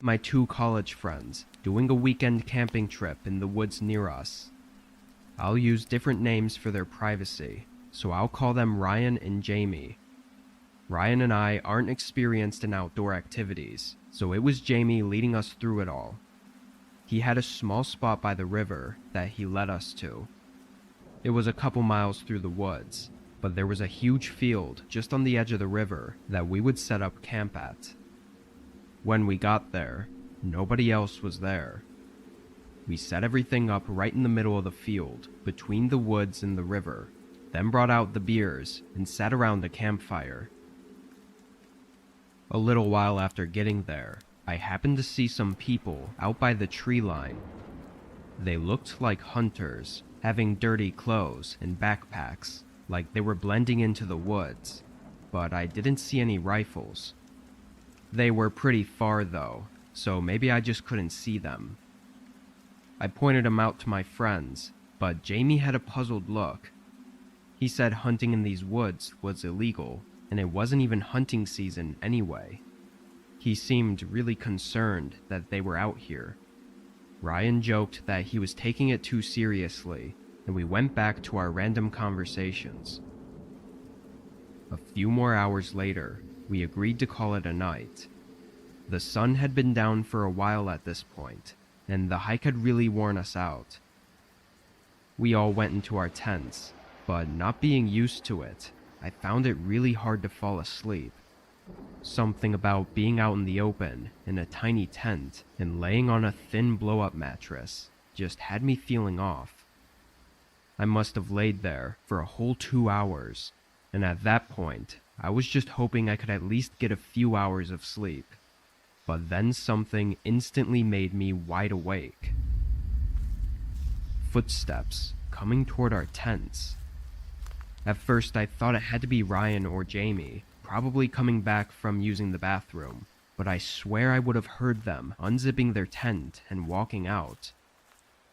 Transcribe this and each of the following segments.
My two college friends doing a weekend camping trip in the woods near us. I'll use different names for their privacy, so I'll call them Ryan and Jamie. Ryan and I aren't experienced in outdoor activities, so it was Jamie leading us through it all. He had a small spot by the river that he led us to. It was a couple miles through the woods, but there was a huge field just on the edge of the river that we would set up camp at. When we got there, nobody else was there. We set everything up right in the middle of the field, between the woods and the river, then brought out the beers and sat around a campfire. A little while after getting there, I happened to see some people out by the tree line. They looked like hunters, having dirty clothes and backpacks, like they were blending into the woods, but I didn't see any rifles. They were pretty far though, so maybe I just couldn't see them. I pointed them out to my friends, but Jamie had a puzzled look. He said hunting in these woods was illegal, and it wasn't even hunting season anyway. He seemed really concerned that they were out here. Ryan joked that he was taking it too seriously, and we went back to our random conversations. A few more hours later, we agreed to call it a night. The sun had been down for a while at this point, and the hike had really worn us out. We all went into our tents, but not being used to it, I found it really hard to fall asleep. Something about being out in the open, in a tiny tent, and laying on a thin blow-up mattress just had me feeling off. I must have laid there for a whole 2 hours, and at that point, I was just hoping I could at least get a few hours of sleep. But then something instantly made me wide awake. Footsteps coming toward our tents. At first I thought it had to be Ryan or Jamie, probably coming back from using the bathroom, but I swear I would have heard them unzipping their tent and walking out.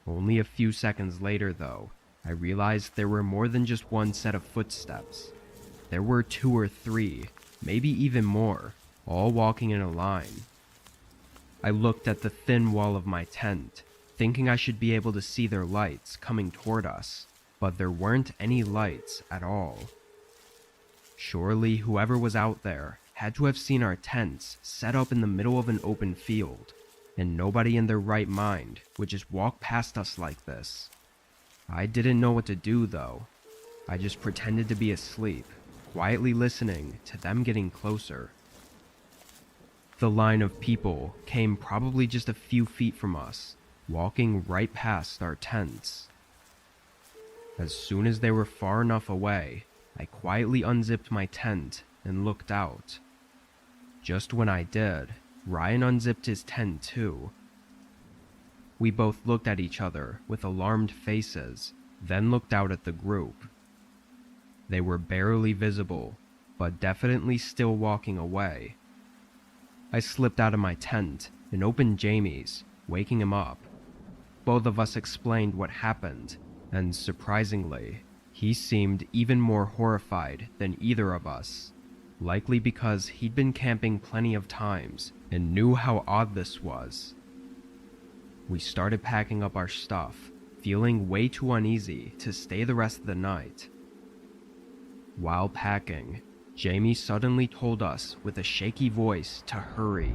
Only a few seconds later though, I realized there were more than just one set of footsteps. There were 2 or 3, maybe even more, all walking in a line. I looked at the thin wall of my tent, thinking I should be able to see their lights coming toward us, but there weren't any lights at all. Surely whoever was out there had to have seen our tents set up in the middle of an open field, and nobody in their right mind would just walk past us like this. I didn't know what to do though. I just pretended to be asleep, quietly listening to them getting closer. The line of people came probably just a few feet from us, walking right past our tents. As soon as they were far enough away, I quietly unzipped my tent and looked out. Just when I did, Ryan unzipped his tent too. We both looked at each other with alarmed faces, then looked out at the group. They were barely visible, but definitely still walking away. I slipped out of my tent and opened Jamie's, waking him up. Both of us explained what happened, and surprisingly, he seemed even more horrified than either of us, likely because he'd been camping plenty of times and knew how odd this was. We started packing up our stuff, feeling way too uneasy to stay the rest of the night. While packing, Jamie suddenly told us with a shaky voice to hurry.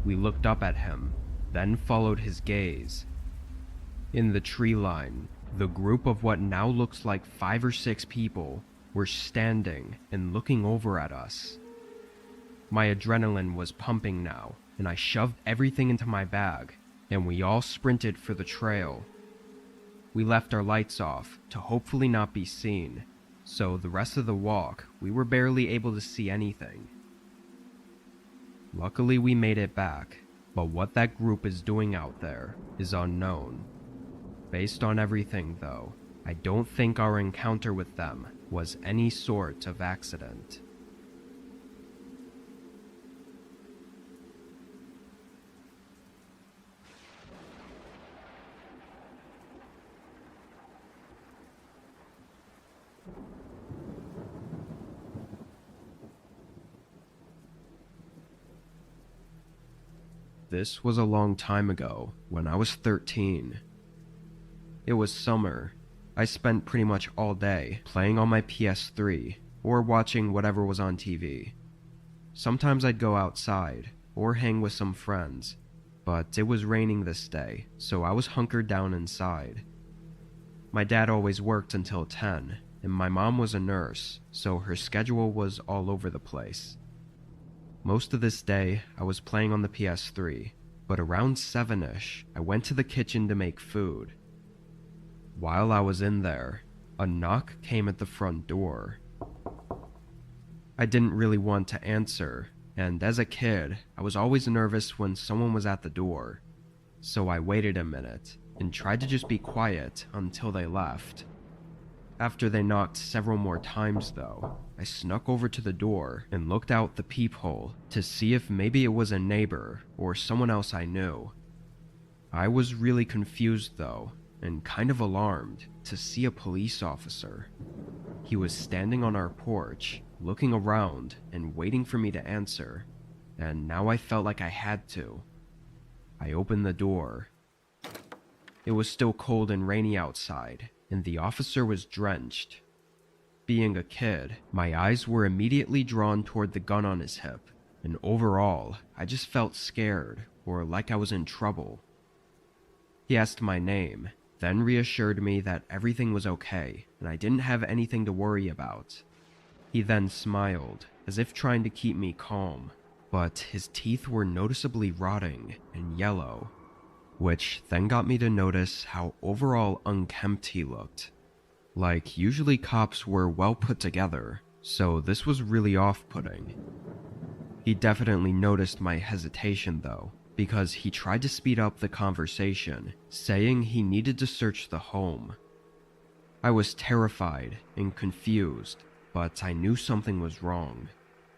We looked up at him, then followed his gaze. In the tree line, the group of what now looks like 5 or 6 people were standing and looking over at us. My adrenaline was pumping now, and I shoved everything into my bag, and we all sprinted for the trail. We left our lights off to hopefully not be seen, so the rest of the walk we were barely able to see anything. Luckily we made it back, but what that group is doing out there is unknown. Based on everything though, I don't think our encounter with them was any sort of accident. This was a long time ago, when I was 13. It was summer. I spent pretty much all day playing on my PS3 or watching whatever was on TV. Sometimes I'd go outside or hang with some friends, but it was raining this day, so I was hunkered down inside. My dad always worked until 10, and my mom was a nurse, so her schedule was all over the place. Most of this day, I was playing on the PS3, but around 7-ish, I went to the kitchen to make food. While I was in there, a knock came at the front door. I didn't really want to answer, and as a kid, I was always nervous when someone was at the door, so I waited a minute and tried to just be quiet until they left. After they knocked several more times though, I snuck over to the door and looked out the peephole to see if maybe it was a neighbor or someone else I knew. I was really confused though, and kind of alarmed to see a police officer. He was standing on our porch, looking around and waiting for me to answer, and now I felt like I had to. I opened the door. It was still cold and rainy outside, and the officer was drenched. Being a kid, my eyes were immediately drawn toward the gun on his hip, and overall, I just felt scared or like I was in trouble. He asked my name, then reassured me that everything was okay and I didn't have anything to worry about. He then smiled, as if trying to keep me calm, but his teeth were noticeably rotting and yellow, which then got me to notice how overall unkempt he looked. Like, usually cops were well put together, so this was really off-putting. He definitely noticed my hesitation though, because he tried to speed up the conversation, saying he needed to search the home. I was terrified and confused, but I knew something was wrong,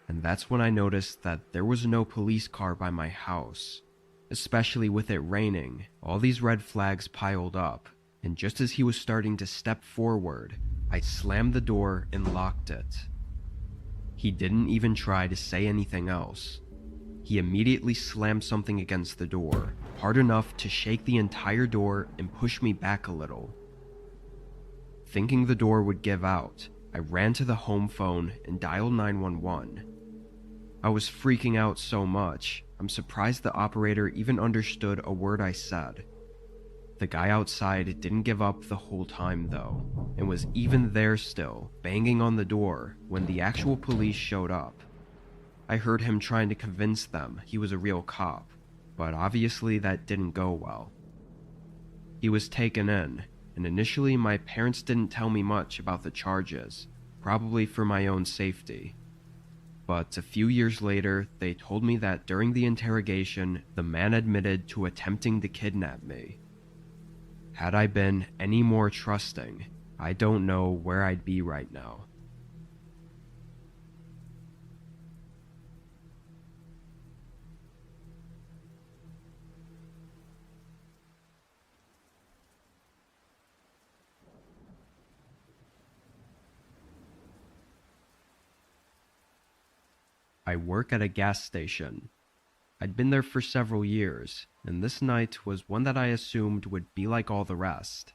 and that's when I noticed that there was no police car by my house. Especially with it raining, all these red flags piled up, and just as he was starting to step forward, I slammed the door and locked it. He didn't even try to say anything else. He immediately slammed something against the door, hard enough to shake the entire door and push me back a little. Thinking the door would give out, I ran to the home phone and dialed 911. I was freaking out so much, I'm surprised the operator even understood a word I said. The guy outside didn't give up the whole time though, and was even there still, banging on the door when the actual police showed up. I heard him trying to convince them he was a real cop, but obviously that didn't go well. He was taken in, and initially my parents didn't tell me much about the charges, probably for my own safety. But a few years later, they told me that during the interrogation, the man admitted to attempting to kidnap me. Had I been any more trusting, I don't know where I'd be right now. I work at a gas station. I'd been there for several years, and this night was one that I assumed would be like all the rest.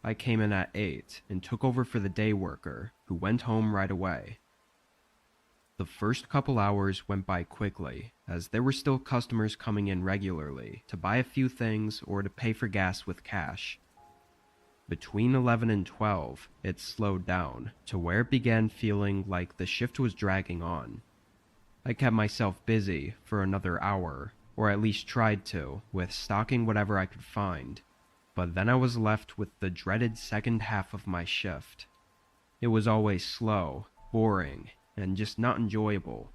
I came in at 8 and took over for the day worker, who went home right away. The first couple hours went by quickly, as there were still customers coming in regularly to buy a few things or to pay for gas with cash. Between 11 and 12, it slowed down, to where it began feeling like the shift was dragging on. I kept myself busy for another hour, or at least tried to, with stocking whatever I could find, but then I was left with the dreaded second half of my shift. It was always slow, boring, and just not enjoyable.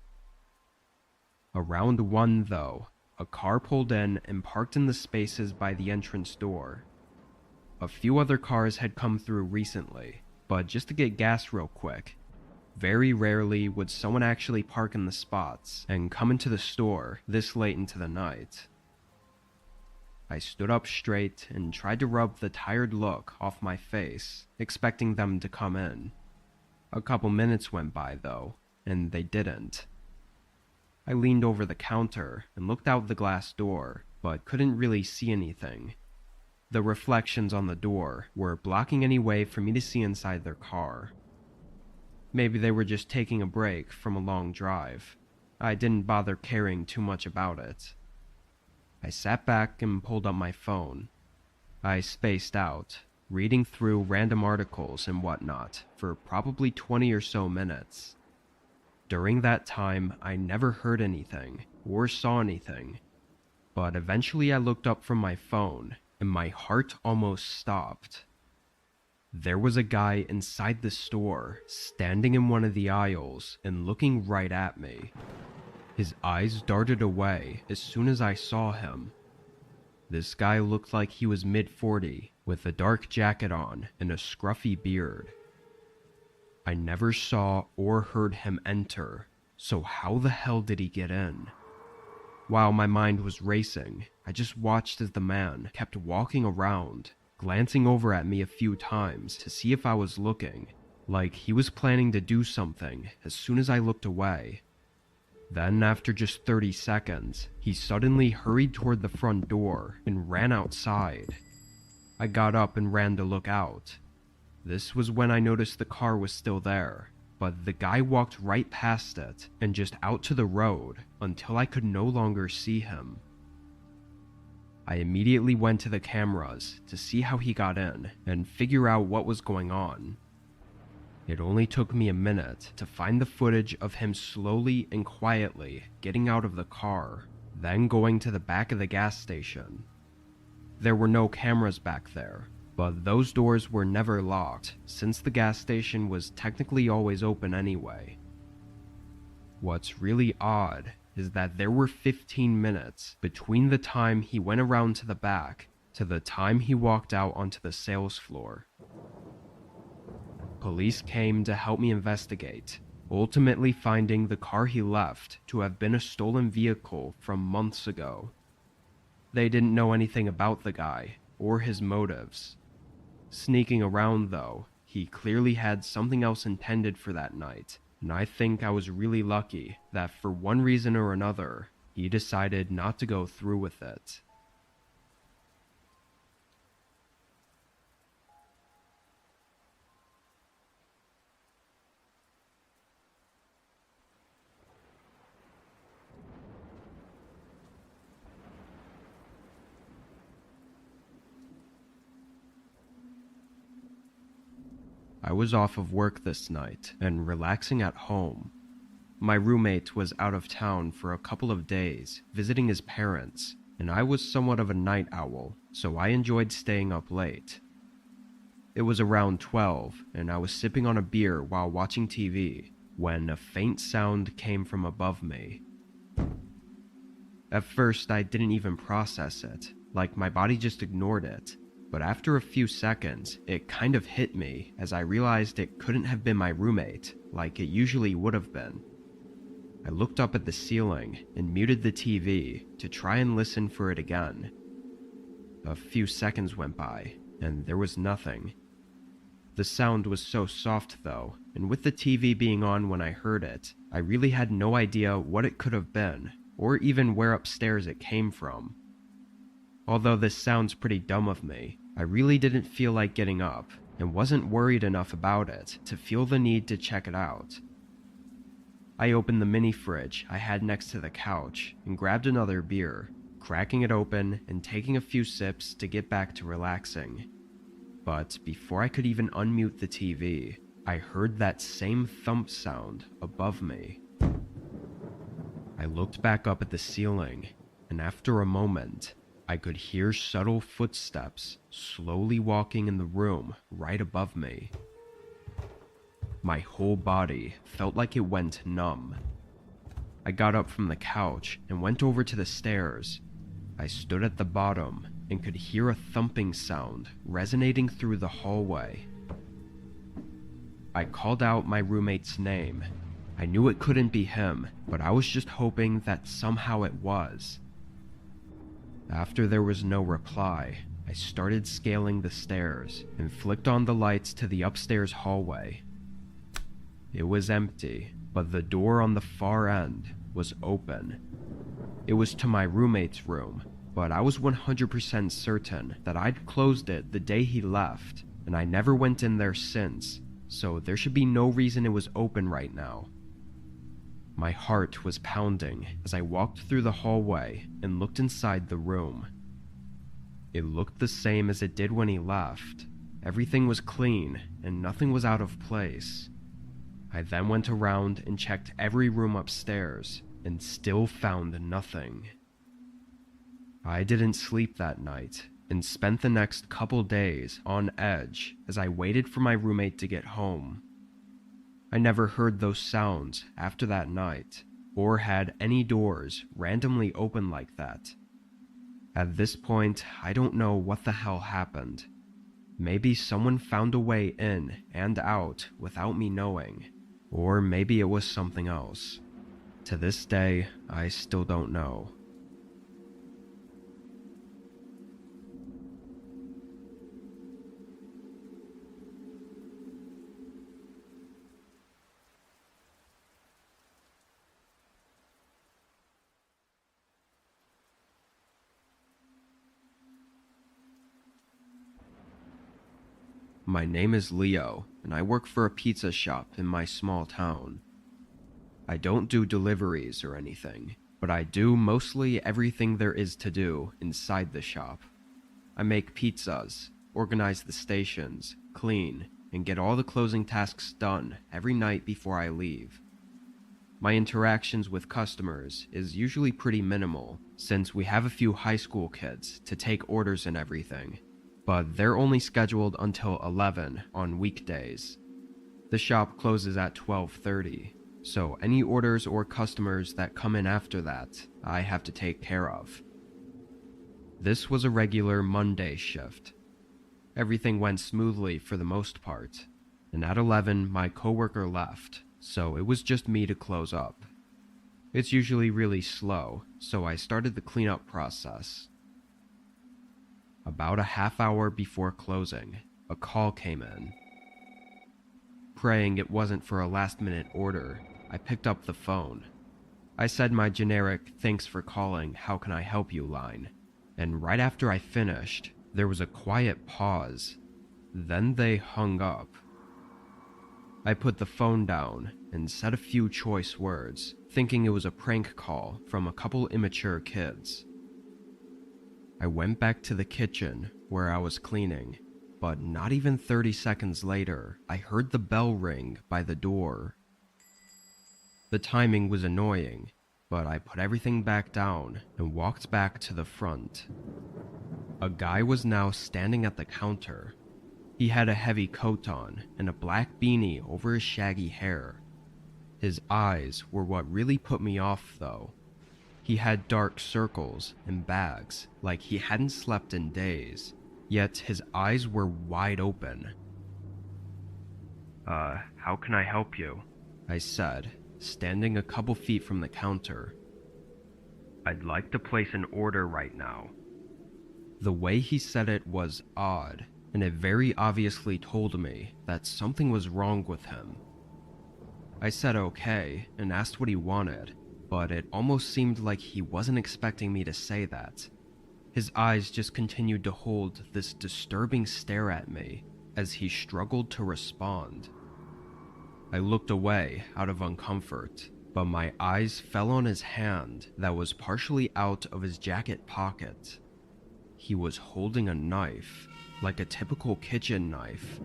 Around 1 though, a car pulled in and parked in the spaces by the entrance door. A few other cars had come through recently, but just to get gas real quick. Very rarely would someone actually park in the spots and come into the store this late into the night. I stood up straight and tried to rub the tired look off my face, expecting them to come in. A couple minutes went by though, and they didn't. I leaned over the counter and looked out the glass door, but couldn't really see anything. The reflections on the door were blocking any way for me to see inside their car. Maybe they were just taking a break from a long drive. I didn't bother caring too much about it. I sat back and pulled up my phone. I spaced out, reading through random articles and whatnot for probably 20 or so minutes. During that time, I never heard anything or saw anything, but eventually I looked up from my phone and my heart almost stopped. There was a guy inside the store, standing in one of the aisles and looking right at me. His eyes darted away as soon as I saw him. This guy looked like he was mid-40, with a dark jacket on and a scruffy beard. I never saw or heard him enter, so how the hell did he get in? While my mind was racing, I just watched as the man kept walking around, glancing over at me a few times to see if I was looking, like he was planning to do something as soon as I looked away. Then, after just 30 seconds, he suddenly hurried toward the front door and ran outside. I got up and ran to look out. This was when I noticed the car was still there, but the guy walked right past it and just out to the road until I could no longer see him. I immediately went to the cameras to see how he got in and figure out what was going on. It only took me a minute to find the footage of him slowly and quietly getting out of the car, then going to the back of the gas station. There were no cameras back there, but those doors were never locked since the gas station was technically always open anyway. What's really odd is that there were 15 minutes between the time he went around to the back to the time he walked out onto the sales floor. Police came to help me investigate, ultimately finding the car he left to have been a stolen vehicle from months ago. They didn't know anything about the guy or his motives. Sneaking around though, he clearly had something else intended for that night, and I think I was really lucky that for one reason or another, he decided not to go through with it. I was off of work this night and relaxing at home. My roommate was out of town for a couple of days visiting his parents, and I was somewhat of a night owl, so I enjoyed staying up late. It was around 12, and I was sipping on a beer while watching TV when a faint sound came from above me. At first, I didn't even process it, like my body just ignored it. But after a few seconds, it kind of hit me as I realized it couldn't have been my roommate, like it usually would have been. I looked up at the ceiling and muted the TV to try and listen for it again. A few seconds went by, and there was nothing. The sound was so soft though, and with the TV being on when I heard it, I really had no idea what it could have been, or even where upstairs it came from. Although this sounds pretty dumb of me, I really didn't feel like getting up, and wasn't worried enough about it to feel the need to check it out. I opened the mini fridge I had next to the couch and grabbed another beer, cracking it open and taking a few sips to get back to relaxing. But before I could even unmute the TV, I heard that same thump sound above me. I looked back up at the ceiling, and after a moment, I could hear subtle footsteps slowly walking in the room right above me. My whole body felt like it went numb. I got up from the couch and went over to the stairs. I stood at the bottom and could hear a thumping sound resonating through the hallway. I called out my roommate's name. I knew it couldn't be him, but I was just hoping that somehow it was. After there was no reply, I started scaling the stairs and flicked on the lights to the upstairs hallway. It was empty, but the door on the far end was open. It was to my roommate's room, but I was 100% certain that I'd closed it the day he left, and I never went in there since, so there should be no reason it was open right now. My heart was pounding as I walked through the hallway and looked inside the room. It looked the same as it did when he left. Everything was clean and nothing was out of place. I then went around and checked every room upstairs and still found nothing. I didn't sleep that night and spent the next couple days on edge as I waited for my roommate to get home. I never heard those sounds after that night or had any doors randomly open like that. At this point, I don't know what the hell happened. Maybe someone found a way in and out without me knowing, or maybe it was something else. To this day, I still don't know. My name is Leo, and I work for a pizza shop in my small town. I don't do deliveries or anything, but I do mostly everything there is to do inside the shop. I make pizzas, organize the stations, clean, and get all the closing tasks done every night before I leave. My interactions with customers is usually pretty minimal, since we have a few high school kids to take orders and everything, but they're only scheduled until 11 on weekdays. The shop closes at 12:30, so any orders or customers that come in after that, I have to take care of. This was a regular Monday shift. Everything went smoothly for the most part, and at 11 my coworker left, so it was just me to close up. It's usually really slow, so I started the cleanup process. About a half hour before closing, a call came in. Praying it wasn't for a last-minute order, I picked up the phone. I said my generic "thanks for calling, how can I help you" line, and right after I finished, there was a quiet pause. Then they hung up. I put the phone down and said a few choice words, thinking it was a prank call from a couple immature kids. I went back to the kitchen where I was cleaning, but not even 30 seconds later, I heard the bell ring by the door. The timing was annoying, but I put everything back down and walked back to the front. A guy was now standing at the counter. He had a heavy coat on and a black beanie over his shaggy hair. His eyes were what really put me off, though. He had dark circles and bags, like he hadn't slept in days, yet his eyes were wide open. How can I help you?" I said, standing a couple feet from the counter. "I'd like to place an order right now." The way he said it was odd, and it very obviously told me that something was wrong with him. I said okay and asked what he wanted, but it almost seemed like he wasn't expecting me to say that. His eyes just continued to hold this disturbing stare at me as he struggled to respond. I looked away out of uncomfort, but my eyes fell on his hand that was partially out of his jacket pocket. He was holding a knife, like a typical kitchen knife.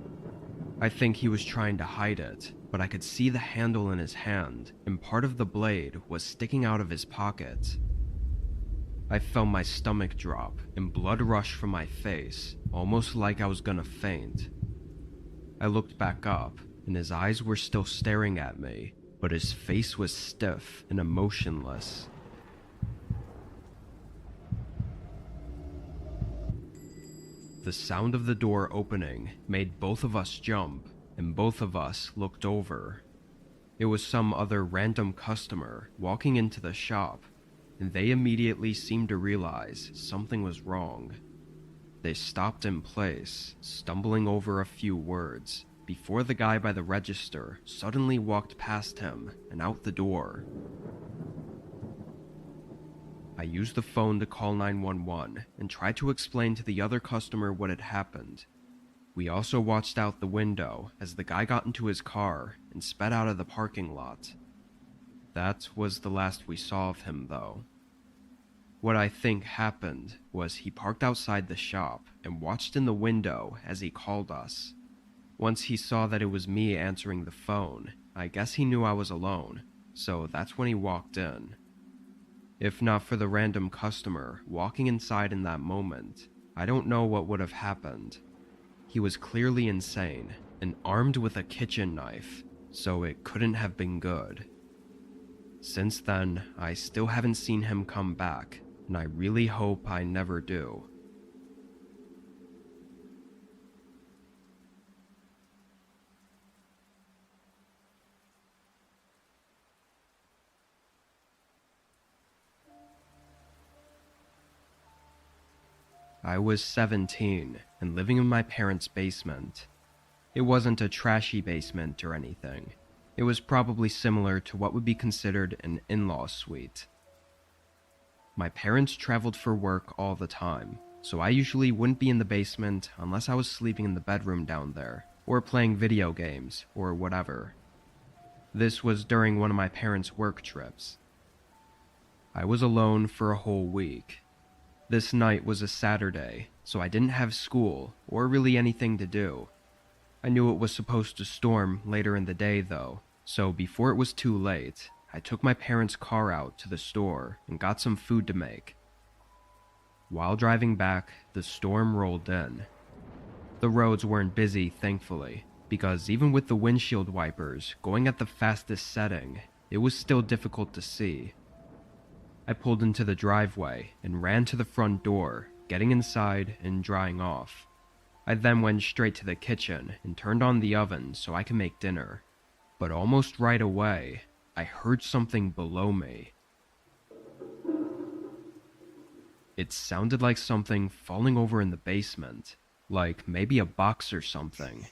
I think he was trying to hide it, but I could see the handle in his hand, and part of the blade was sticking out of his pocket. I felt my stomach drop and blood rush from my face, almost like I was gonna faint. I looked back up, and his eyes were still staring at me, but his face was stiff and emotionless. The sound of the door opening made both of us jump, and both of us looked over. It was some other random customer walking into the shop, and they immediately seemed to realize something was wrong. They stopped in place, stumbling over a few words, before the guy by the register suddenly walked past him and out the door. I used the phone to call 911 and tried to explain to the other customer what had happened. We also watched out the window as the guy got into his car and sped out of the parking lot. That was the last we saw of him, though. What I think happened was he parked outside the shop and watched in the window as he called us. Once he saw that it was me answering the phone, I guess he knew I was alone, so that's when he walked in. If not for the random customer walking inside in that moment, I don't know what would have happened. He was clearly insane and armed with a kitchen knife, so it couldn't have been good. Since then, I still haven't seen him come back, and I really hope I never do. I was 17 and living in my parents' basement. It wasn't a trashy basement or anything. It was probably similar to what would be considered an in-law suite. My parents traveled for work all the time, so I usually wouldn't be in the basement unless I was sleeping in the bedroom down there, or playing video games, or whatever. This was during one of my parents' work trips. I was alone for a whole week. This night was a Saturday, so I didn't have school, or really anything to do. I knew it was supposed to storm later in the day though, so before it was too late, I took my parents' car out to the store and got some food to make. While driving back, the storm rolled in. The roads weren't busy, thankfully, because even with the windshield wipers going at the fastest setting, it was still difficult to see. I pulled into the driveway and ran to the front door, getting inside and drying off. I then went straight to the kitchen and turned on the oven so I could make dinner. But almost right away, I heard something below me. It sounded like something falling over in the basement, like maybe a box or something.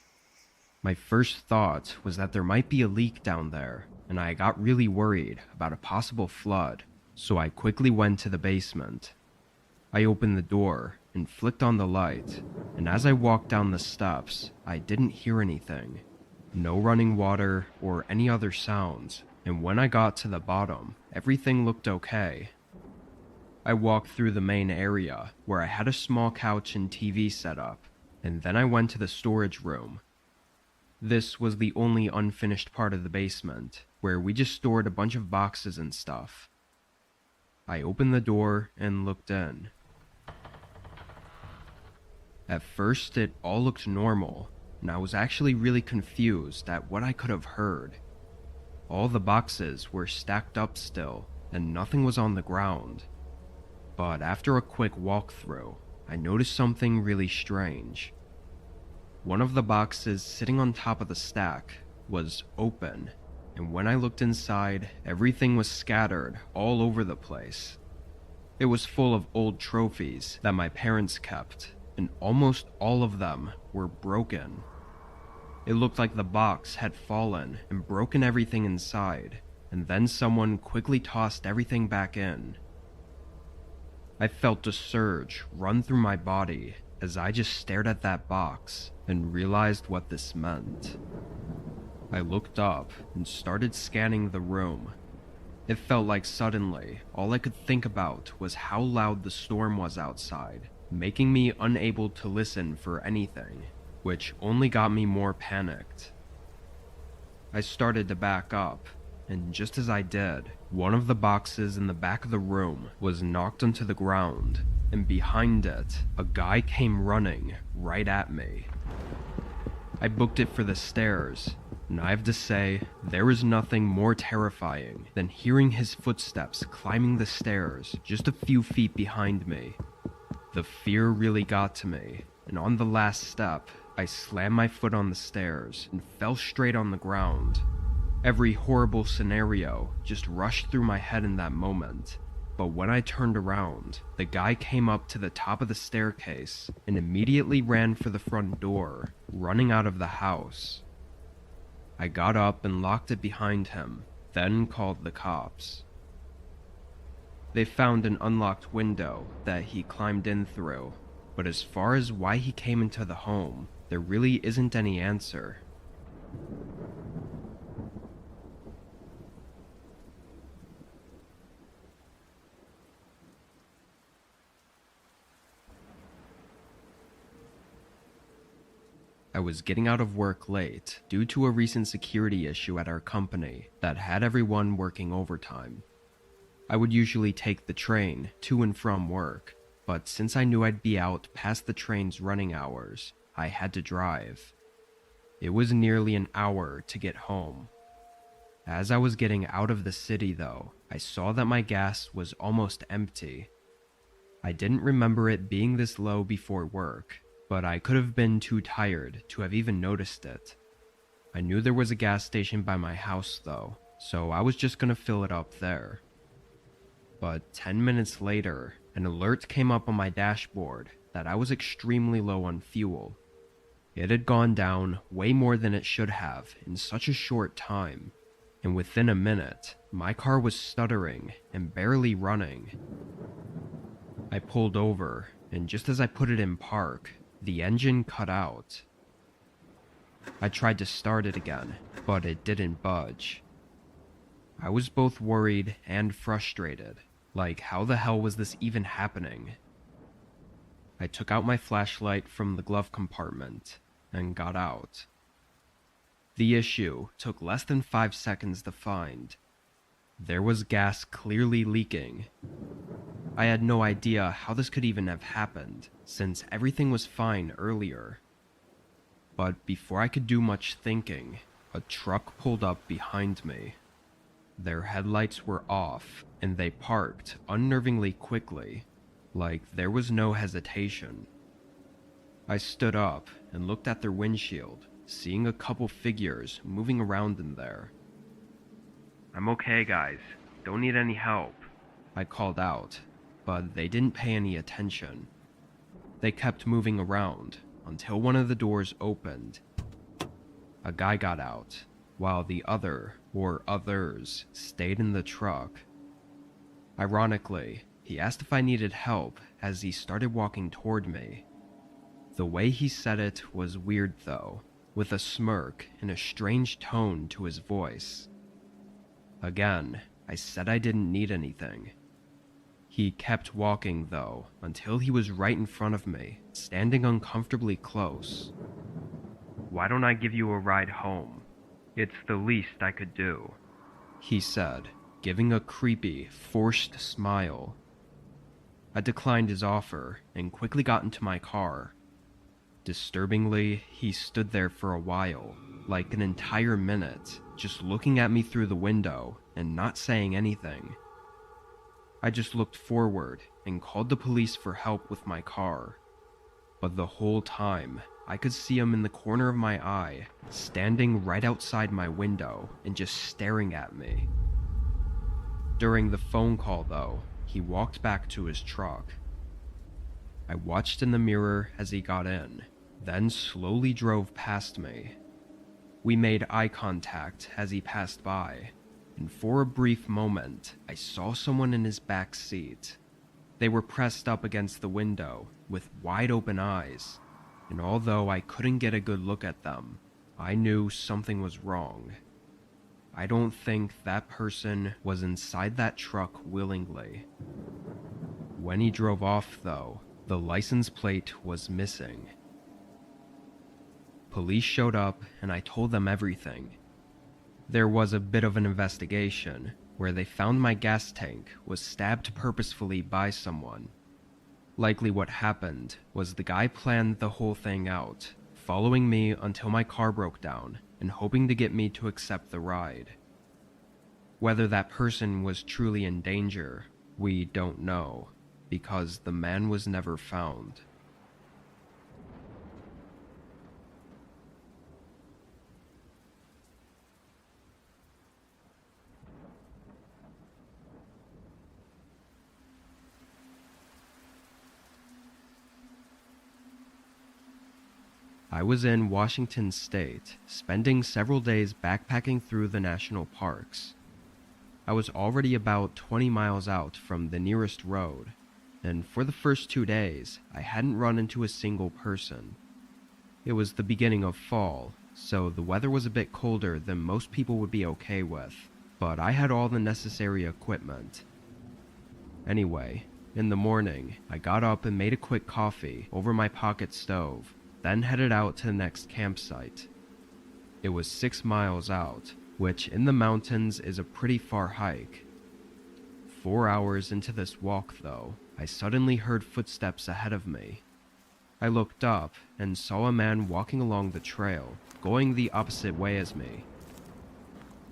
My first thought was that there might be a leak down there, and I got really worried about a possible flood. So I quickly went to the basement. I opened the door and flicked on the light, and as I walked down the steps, I didn't hear anything. No running water or any other sounds, and when I got to the bottom, everything looked okay. I walked through the main area, where I had a small couch and TV set up, and then I went to the storage room. This was the only unfinished part of the basement, where we just stored a bunch of boxes and stuff. I opened the door and looked in. At first, it all looked normal, and I was actually really confused at what I could have heard. All the boxes were stacked up still, and nothing was on the ground. But after a quick walkthrough, I noticed something really strange. One of the boxes sitting on top of the stack was open, and when I looked inside, everything was scattered all over the place. It was full of old trophies that my parents kept, and almost all of them were broken. It looked like the box had fallen and broken everything inside, and then someone quickly tossed everything back in. I felt a surge run through my body as I just stared at that box and realized what this meant. I looked up and started scanning the room. It felt like suddenly, all I could think about was how loud the storm was outside, making me unable to listen for anything, which only got me more panicked. I started to back up, and just as I did, one of the boxes in the back of the room was knocked onto the ground, and behind it, a guy came running right at me. I booked it for the stairs, and I have to say, there is nothing more terrifying than hearing his footsteps climbing the stairs just a few feet behind me. The fear really got to me, and on the last step, I slammed my foot on the stairs and fell straight on the ground. Every horrible scenario just rushed through my head in that moment, but when I turned around, the guy came up to the top of the staircase and immediately ran for the front door, running out of the house. I got up and locked it behind him, then called the cops. They found an unlocked window that he climbed in through, but as far as why he came into the home, there really isn't any answer. I was getting out of work late due to a recent security issue at our company that had everyone working overtime. I would usually take the train to and from work, but since I knew I'd be out past the train's running hours, I had to drive. It was nearly an hour to get home. As I was getting out of the city though, I saw that my gas was almost empty. I didn't remember it being this low before work, but I could have been too tired to have even noticed it. I knew there was a gas station by my house though, so I was just gonna fill it up there. But 10 minutes later, an alert came up on my dashboard that I was extremely low on fuel. It had gone down way more than it should have in such a short time, and within a minute, my car was stuttering and barely running. I pulled over, and just as I put it in park, the engine cut out. I tried to start it again, but it didn't budge. I was both worried and frustrated, like how the hell was this even happening? I took out my flashlight from the glove compartment and got out. The issue took less than 5 seconds to find. There was gas clearly leaking. I had no idea how this could even have happened, since everything was fine earlier. But before I could do much thinking, a truck pulled up behind me. Their headlights were off, and they parked unnervingly quickly, like there was no hesitation. I stood up and looked at their windshield, seeing a couple figures moving around in there. "I'm okay, guys. Don't need any help," I called out, but they didn't pay any attention. They kept moving around until one of the doors opened. A guy got out, while the other, or others, stayed in the truck. Ironically, he asked if I needed help as he started walking toward me. The way he said it was weird though, with a smirk and a strange tone to his voice. Again, I said I didn't need anything. He kept walking though, until he was right in front of me, standing uncomfortably close. "Why don't I give you a ride home? It's the least I could do," he said, giving a creepy, forced smile. I declined his offer and quickly got into my car. Disturbingly, he stood there for a while, like an entire minute, just looking at me through the window and not saying anything. I just looked forward and called the police for help with my car. But the whole time, I could see him in the corner of my eye, standing right outside my window and just staring at me. During the phone call though, he walked back to his truck. I watched in the mirror as he got in, then slowly drove past me. We made eye contact as he passed by, and for a brief moment, I saw someone in his back seat. They were pressed up against the window, with wide open eyes, and although I couldn't get a good look at them, I knew something was wrong. I don't think that person was inside that truck willingly. When he drove off though, the license plate was missing. Police showed up and I told them everything. There was a bit of an investigation where they found my gas tank was stabbed purposefully by someone. Likely what happened was the guy planned the whole thing out, following me until my car broke down and hoping to get me to accept the ride. Whether that person was truly in danger, we don't know, because the man was never found. I was in Washington State, spending several days backpacking through the national parks. I was already about 20 miles out from the nearest road, and for the first 2 days, I hadn't run into a single person. It was the beginning of fall, so the weather was a bit colder than most people would be okay with, but I had all the necessary equipment. Anyway, in the morning, I got up and made a quick coffee over my pocket stove, then headed out to the next campsite. It was 6 miles out, which in the mountains is a pretty far hike. 4 hours into this walk, though, I suddenly heard footsteps ahead of me. I looked up and saw a man walking along the trail, going the opposite way as me.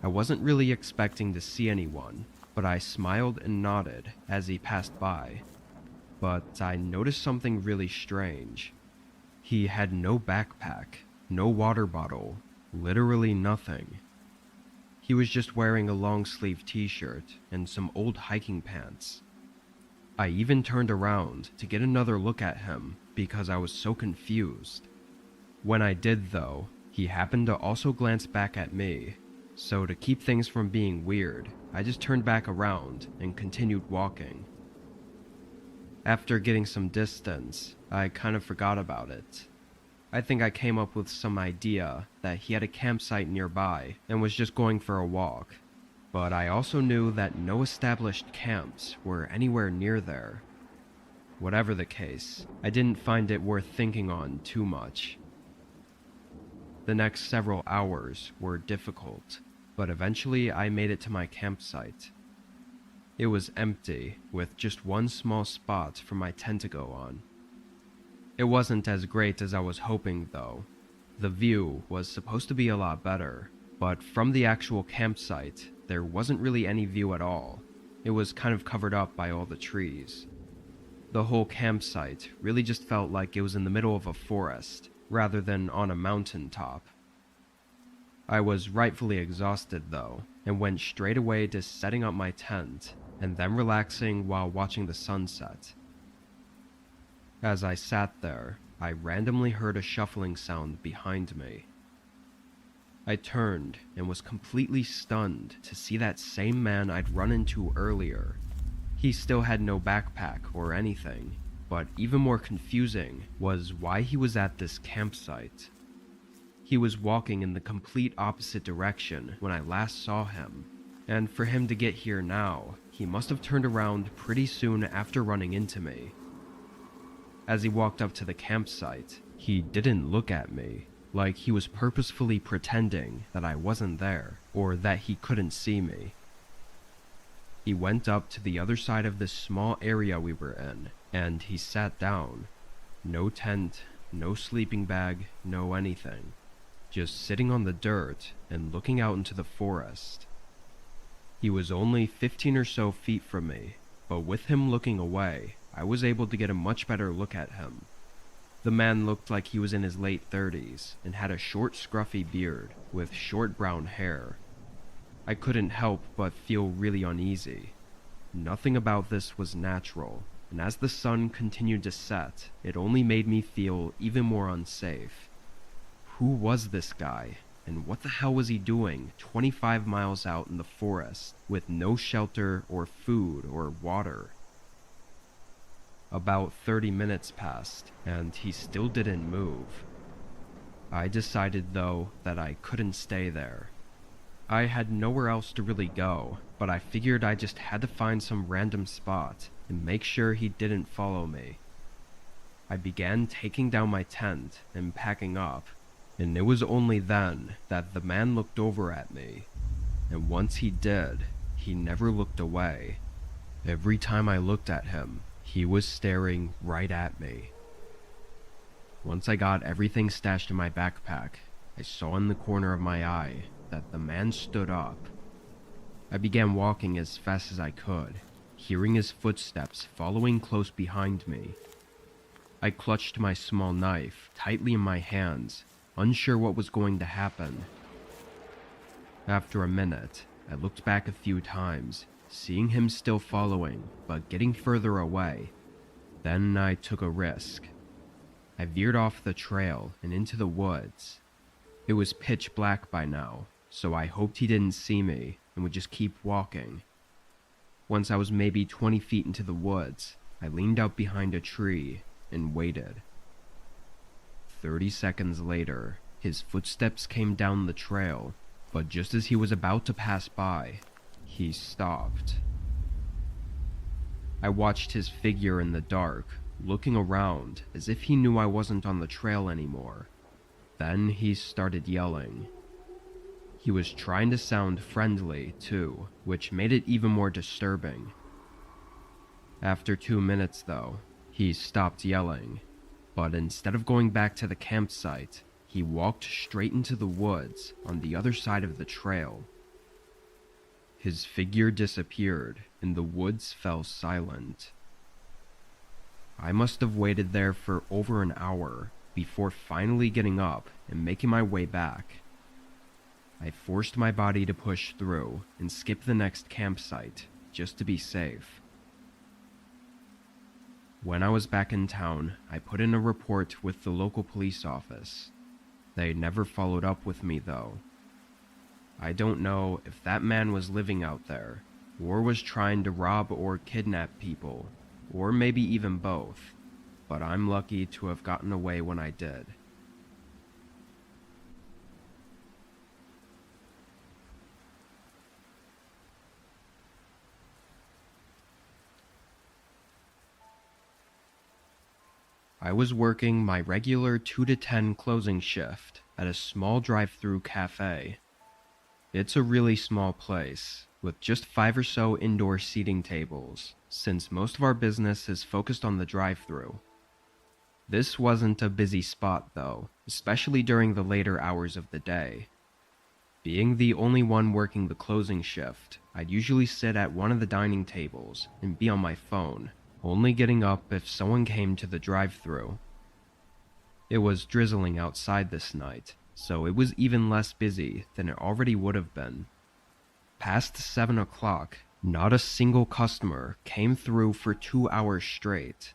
I wasn't really expecting to see anyone, but I smiled and nodded as he passed by. But I noticed something really strange. He had no backpack, no water bottle, literally nothing. He was just wearing a long-sleeve t-shirt and some old hiking pants. I even turned around to get another look at him because I was so confused. When I did, though, he happened to also glance back at me, so to keep things from being weird, I just turned back around and continued walking. After getting some distance, I kind of forgot about it. I think I came up with some idea that he had a campsite nearby and was just going for a walk, but I also knew that no established camps were anywhere near there. Whatever the case, I didn't find it worth thinking on too much. The next several hours were difficult, but eventually I made it to my campsite. It was empty, with just one small spot for my tent to go on. It wasn't as great as I was hoping, though. The view was supposed to be a lot better, but from the actual campsite, there wasn't really any view at all. It was kind of covered up by all the trees. The whole campsite really just felt like it was in the middle of a forest, rather than on a mountain top. I was rightfully exhausted, though, and went straight away to setting up my tent, and then relaxing while watching the sunset. As I sat there, I randomly heard a shuffling sound behind me. I turned and was completely stunned to see that same man I'd run into earlier. He still had no backpack or anything, but even more confusing was why he was at this campsite. He was walking in the complete opposite direction when I last saw him, and for him to get here now, he must have turned around pretty soon after running into me. As he walked up to the campsite, he didn't look at me, like he was purposefully pretending that I wasn't there, or that he couldn't see me. He went up to the other side of this small area we were in, and he sat down. No tent, no sleeping bag, no anything. Just sitting on the dirt and looking out into the forest. He was only 15 or so feet from me, but with him looking away, I was able to get a much better look at him. The man looked like he was in his late 30s and had a short scruffy beard with short brown hair. I couldn't help but feel really uneasy. Nothing about this was natural, and as the sun continued to set, it only made me feel even more unsafe. Who was this guy, and what the hell was he doing 25 miles out in the forest with no shelter or food or water? About 30 minutes passed, and he still didn't move. I decided, though, that I couldn't stay there. I had nowhere else to really go, but I figured I just had to find some random spot and make sure he didn't follow me. I began taking down my tent and packing up, and it was only then that the man looked over at me. And once he did, he never looked away. Every time I looked at him, he was staring right at me. Once I got everything stashed in my backpack, I saw in the corner of my eye that the man stood up. I began walking as fast as I could, hearing his footsteps following close behind me. I clutched my small knife tightly in my hands, unsure what was going to happen. After a minute, I looked back a few times, seeing him still following, but getting further away. Then I took a risk. I veered off the trail and into the woods. It was pitch black by now, so I hoped he didn't see me and would just keep walking. once I was maybe 20 feet into the woods, I leaned out behind a tree and waited. 30 seconds later, his footsteps came down the trail, but just as he was about to pass by, he stopped. I watched his figure in the dark, looking around as if he knew I wasn't on the trail anymore. Then he started yelling. He was trying to sound friendly, too, which made it even more disturbing. After 2 minutes, though, he stopped yelling, but instead of going back to the campsite, he walked straight into the woods on the other side of the trail. His figure disappeared, and the woods fell silent. I must have waited there for over an hour before finally getting up and making my way back. I forced my body to push through and skip the next campsite just to be safe. When I was back in town, I put in a report with the local police office. They never followed up with me, though. I don't know if that man was living out there, or was trying to rob or kidnap people, or maybe even both, but I'm lucky to have gotten away when I did. I was working my regular 2 to 10 closing shift at a small drive-through cafe. It's a really small place, with just 5 or so indoor seating tables, since most of our business is focused on the drive-through. This wasn't a busy spot though, especially during the later hours of the day. Being the only one working the closing shift, I'd usually sit at one of the dining tables and be on my phone, only getting up if someone came to the drive-through. It was drizzling outside this night, so it was even less busy than it already would have been. Past 7 o'clock, not a single customer came through for 2 hours straight.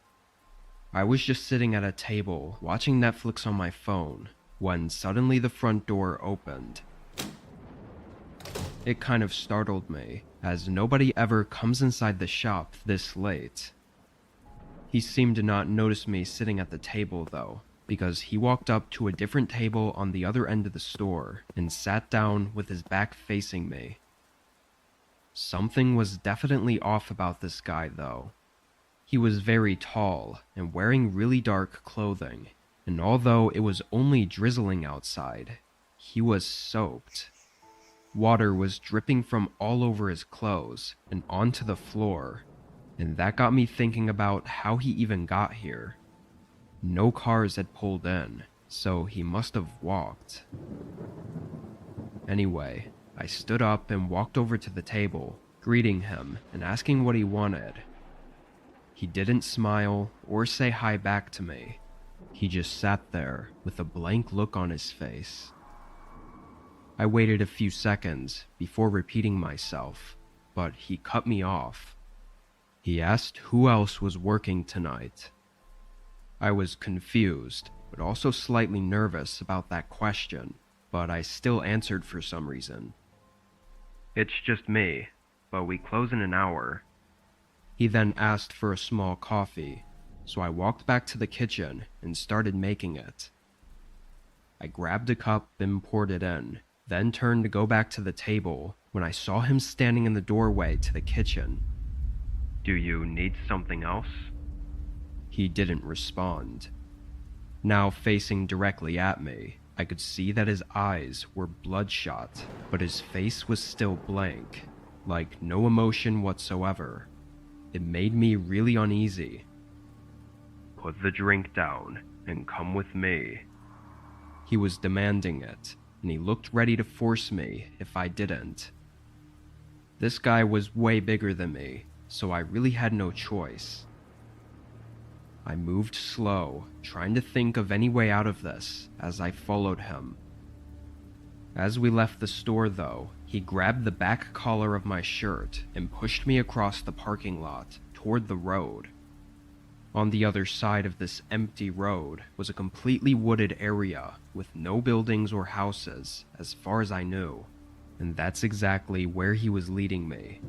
I was just sitting at a table watching Netflix on my phone when suddenly the front door opened. It kind of startled me, as nobody ever comes inside the shop this late. He seemed to not notice me sitting at the table though, because he walked up to a different table on the other end of the store and sat down with his back facing me. Something was definitely off about this guy though. He was very tall and wearing really dark clothing, and although it was only drizzling outside, he was soaked. Water was dripping from all over his clothes and onto the floor, and that got me thinking about how he even got here. No cars had pulled in, so he must have walked. Anyway, I stood up and walked over to the table, greeting him and asking what he wanted. He didn't smile or say hi back to me. He just sat there with a blank look on his face. I waited a few seconds before repeating myself, but he cut me off. He asked who else was working tonight. I was confused, but also slightly nervous about that question, but I still answered for some reason. "It's just me, but we close in an hour." He then asked for a small coffee, so I walked back to the kitchen and started making it. I grabbed a cup and poured it in, then turned to go back to the table when I saw him standing in the doorway to the kitchen. "Do you need something else?" He didn't respond. Now facing directly at me, I could see that his eyes were bloodshot, but his face was still blank, like no emotion whatsoever. It made me really uneasy. "Put the drink down and come with me." He was demanding it, and he looked ready to force me if I didn't. This guy was way bigger than me, so I really had no choice. I moved slow, trying to think of any way out of this as I followed him. As we left the store though, he grabbed the back collar of my shirt and pushed me across the parking lot toward the road. On the other side of this empty road was a completely wooded area with no buildings or houses as far as I knew, and that's exactly where he was leading me.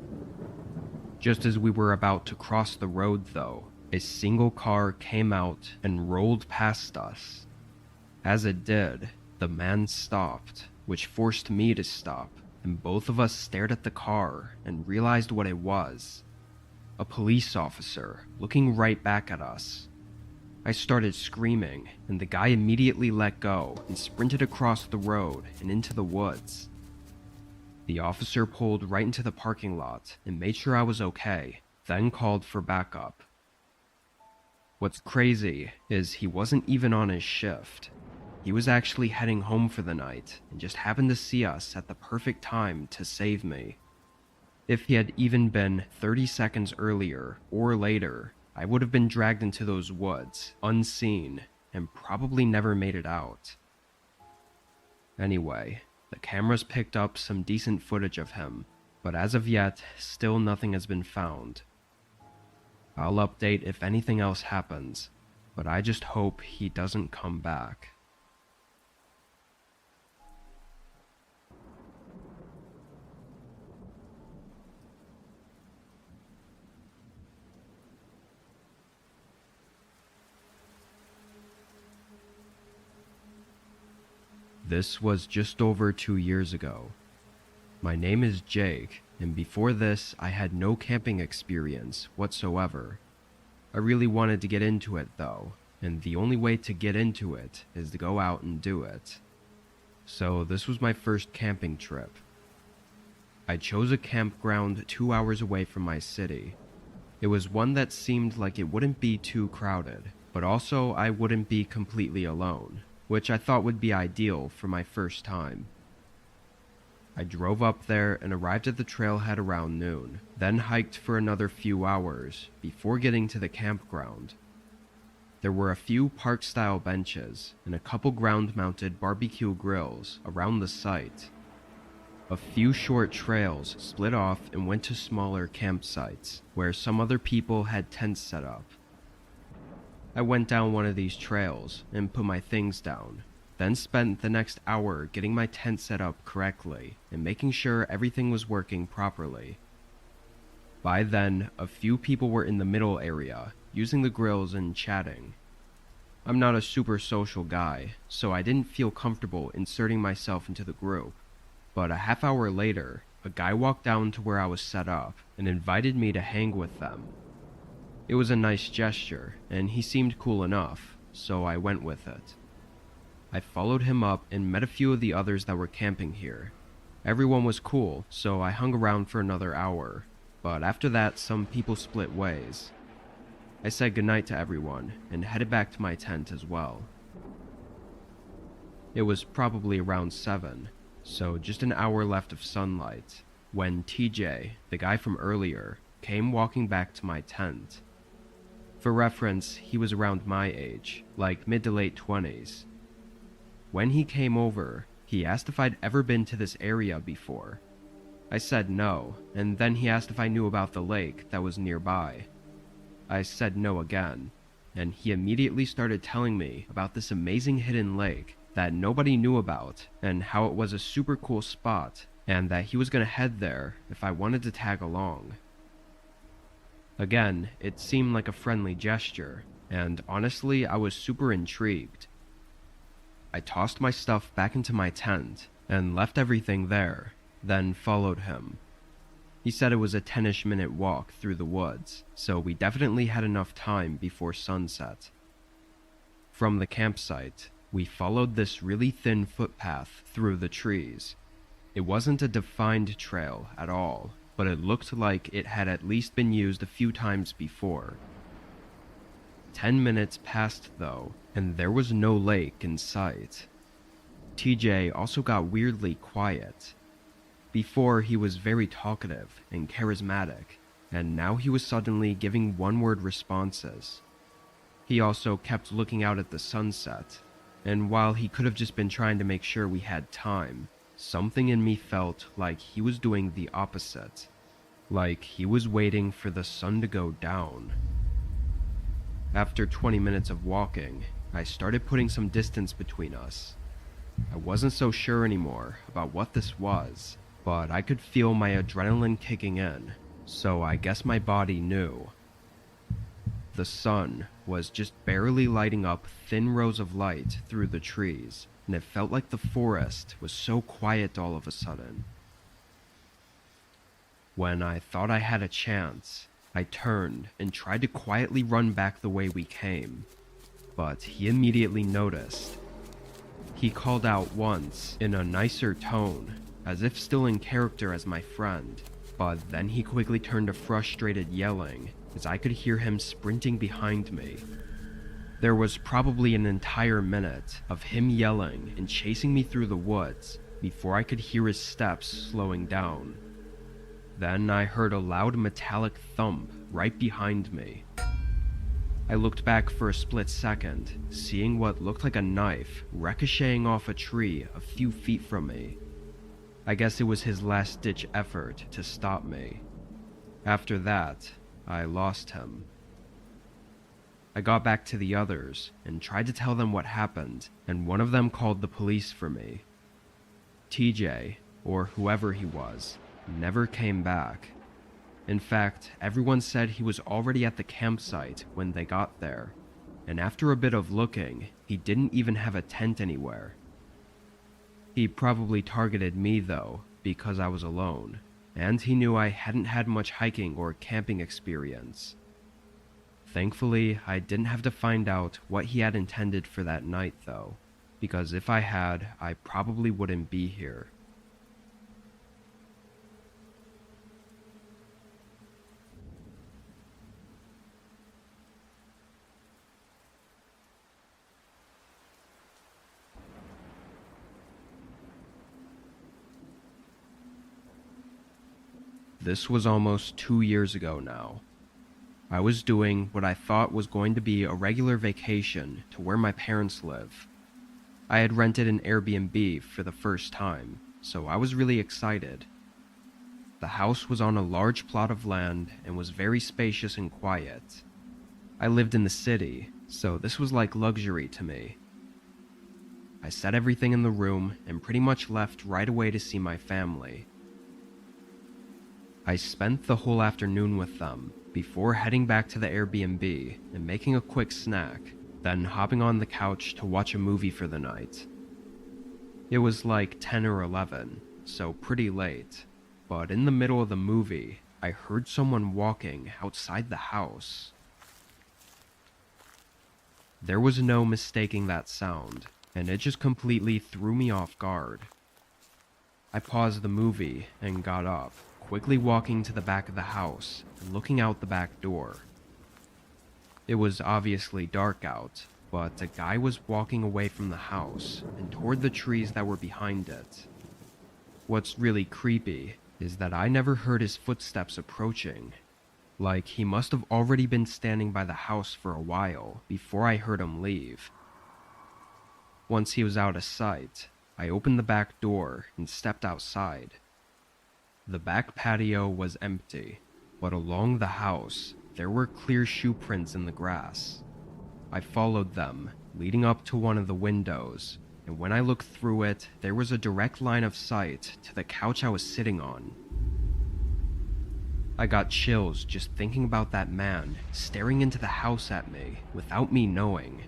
Just as we were about to cross the road, though, a single car came out and rolled past us. As it did, the man stopped, which forced me to stop, and both of us stared at the car and realized what it was. A police officer looking right back at us. I started screaming, and the guy immediately let go and sprinted across the road and into the woods. The officer pulled right into the parking lot and made sure I was okay, then called for backup. What's crazy is he wasn't even on his shift. He was actually heading home for the night and just happened to see us at the perfect time to save me. If he had even been 30 seconds earlier or later, I would have been dragged into those woods, unseen, and probably never made it out. Anyway, the cameras picked up some decent footage of him, but as of yet, still nothing has been found. I'll update if anything else happens, but I just hope he doesn't come back. This was just over 2 years ago. My name is Jake, and before this I had no camping experience whatsoever. I really wanted to get into it though, and the only way to get into it is to go out and do it. So this was my first camping trip. I chose a campground 2 hours away from my city. It was one that seemed like it wouldn't be too crowded, but also I wouldn't be completely alone, which I thought would be ideal for my first time. I drove up there and arrived at the trailhead around noon, then hiked for another few hours before getting to the campground. There were a few park-style benches and a couple ground-mounted barbecue grills around the site. A few short trails split off and went to smaller campsites, where some other people had tents set up. I went down one of these trails and put my things down, then spent the next hour getting my tent set up correctly and making sure everything was working properly. By then, a few people were in the middle area, using the grills and chatting. I'm not a super social guy, so I didn't feel comfortable inserting myself into the group, but a half hour later, a guy walked down to where I was set up and invited me to hang with them. It was a nice gesture, and he seemed cool enough, so I went with it. I followed him up and met a few of the others that were camping here. Everyone was cool, so I hung around for another hour, but after that some people split ways. I said goodnight to everyone and headed back to my tent as well. It was probably around 7, so just an hour left of sunlight, when TJ, the guy from earlier, came walking back to my tent. For reference, he was around my age, like mid to late 20s. When he came over, he asked if I'd ever been to this area before. I said no, and then he asked if I knew about the lake that was nearby. I said no again, and he immediately started telling me about this amazing hidden lake that nobody knew about and how it was a super cool spot and that he was going to head there if I wanted to tag along. Again, it seemed like a friendly gesture, and honestly, I was super intrigued. I tossed my stuff back into my tent and left everything there, then followed him. He said it was a 10-ish minute walk through the woods, so we definitely had enough time before sunset. From the campsite, we followed this really thin footpath through the trees. It wasn't a defined trail at all, but it looked like it had at least been used a few times before. 10 minutes passed though, and there was no lake in sight. TJ also got weirdly quiet. Before he was very talkative and charismatic, and now he was suddenly giving one-word responses. He also kept looking out at the sunset, and while he could have just been trying to make sure we had time, something in me felt like he was doing the opposite. Like he was waiting for the sun to go down. After 20 minutes of walking, I started putting some distance between us. I wasn't so sure anymore about what this was, but I could feel my adrenaline kicking in, so I guess my body knew. The sun was just barely lighting up thin rows of light through the trees, and it felt like the forest was so quiet all of a sudden. When I thought I had a chance, I turned and tried to quietly run back the way we came, but he immediately noticed. He called out once in a nicer tone, as if still in character as my friend, but then he quickly turned to frustrated yelling as I could hear him sprinting behind me. There was probably an entire minute of him yelling and chasing me through the woods before I could hear his steps slowing down. Then I heard a loud metallic thump right behind me. I looked back for a split second, seeing what looked like a knife ricocheting off a tree a few feet from me. I guess it was his last-ditch effort to stop me. After that, I lost him. I got back to the others and tried to tell them what happened, and one of them called the police for me. TJ, or whoever he was, never came back. In fact, everyone said he was already at the campsite when they got there, and after a bit of looking, he didn't even have a tent anywhere. He probably targeted me though, because I was alone, and he knew I hadn't had much hiking or camping experience. Thankfully, I didn't have to find out what he had intended for that night though, because if I had, I probably wouldn't be here. This was almost 2 years ago now. I was doing what I thought was going to be a regular vacation to where my parents live. I had rented an Airbnb for the first time, so I was really excited. The house was on a large plot of land and was very spacious and quiet. I lived in the city, so this was like luxury to me. I set everything in the room and pretty much left right away to see my family. I spent the whole afternoon with them before heading back to the Airbnb and making a quick snack, then hopping on the couch to watch a movie for the night. It was like 10 or 11, so pretty late, but in the middle of the movie, I heard someone walking outside the house. There was no mistaking that sound, and it just completely threw me off guard. I paused the movie and got up, quickly walking to the back of the house and looking out the back door. It was obviously dark out, but a guy was walking away from the house and toward the trees that were behind it. What's really creepy is that I never heard his footsteps approaching. Like he must have already been standing by the house for a while before I heard him leave. Once he was out of sight, I opened the back door and stepped outside. The back patio was empty, but along the house, there were clear shoe prints in the grass. I followed them, leading up to one of the windows, and when I looked through it, there was a direct line of sight to the couch I was sitting on. I got chills just thinking about that man staring into the house at me without me knowing.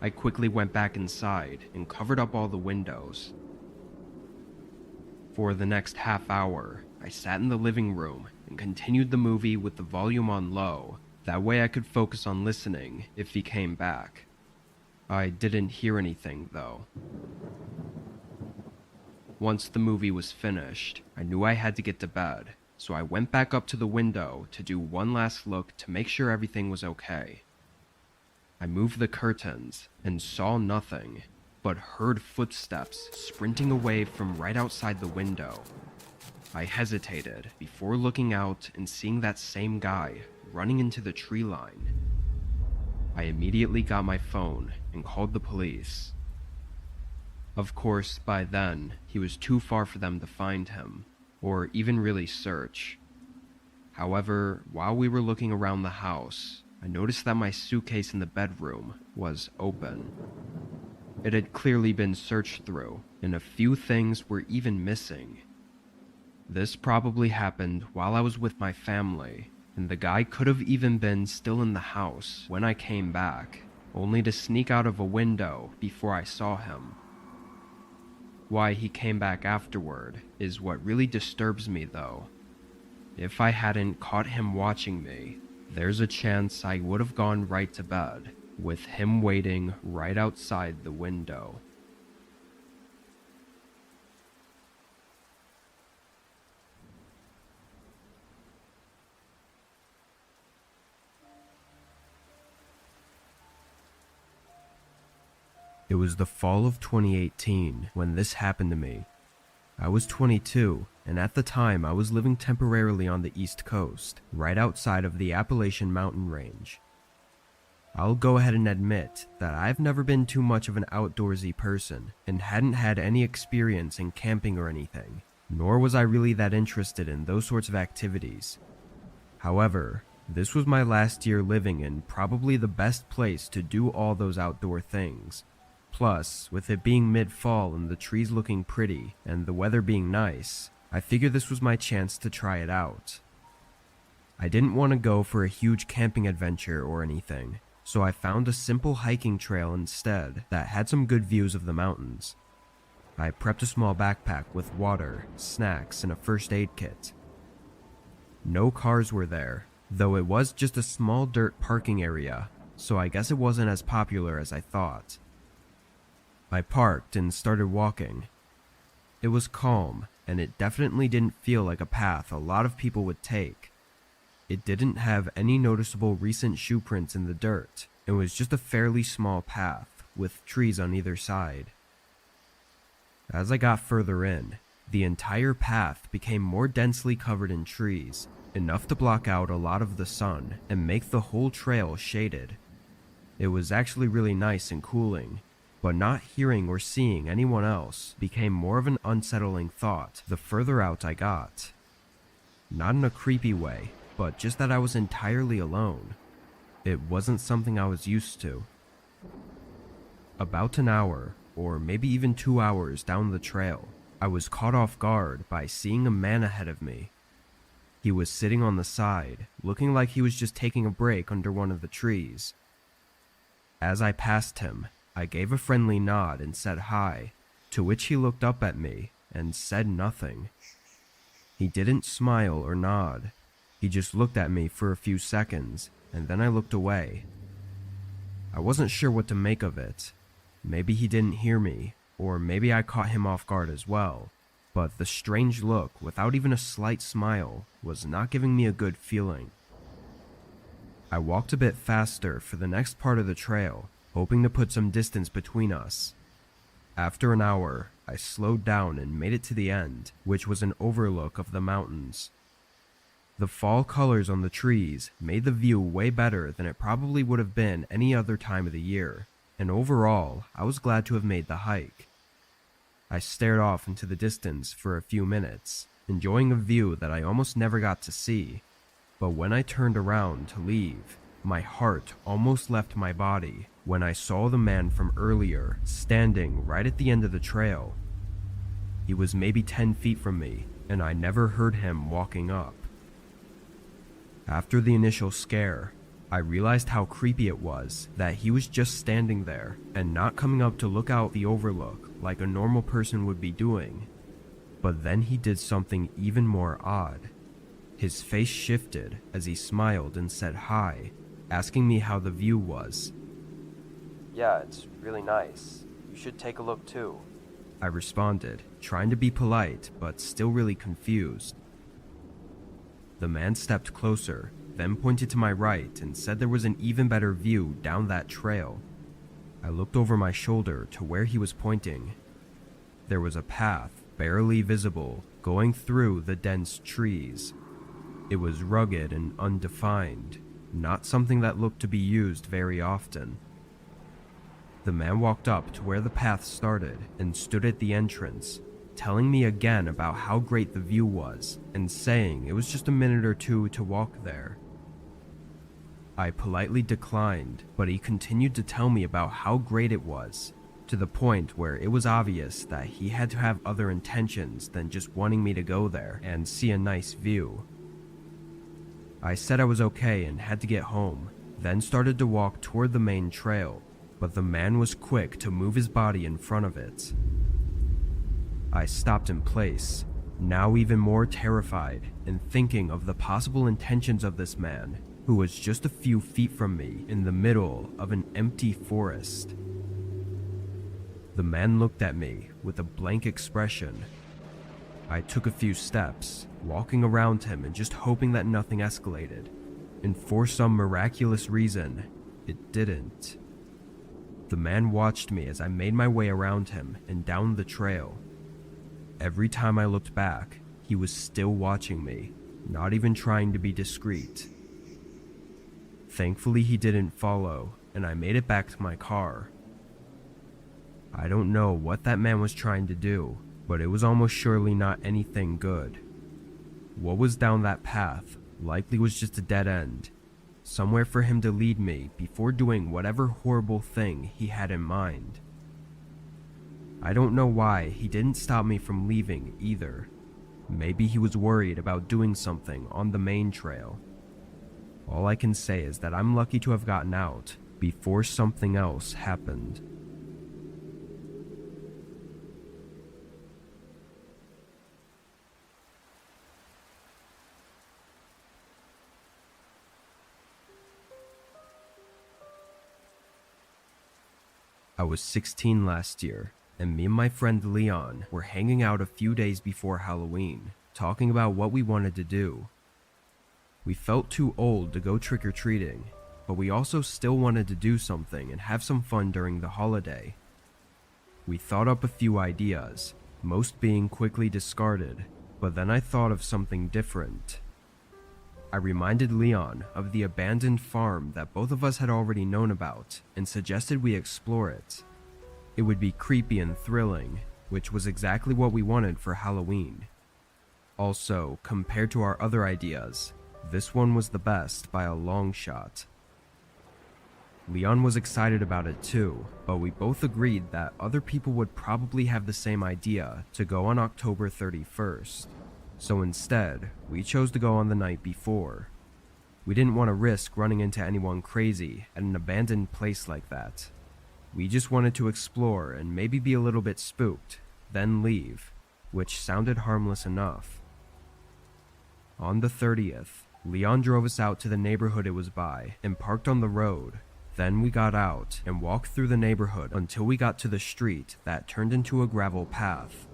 I quickly went back inside and covered up all the windows. For the next half hour, I sat in the living room and continued the movie with the volume on low. That way I could focus on listening if he came back. I didn't hear anything, though. Once the movie was finished, I knew I had to get to bed, so I went back up to the window to do one last look to make sure everything was okay. I moved the curtains and saw nothing, but heard footsteps sprinting away from right outside the window. I hesitated before looking out and seeing that same guy running into the tree line. I immediately got my phone and called the police. Of course, by then, he was too far for them to find him, or even really search. However, while we were looking around the house, I noticed that my suitcase in the bedroom was open. It had clearly been searched through, and a few things were even missing. This probably happened while I was with my family, and the guy could have even been still in the house when I came back, only to sneak out of a window before I saw him. Why he came back afterward is what really disturbs me though. If I hadn't caught him watching me, there's a chance I would have gone right to bed, with him waiting right outside the window. It was the fall of 2018 when this happened to me. I was 22, and at the time I was living temporarily on the East Coast, right outside of the Appalachian mountain range. I'll go ahead and admit that I've never been too much of an outdoorsy person, and hadn't had any experience in camping or anything, nor was I really that interested in those sorts of activities. However, this was my last year living in probably the best place to do all those outdoor things. Plus, with it being mid-fall and the trees looking pretty and the weather being nice, I figured this was my chance to try it out. I didn't want to go for a huge camping adventure or anything, so I found a simple hiking trail instead that had some good views of the mountains. I prepped a small backpack with water, snacks, and a first aid kit. No cars were there, though it was just a small dirt parking area, so I guess it wasn't as popular as I thought. I parked and started walking. It was calm, and it definitely didn't feel like a path a lot of people would take. It didn't have any noticeable recent shoe prints in the dirt, and was just a fairly small path, with trees on either side. As I got further in, the entire path became more densely covered in trees, enough to block out a lot of the sun and make the whole trail shaded. It was actually really nice and cooling, but not hearing or seeing anyone else became more of an unsettling thought the further out I got. Not in a creepy way, but just that I was entirely alone. It wasn't something I was used to. About an hour, or maybe even 2 hours down the trail, I was caught off guard by seeing a man ahead of me. He was sitting on the side, looking like he was just taking a break under one of the trees. As I passed him, I gave a friendly nod and said hi, to which he looked up at me and said nothing. He didn't smile or nod. He just looked at me for a few seconds, and then I looked away. I wasn't sure what to make of it. Maybe he didn't hear me, or maybe I caught him off guard as well, but the strange look without even a slight smile was not giving me a good feeling. I walked a bit faster for the next part of the trail, hoping to put some distance between us. After an hour, I slowed down and made it to the end, which was an overlook of the mountains. The fall colors on the trees made the view way better than it probably would have been any other time of the year, and overall, I was glad to have made the hike. I stared off into the distance for a few minutes, enjoying a view that I almost never got to see, but when I turned around to leave, my heart almost left my body when I saw the man from earlier standing right at the end of the trail. He was maybe 10 feet from me, and I never heard him walking up. After the initial scare, I realized how creepy it was that he was just standing there and not coming up to look out the overlook like a normal person would be doing. But then he did something even more odd. His face shifted as he smiled and said hi, asking me how the view was. "Yeah, it's really nice. You should take a look too," I responded, trying to be polite but still really confused. The man stepped closer, then pointed to my right and said there was an even better view down that trail. I looked over my shoulder to where he was pointing. There was a path, barely visible, going through the dense trees. It was rugged and undefined, not something that looked to be used very often. The man walked up to where the path started and stood at the entrance, telling me again about how great the view was and saying it was just a minute or two to walk there. I politely declined, but he continued to tell me about how great it was, to the point where it was obvious that he had to have other intentions than just wanting me to go there and see a nice view. I said I was okay and had to get home, then started to walk toward the main trail, but the man was quick to move his body in front of it. I stopped in place, now even more terrified and thinking of the possible intentions of this man, who was just a few feet from me in the middle of an empty forest. The man looked at me with a blank expression. I took a few steps, walking around him and just hoping that nothing escalated, and for some miraculous reason, it didn't. The man watched me as I made my way around him and down the trail. Every time I looked back, he was still watching me, not even trying to be discreet. Thankfully, he didn't follow, and I made it back to my car. I don't know what that man was trying to do, but it was almost surely not anything good. What was down that path likely was just a dead end, somewhere for him to lead me before doing whatever horrible thing he had in mind. I don't know why he didn't stop me from leaving either. Maybe he was worried about doing something on the main trail. All I can say is that I'm lucky to have gotten out before something else happened. I was 16 last year, and me and my friend Leon were hanging out a few days before Halloween, talking about what we wanted to do. We felt too old to go trick-or-treating, but we also still wanted to do something and have some fun during the holiday. We thought up a few ideas, most being quickly discarded, but then I thought of something different. I reminded Leon of the abandoned farm that both of us had already known about and suggested we explore it. It would be creepy and thrilling, which was exactly what we wanted for Halloween. Also, compared to our other ideas, this one was the best by a long shot. Leon was excited about it too, but we both agreed that other people would probably have the same idea to go on October 31st. So instead, we chose to go on the night before. We didn't want to risk running into anyone crazy at an abandoned place like that. We just wanted to explore and maybe be a little bit spooked, then leave, which sounded harmless enough. On the 30th, Leon drove us out to the neighborhood it was by and parked on the road. Then we got out and walked through the neighborhood until we got to the street that turned into a gravel path.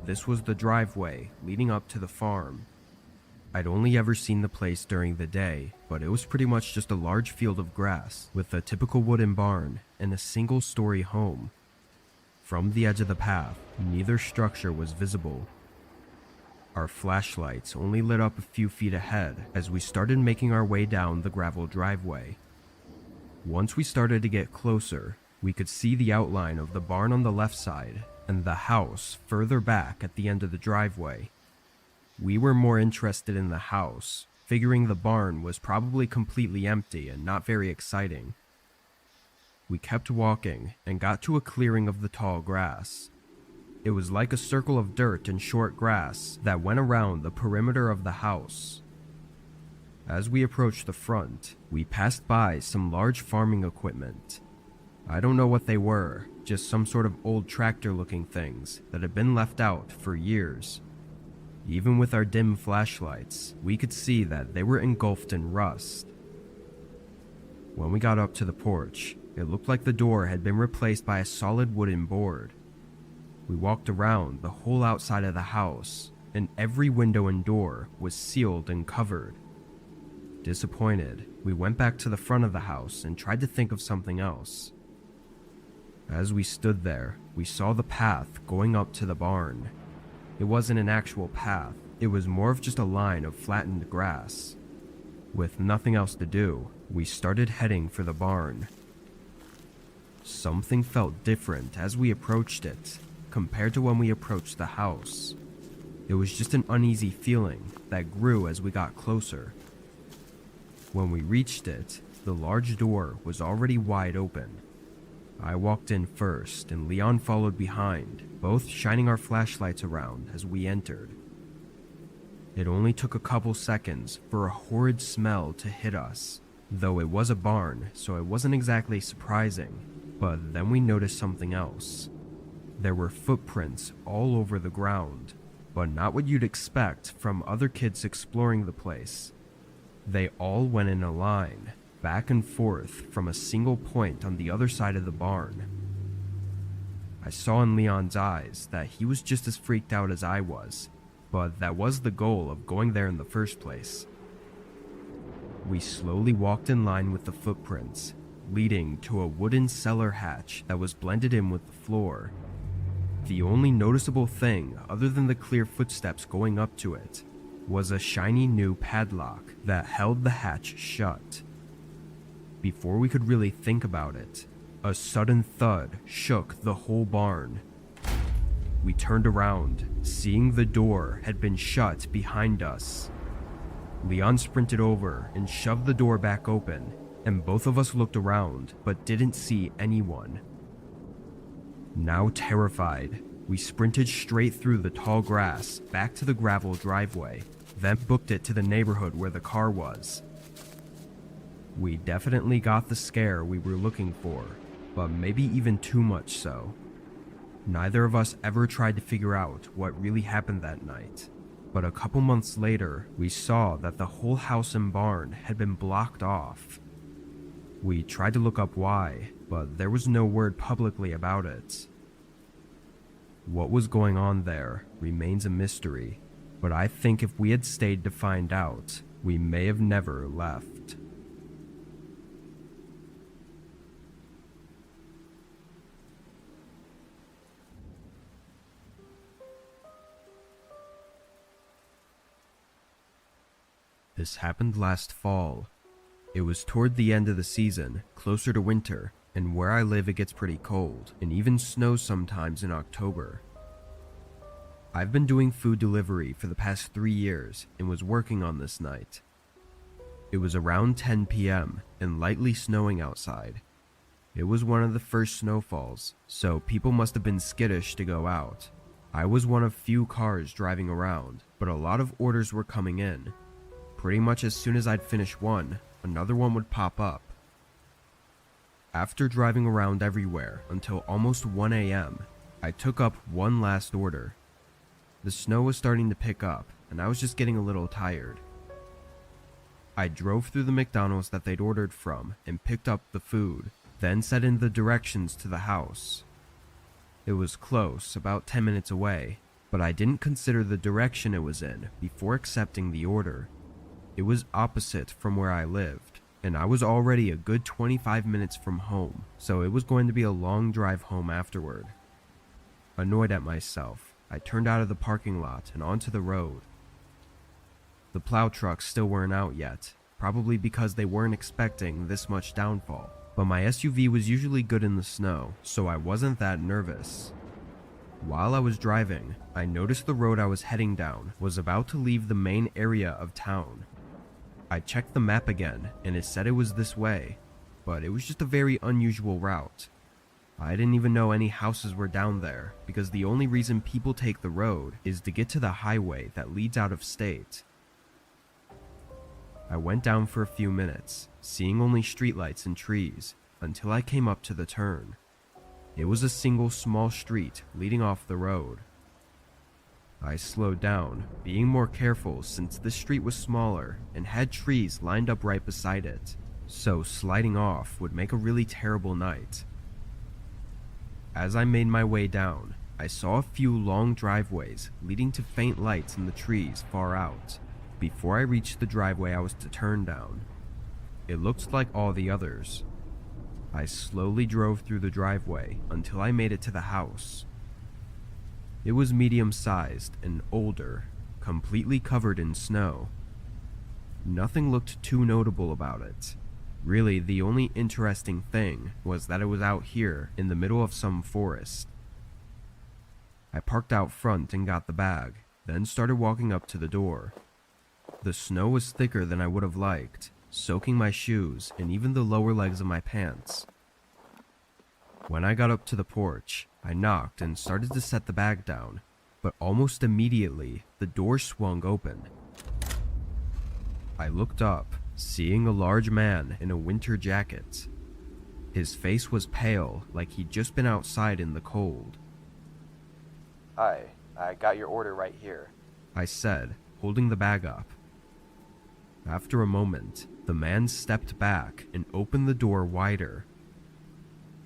This was the driveway leading up to the farm. I'd only ever seen the place during the day, but it was pretty much just a large field of grass with a typical wooden barn and a single-story home. From the edge of the path, neither structure was visible. Our flashlights only lit up a few feet ahead as we started making our way down the gravel driveway. Once we started to get closer, we could see the outline of the barn on the left side and the house further back at the end of the driveway. We were more interested in the house, figuring the barn was probably completely empty and not very exciting. We kept walking and got to a clearing of the tall grass. It was like a circle of dirt and short grass that went around the perimeter of the house. As we approached the front, we passed by some large farming equipment. I don't know what they were, just some sort of old tractor-looking things that had been left out for years. Even with our dim flashlights, we could see that they were engulfed in rust. When we got up to the porch, it looked like the door had been replaced by a solid wooden board. We walked around the whole outside of the house, and every window and door was sealed and covered. Disappointed, we went back to the front of the house and tried to think of something else. As we stood there, we saw the path going up to the barn. It wasn't an actual path, it was more of just a line of flattened grass. With nothing else to do, we started heading for the barn. Something felt different as we approached it, compared to when we approached the house. It was just an uneasy feeling that grew as we got closer. When we reached it, the large door was already wide open. I walked in first, and Leon followed behind, both shining our flashlights around as we entered. It only took a couple seconds for a horrid smell to hit us, though it was a barn, so it wasn't exactly surprising. But then we noticed something else. There were footprints all over the ground, but not what you'd expect from other kids exploring the place. They all went in a line, back and forth from a single point on the other side of the barn. I saw in Leon's eyes that he was just as freaked out as I was, but that was the goal of going there in the first place. We slowly walked in line with the footprints, leading to a wooden cellar hatch that was blended in with the floor. The only noticeable thing, other than the clear footsteps going up to it, was a shiny new padlock that held the hatch shut. Before we could really think about it, a sudden thud shook the whole barn. We turned around, seeing the door had been shut behind us. Leon sprinted over and shoved the door back open, and both of us looked around but didn't see anyone. Now terrified, we sprinted straight through the tall grass back to the gravel driveway, then booked it to the neighborhood where the car was. We definitely got the scare we were looking for, but maybe even too much so. Neither of us ever tried to figure out what really happened that night, but a couple months later, we saw that the whole house and barn had been blocked off. We tried to look up why, but there was no word publicly about it. What was going on there remains a mystery, but I think if we had stayed to find out, we may have never left. This happened last fall. It was toward the end of the season, closer to winter, and where I live it gets pretty cold, and even snows sometimes in October. I've been doing food delivery for the past 3 years and was working on this night. It was around 10 p.m. and lightly snowing outside. It was one of the first snowfalls, so people must have been skittish to go out. I was one of few cars driving around, but a lot of orders were coming in. Pretty much as soon as I'd finish one, another one would pop up. After driving around everywhere until almost 1 a.m., I took up one last order. The snow was starting to pick up, and I was just getting a little tired. I drove through the McDonald's that they'd ordered from and picked up the food, then set in the directions to the house. It was close, about 10 minutes away, but I didn't consider the direction it was in before accepting the order. It was opposite from where I lived, and I was already a good 25 minutes from home, so it was going to be a long drive home afterward. Annoyed at myself, I turned out of the parking lot and onto the road. The plow trucks still weren't out yet, probably because they weren't expecting this much downfall, but my SUV was usually good in the snow, so I wasn't that nervous. While I was driving, I noticed the road I was heading down was about to leave the main area of town. I checked the map again, and it said it was this way, but it was just a very unusual route. I didn't even know any houses were down there, because the only reason people take the road is to get to the highway that leads out of state. I went down for a few minutes, seeing only streetlights and trees, until I came up to the turn. It was a single small street leading off the road. I slowed down, being more careful since this street was smaller and had trees lined up right beside it, so sliding off would make a really terrible night. As I made my way down, I saw a few long driveways leading to faint lights in the trees far out. Before I reached the driveway I was to turn down, it looked like all the others. I slowly drove through the driveway until I made it to the house. It was medium-sized and older, completely covered in snow. Nothing looked too notable about it. Really, the only interesting thing was that it was out here in the middle of some forest. I parked out front and got the bag, then started walking up to the door. The snow was thicker than I would have liked, soaking my shoes and even the lower legs of my pants. When I got up to the porch, I knocked and started to set the bag down, but almost immediately, the door swung open. I looked up, seeing a large man in a winter jacket. His face was pale, like he'd just been outside in the cold. "Hi, I got your order right here," I said, holding the bag up. After a moment, the man stepped back and opened the door wider.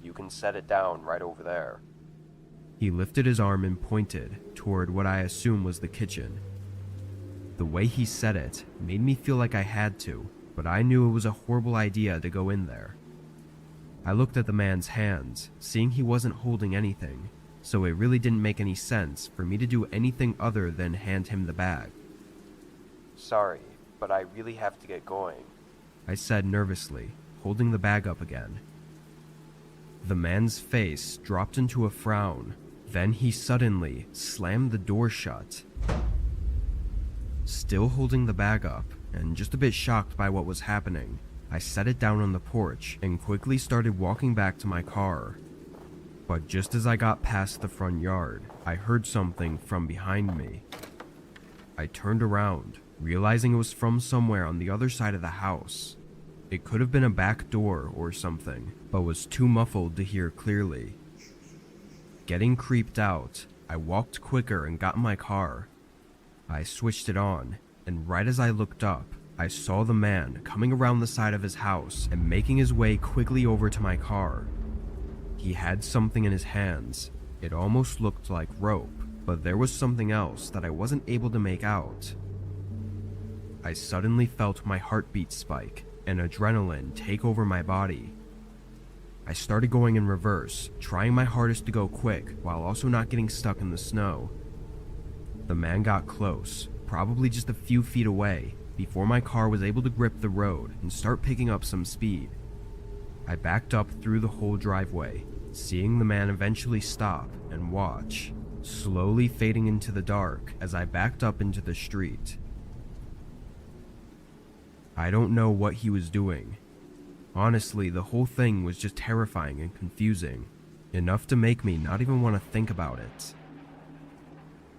"You can set it down right over there." He lifted his arm and pointed toward what I assume was the kitchen. The way he said it made me feel like I had to, but I knew it was a horrible idea to go in there. I looked at the man's hands, seeing he wasn't holding anything, so it really didn't make any sense for me to do anything other than hand him the bag. "Sorry, but I really have to get going," I said nervously, holding the bag up again. The man's face dropped into a frown, then he suddenly slammed the door shut. Still holding the bag up, and just a bit shocked by what was happening, I set it down on the porch and quickly started walking back to my car. But just as I got past the front yard, I heard something from behind me. I turned around, realizing it was from somewhere on the other side of the house. It could have been a back door or something, but was too muffled to hear clearly. Getting creeped out, I walked quicker and got in my car. I switched it on, and right as I looked up, I saw the man coming around the side of his house and making his way quickly over to my car. He had something in his hands. It almost looked like rope, but there was something else that I wasn't able to make out. I suddenly felt my heartbeat spike and adrenaline take over my body. I started going in reverse, trying my hardest to go quick while also not getting stuck in the snow. The man got close, probably just a few feet away, before my car was able to grip the road and start picking up some speed. I backed up through the whole driveway, seeing the man eventually stop and watch, slowly fading into the dark as I backed up into the street. I don't know what he was doing. Honestly, the whole thing was just terrifying and confusing, enough to make me not even want to think about it.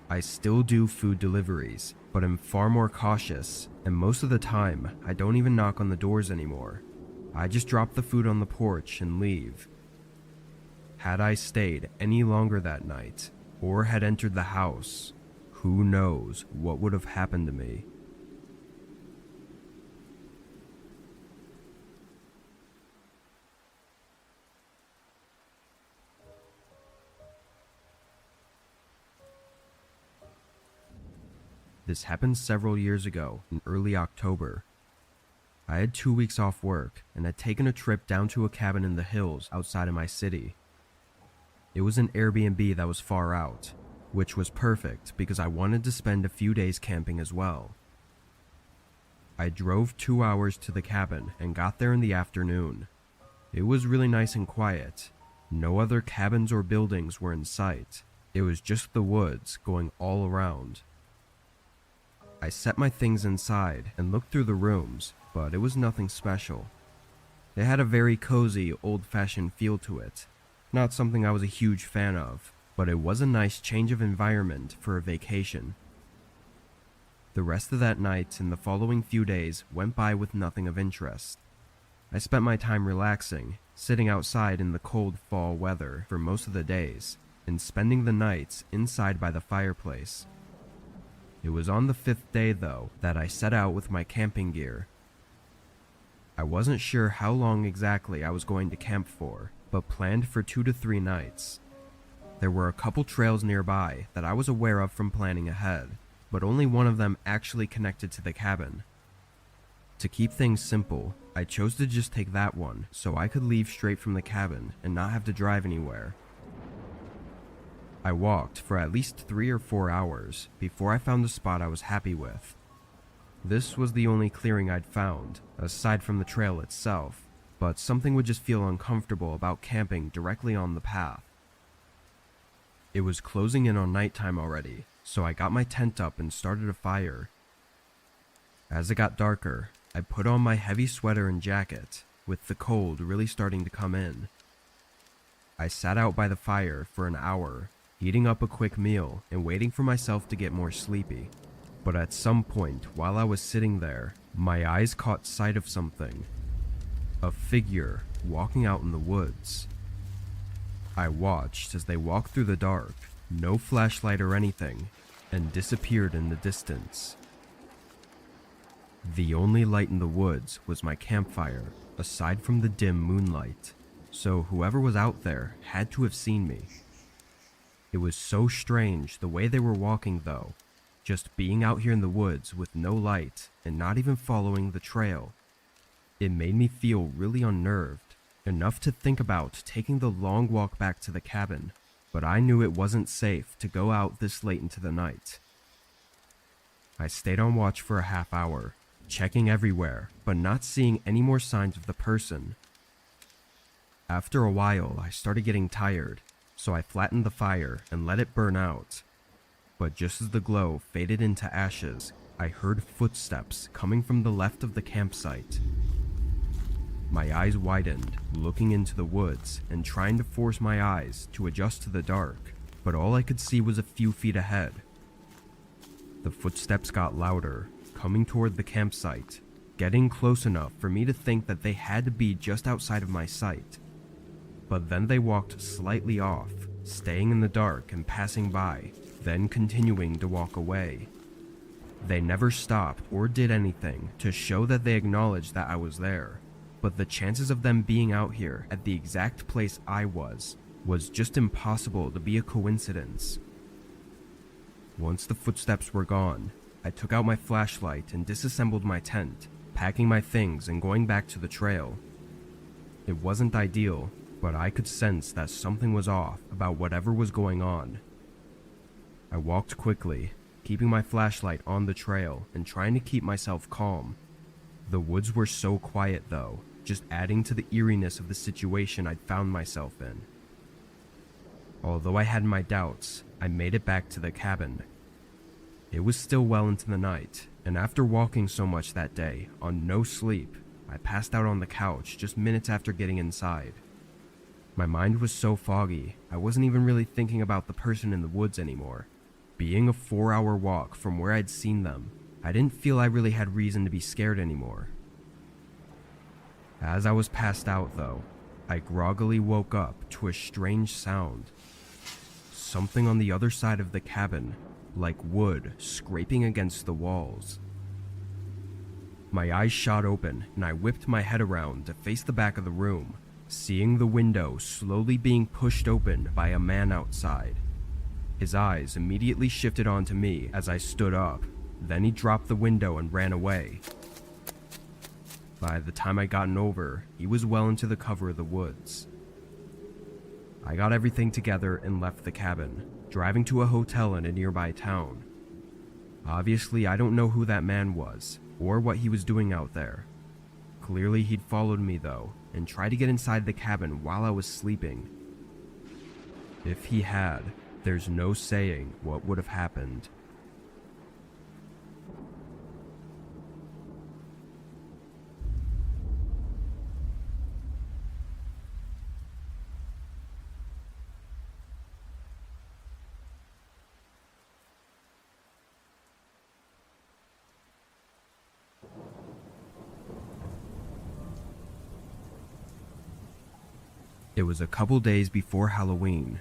I still do food deliveries, but I'm far more cautious, and most of the time, I don't even knock on the doors anymore. I just drop the food on the porch and leave. Had I stayed any longer that night, or had entered the house, who knows what would have happened to me. This happened several years ago, in early October. I had 2 weeks off work and had taken a trip down to a cabin in the hills outside of my city. It was an Airbnb that was far out, which was perfect because I wanted to spend a few days camping as well. I drove 2 hours to the cabin and got there in the afternoon. It was really nice and quiet. No other cabins or buildings were in sight. It was just the woods going all around. I set my things inside and looked through the rooms, but it was nothing special. It had a very cozy, old-fashioned feel to it. Not something I was a huge fan of, but it was a nice change of environment for a vacation. The rest of that night and the following few days went by with nothing of interest. I spent my time relaxing, sitting outside in the cold fall weather for most of the days, and spending the nights inside by the fireplace. It was on the 5th day, though, that I set out with my camping gear. I wasn't sure how long exactly I was going to camp for, but planned for 2 to 3 nights. There were a couple trails nearby that I was aware of from planning ahead, but only one of them actually connected to the cabin. To keep things simple, I chose to just take that one so I could leave straight from the cabin and not have to drive anywhere. I walked for at least 3 or 4 hours before I found a spot I was happy with. This was the only clearing I'd found, aside from the trail itself, but something would just feel uncomfortable about camping directly on the path. It was closing in on nighttime already, so I got my tent up and started a fire. As it got darker, I put on my heavy sweater and jacket, with the cold really starting to come in. I sat out by the fire for an hour, heating up a quick meal and waiting for myself to get more sleepy. But at some point while I was sitting there, my eyes caught sight of something. A figure walking out in the woods. I watched as they walked through the dark, no flashlight or anything, and disappeared in the distance. The only light in the woods was my campfire, aside from the dim moonlight, so whoever was out there had to have seen me. It was so strange the way they were walking though, just being out here in the woods with no light and not even following the trail. It made me feel really unnerved, enough to think about taking the long walk back to the cabin, but I knew it wasn't safe to go out this late into the night. I stayed on watch for a half hour, checking everywhere, but not seeing any more signs of the person. After a while, I started getting tired, so I flattened the fire and let it burn out. But just as the glow faded into ashes, I heard footsteps coming from the left of the campsite. My eyes widened, looking into the woods and trying to force my eyes to adjust to the dark, but all I could see was a few feet ahead. The footsteps got louder, coming toward the campsite, getting close enough for me to think that they had to be just outside of my sight. But then they walked slightly off, staying in the dark and passing by, then continuing to walk away. They never stopped or did anything to show that they acknowledged that I was there, but the chances of them being out here at the exact place I was just impossible to be a coincidence. Once the footsteps were gone, I took out my flashlight and disassembled my tent, packing my things and going back to the trail. It wasn't ideal, but I could sense that something was off about whatever was going on. I walked quickly, keeping my flashlight on the trail and trying to keep myself calm. The woods were so quiet though, just adding to the eeriness of the situation I'd found myself in. Although I had my doubts, I made it back to the cabin. It was still well into the night, and after walking so much that day, on no sleep, I passed out on the couch just minutes after getting inside. My mind was so foggy, I wasn't even really thinking about the person in the woods anymore. Being a 4-hour walk from where I'd seen them, I didn't feel I really had reason to be scared anymore. As I was passed out though, I groggily woke up to a strange sound. Something on the other side of the cabin, like wood scraping against the walls. My eyes shot open and I whipped my head around to face the back of the room, seeing the window slowly being pushed open by a man outside. His eyes immediately shifted onto me as I stood up, then he dropped the window and ran away. By the time I'd gotten over, he was well into the cover of the woods. I got everything together and left the cabin, driving to a hotel in a nearby town. Obviously, I don't know who that man was, or what he was doing out there. Clearly, he'd followed me though, and tried to get inside the cabin while I was sleeping. If he had, there's no saying what would have happened. It was a couple days before Halloween.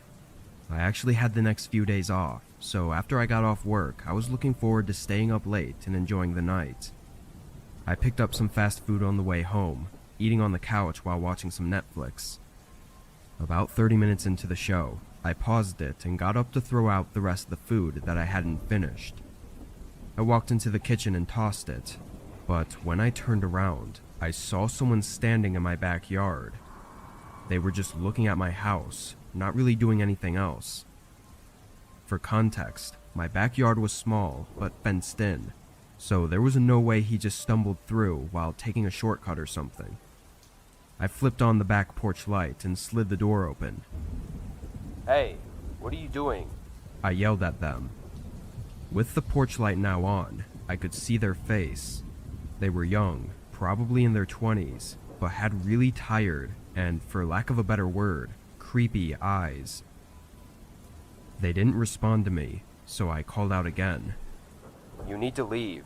I actually had the next few days off, so after I got off work, I was looking forward to staying up late and enjoying the night. I picked up some fast food on the way home, eating on the couch while watching some Netflix. About 30 minutes into the show, I paused it and got up to throw out the rest of the food that I hadn't finished. I walked into the kitchen and tossed it, but when I turned around, I saw someone standing in my backyard. They were just looking at my house, not really doing anything else. For context, my backyard was small but fenced in, so there was no way he just stumbled through while taking a shortcut or something. I flipped on the back porch light and slid the door open. Hey, what are you doing? I yelled at them. With the porch light now on, I could see their face. They were young, probably in their 20s, but had really tired and, for lack of a better word, creepy eyes. They didn't respond to me, so I called out again. You need to leave.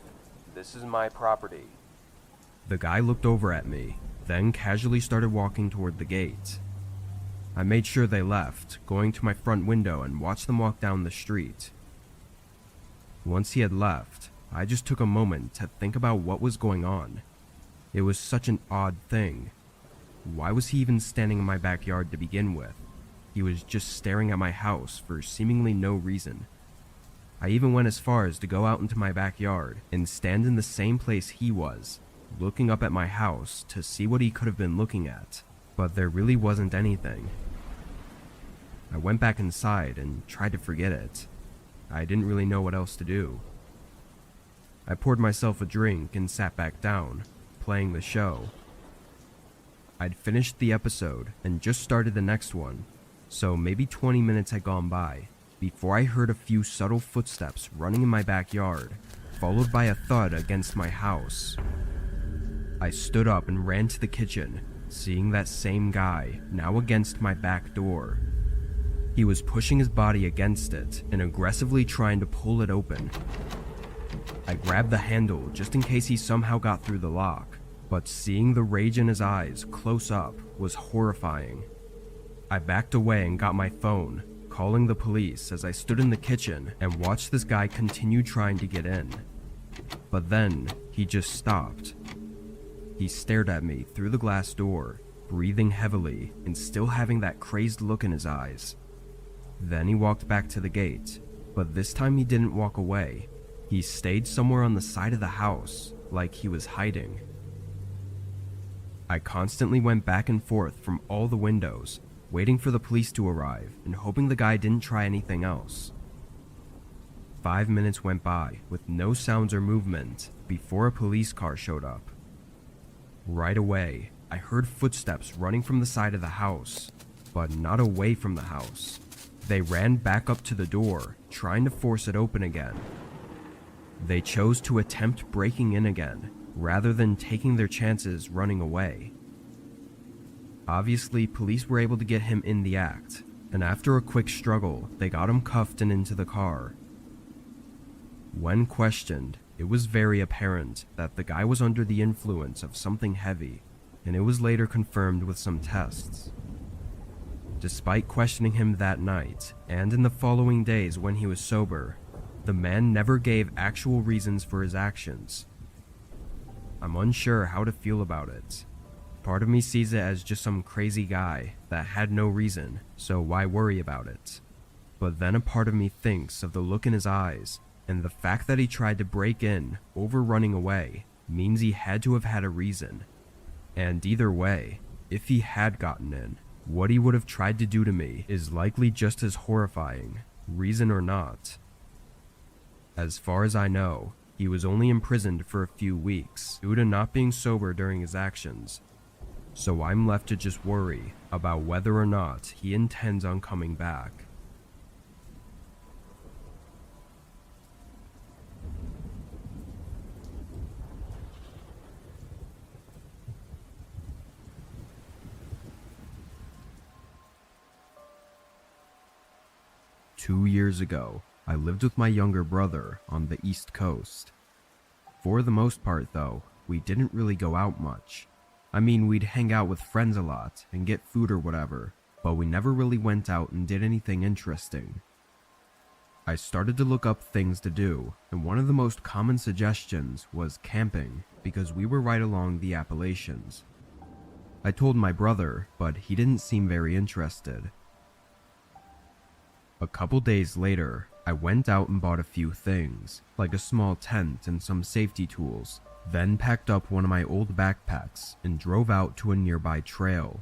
This is my property. The guy looked over at me, then casually started walking toward the gate. I made sure they left, going to my front window and watched them walk down the street. Once he had left, I just took a moment to think about what was going on. It was such an odd thing. Why was he even standing in my backyard to begin with? He was just staring at my house for seemingly no reason. I even went as far as to go out into my backyard and stand in the same place he was, looking up at my house to see what he could have been looking at, but there really wasn't anything. I went back inside and tried to forget it. I didn't really know what else to do. I poured myself a drink and sat back down, playing the show. I'd finished the episode and just started the next one, so maybe 20 minutes had gone by before I heard a few subtle footsteps running in my backyard, followed by a thud against my house. I stood up and ran to the kitchen, seeing that same guy now against my back door. He was pushing his body against it and aggressively trying to pull it open. I grabbed the handle just in case he somehow got through the lock, but seeing the rage in his eyes close up was horrifying. I backed away and got my phone, calling the police as I stood in the kitchen and watched this guy continue trying to get in. But then, he just stopped. He stared at me through the glass door, breathing heavily and still having that crazed look in his eyes. Then he walked back to the gate, but this time he didn't walk away. He stayed somewhere on the side of the house, like he was hiding. I constantly went back and forth from all the windows, waiting for the police to arrive and hoping the guy didn't try anything else. 5 minutes went by with no sounds or movement before a police car showed up. Right away, I heard footsteps running from the side of the house, but not away from the house. They ran back up to the door, trying to force it open again. They chose to attempt breaking in again, rather than taking their chances running away. Obviously, police were able to get him in the act, and after a quick struggle, they got him cuffed and into the car. When questioned, it was very apparent that the guy was under the influence of something heavy, and it was later confirmed with some tests. Despite questioning him that night, and in the following days when he was sober, the man never gave actual reasons for his actions. I'm unsure how to feel about it. Part of me sees it as just some crazy guy that had no reason, so why worry about it? But then a part of me thinks of the look in his eyes, and the fact that he tried to break in over running away means he had to have had a reason. And either way, if he had gotten in, what he would have tried to do to me is likely just as horrifying, reason or not. As far as I know, he was only imprisoned for a few weeks due to not being sober during his actions, so I'm left to just worry about whether or not he intends on coming back. Two years ago, I lived with my younger brother on the East Coast. For the most part, though, we didn't really go out much. I mean, we'd hang out with friends a lot and get food or whatever, but we never really went out and did anything interesting. I started to look up things to do, and one of the most common suggestions was camping because we were right along the Appalachians. I told my brother, but he didn't seem very interested. A couple days later, I went out and bought a few things, like a small tent and some safety tools, then packed up one of my old backpacks and drove out to a nearby trail.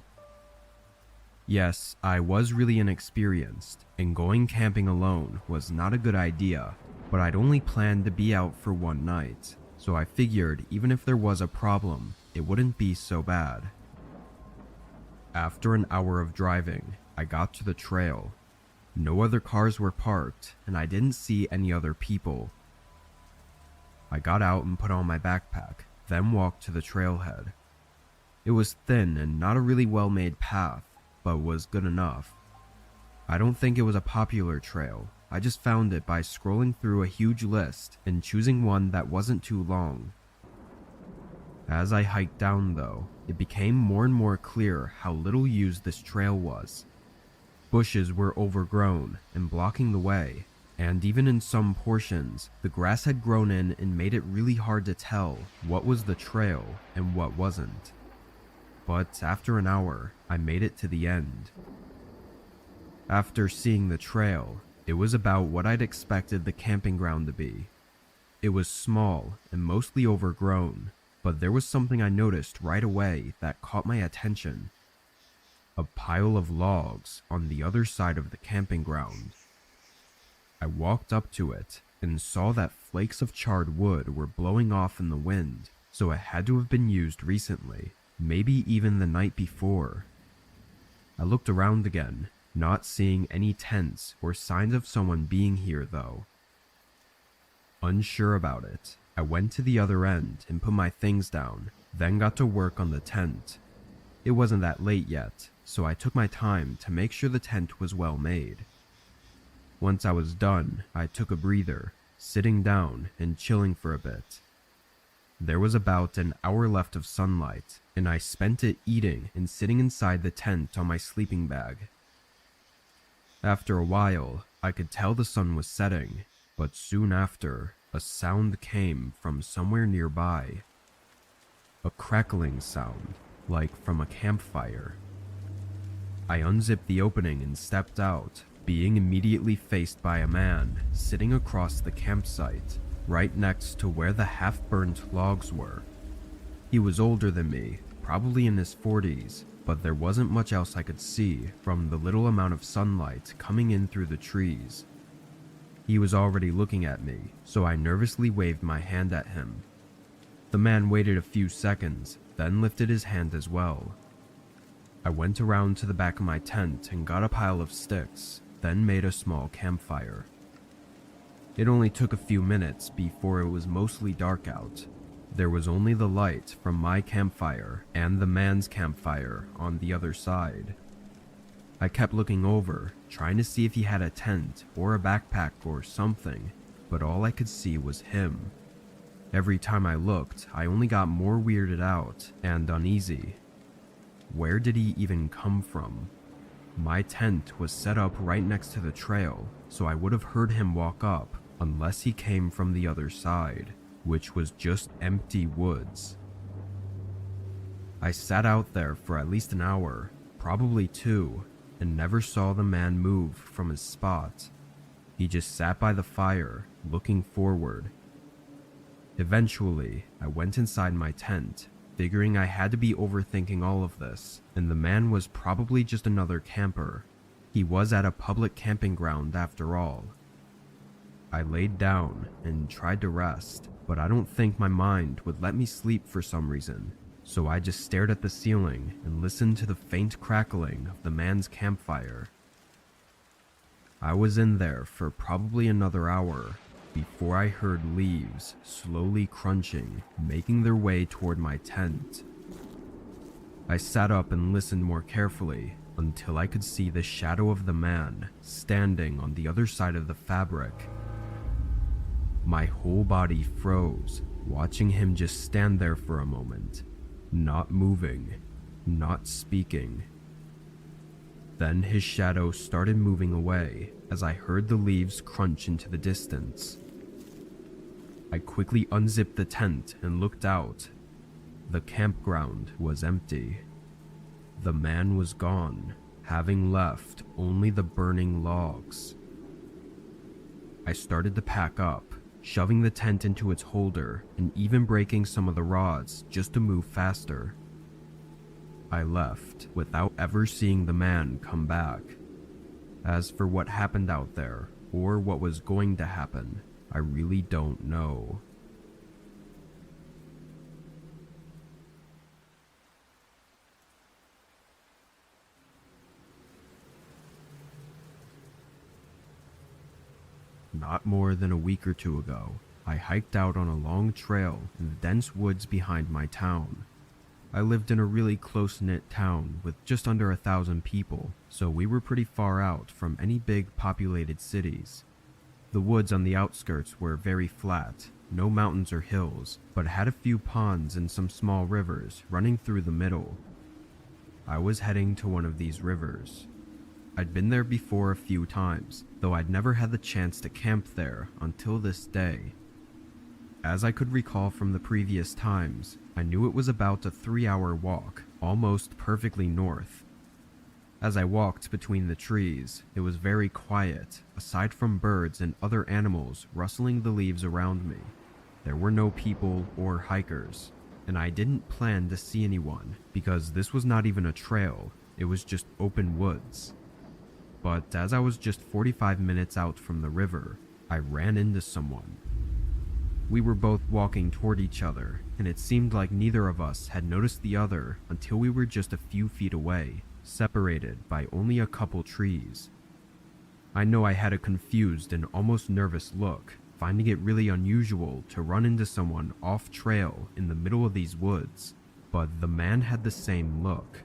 Yes, I was really inexperienced, and going camping alone was not a good idea, but I'd only planned to be out for one night, so I figured even if there was a problem, it wouldn't be so bad. After an hour of driving, I got to the trail. No other cars were parked, and I didn't see any other people. I got out and put on my backpack, then walked to the trailhead. It was thin and not a really well-made path, but was good enough. I don't think it was a popular trail. I just found it by scrolling through a huge list and choosing one that wasn't too long. As I hiked down though, it became more and more clear how little used this trail was. Bushes were overgrown and blocking the way, and even in some portions, the grass had grown in and made it really hard to tell what was the trail and what wasn't. But after an hour, I made it to the end. After seeing the trail, it was about what I'd expected the camping ground to be. It was small and mostly overgrown, but there was something I noticed right away that caught my attention. A pile of logs on the other side of the camping ground. I walked up to it and saw that flakes of charred wood were blowing off in the wind, so it had to have been used recently, maybe even the night before. I looked around again, not seeing any tents or signs of someone being here though. Unsure about it, I went to the other end and put my things down, then got to work on the tent. It wasn't that late yet, so I took my time to make sure the tent was well made. Once I was done, I took a breather, sitting down and chilling for a bit. There was about an hour left of sunlight, and I spent it eating and sitting inside the tent on my sleeping bag. After a while, I could tell the sun was setting, but soon after, a sound came from somewhere nearby. A crackling sound, like from a campfire. I unzipped the opening and stepped out, being immediately faced by a man sitting across the campsite, right next to where the half-burnt logs were. He was older than me, probably in his 40s, but there wasn't much else I could see from the little amount of sunlight coming in through the trees. He was already looking at me, so I nervously waved my hand at him. The man waited a few seconds, then lifted his hand as well. I went around to the back of my tent and got a pile of sticks, then made a small campfire. It only took a few minutes before it was mostly dark out. There was only the light from my campfire and the man's campfire on the other side. I kept looking over, trying to see if he had a tent or a backpack or something, but all I could see was him. Every time I looked, I only got more weirded out and uneasy. Where did he even come from? My tent was set up right next to the trail, so I would have heard him walk up unless he came from the other side, which was just empty woods. I sat out there for at least an hour, probably 2, and never saw the man move from his spot. He just sat by the fire, looking forward. Eventually, I went inside my tent, figuring I had to be overthinking all of this, and the man was probably just another camper. He was at a public camping ground after all. I laid down and tried to rest, but I don't think my mind would let me sleep for some reason, so I just stared at the ceiling and listened to the faint crackling of the man's campfire. I was in there for probably another hour before I heard leaves slowly crunching, making their way toward my tent. I sat up and listened more carefully until I could see the shadow of the man standing on the other side of the fabric. My whole body froze, watching him just stand there for a moment, not moving, not speaking. Then his shadow started moving away as I heard the leaves crunch into the distance. I quickly unzipped the tent and looked out. The campground was empty. The man was gone, having left only the burning logs. I started to pack up, shoving the tent into its holder and even breaking some of the rods just to move faster. I left without ever seeing the man come back. As for what happened out there, or what was going to happen, I really don't know. Not more than a week or 2 ago, I hiked out on a long trail in the dense woods behind my town. I lived in a really close-knit town with just under 1,000 people, so we were pretty far out from any big populated cities. The woods on the outskirts were very flat, no mountains or hills, but had a few ponds and some small rivers running through the middle. I was heading to one of these rivers. I'd been there before a few times, though I'd never had the chance to camp there until this day. As I could recall from the previous times, I knew it was about a 3-hour walk, almost perfectly north. As I walked between the trees, it was very quiet, aside from birds and other animals rustling the leaves around me. There were no people or hikers, and I didn't plan to see anyone because this was not even a trail, it was just open woods. But as I was just 45 minutes out from the river, I ran into someone. We were both walking toward each other, and it seemed like neither of us had noticed the other until we were just a few feet away, separated by only a couple trees. I know I had a confused and almost nervous look, finding it really unusual to run into someone off trail in the middle of these woods, but the man had the same look.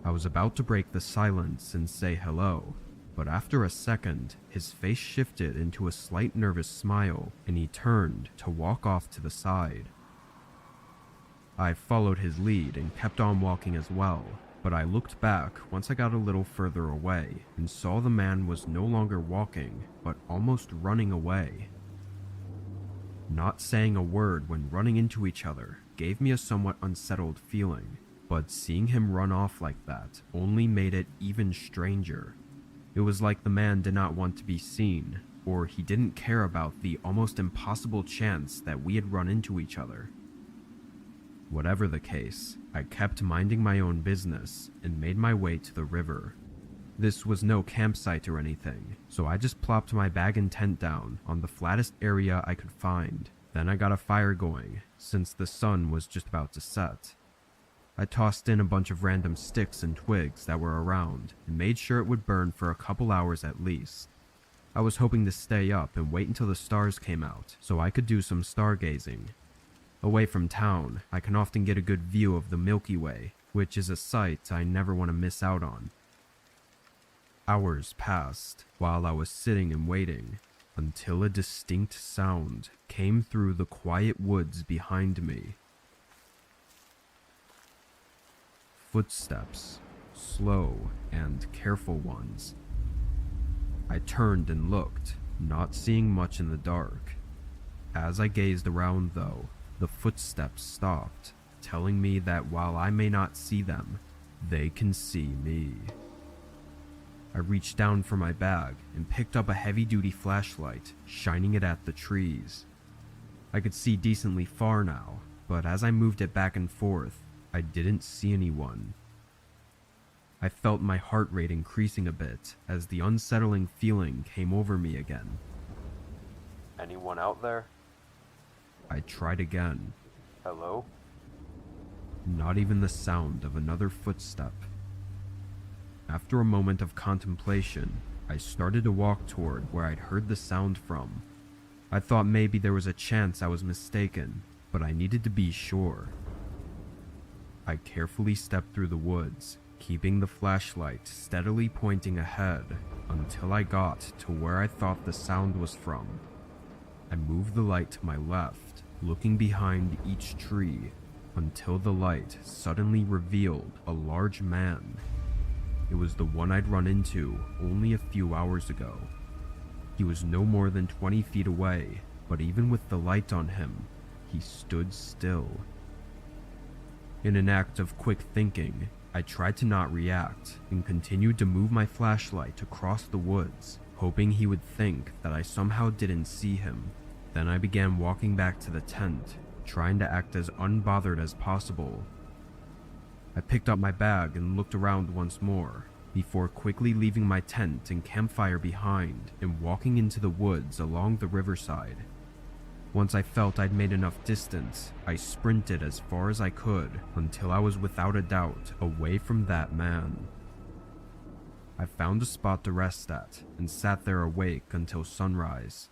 I was about to break the silence and say hello, but after a second, his face shifted into a slight nervous smile and he turned to walk off to the side. I followed his lead and kept on walking as well, but I looked back once I got a little further away and saw the man was no longer walking, but almost running away. Not saying a word when running into each other gave me a somewhat unsettled feeling, but seeing him run off like that only made it even stranger. It was like the man did not want to be seen, or he didn't care about the almost impossible chance that we had run into each other. Whatever the case, I kept minding my own business and made my way to the river. This was no campsite or anything, so I just plopped my bag and tent down on the flattest area I could find. Then I got a fire going, since the sun was just about to set. I tossed in a bunch of random sticks and twigs that were around and made sure it would burn for a couple hours at least. I was hoping to stay up and wait until the stars came out so I could do some stargazing. Away from town, I can often get a good view of the Milky Way, which is a sight I never want to miss out on. Hours passed while I was sitting and waiting until a distinct sound came through the quiet woods behind me. Footsteps, slow and careful ones. I turned and looked, not seeing much in the dark. As I gazed around though, the footsteps stopped, telling me that while I may not see them, they can see me. I reached down for my bag and picked up a heavy-duty flashlight, shining it at the trees. I could see decently far now, but as I moved it back and forth, I didn't see anyone. I felt my heart rate increasing a bit as the unsettling feeling came over me again. Anyone out there? I tried again. Hello? Not even the sound of another footstep. After a moment of contemplation, I started to walk toward where I'd heard the sound from. I thought maybe there was a chance I was mistaken, but I needed to be sure. I carefully stepped through the woods, keeping the flashlight steadily pointing ahead until I got to where I thought the sound was from. I moved the light to my left, looking behind each tree, until the light suddenly revealed a large man. It was the one I'd run into only a few hours ago. He was no more than 20 feet away, but even with the light on him, he stood still. In an act of quick thinking, I tried to not react and continued to move my flashlight across the woods, hoping he would think that I somehow didn't see him. Then I began walking back to the tent, trying to act as unbothered as possible. I picked up my bag and looked around once more, before quickly leaving my tent and campfire behind and walking into the woods along the riverside. Once I felt I'd made enough distance, I sprinted as far as I could until I was without a doubt away from that man. I found a spot to rest at and sat there awake until sunrise.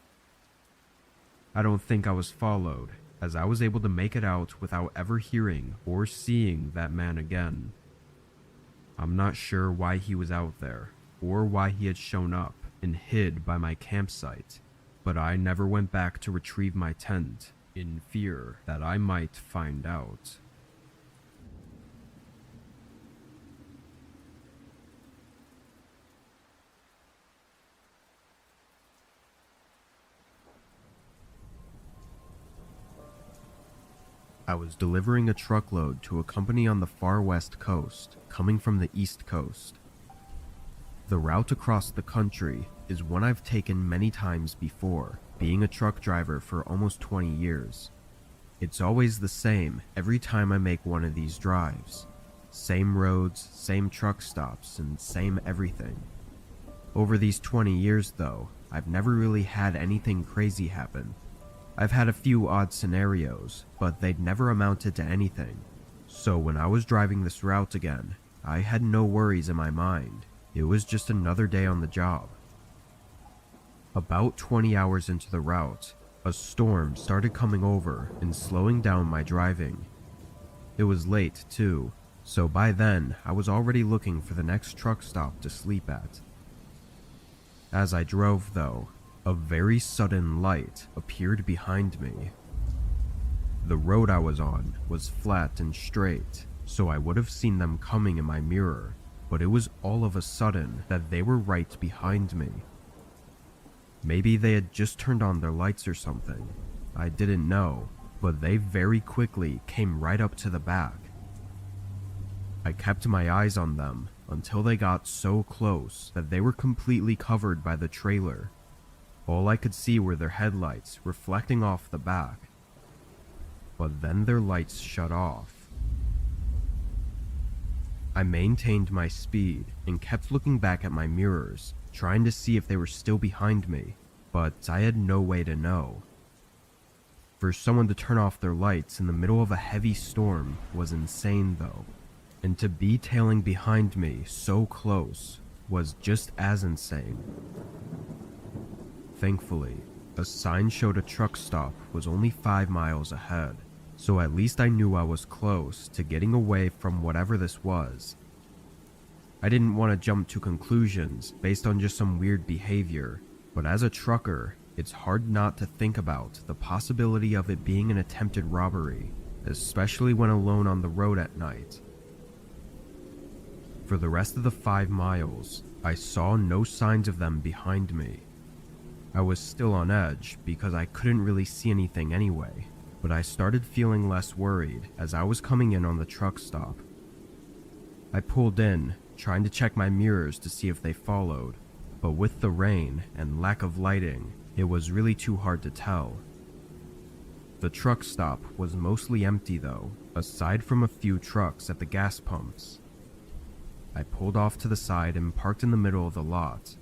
I don't think I was followed, as I was able to make it out without ever hearing or seeing that man again. I'm not sure why he was out there, or why he had shown up and hid by my campsite, but I never went back to retrieve my tent, in fear that I might find out. I was delivering a truckload to a company on the far west coast, coming from the east coast. The route across the country is one I've taken many times before, being a truck driver for almost 20 years. It's always the same every time I make one of these drives. Same roads, same truck stops, and same everything. Over these 20 years though, I've never really had anything crazy happen. I've had a few odd scenarios, but they'd never amounted to anything. So when I was driving this route again, I had no worries in my mind. It was just another day on the job. About 20 hours into the route, a storm started coming over and slowing down my driving. It was late too, so by then I was already looking for the next truck stop to sleep at. As I drove though, a very sudden light appeared behind me. The road I was on was flat and straight, so I would have seen them coming in my mirror, but it was all of a sudden that they were right behind me. Maybe they had just turned on their lights or something. I didn't know, but they very quickly came right up to the back. I kept my eyes on them until they got so close that they were completely covered by the trailer. All I could see were their headlights reflecting off the back. But then their lights shut off. I maintained my speed and kept looking back at my mirrors, trying to see if they were still behind me, but I had no way to know. For someone to turn off their lights in the middle of a heavy storm was insane though, and to be tailing behind me so close was just as insane. Thankfully, a sign showed a truck stop was only 5 miles ahead, so at least I knew I was close to getting away from whatever this was. I didn't want to jump to conclusions based on just some weird behavior, but as a trucker, it's hard not to think about the possibility of it being an attempted robbery, especially when alone on the road at night. For the rest of the 5 miles, I saw no signs of them behind me. I was still on edge because I couldn't really see anything anyway, but I started feeling less worried as I was coming in on the truck stop. I pulled in, trying to check my mirrors to see if they followed, but with the rain and lack of lighting, it was really too hard to tell. The truck stop was mostly empty though, aside from a few trucks at the gas pumps. I pulled off to the side and parked in the middle of the lot.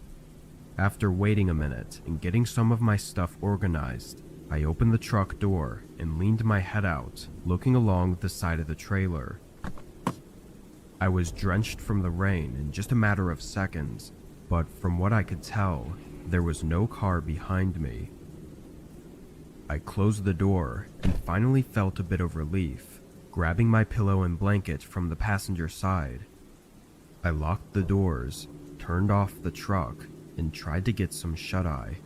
After waiting a minute and getting some of my stuff organized, I opened the truck door and leaned my head out, looking along the side of the trailer. I was drenched from the rain in just a matter of seconds, but from what I could tell, there was no car behind me. I closed the door and finally felt a bit of relief, grabbing my pillow and blanket from the passenger side. I locked the doors, turned off the truck, and tried to get some shut-eye.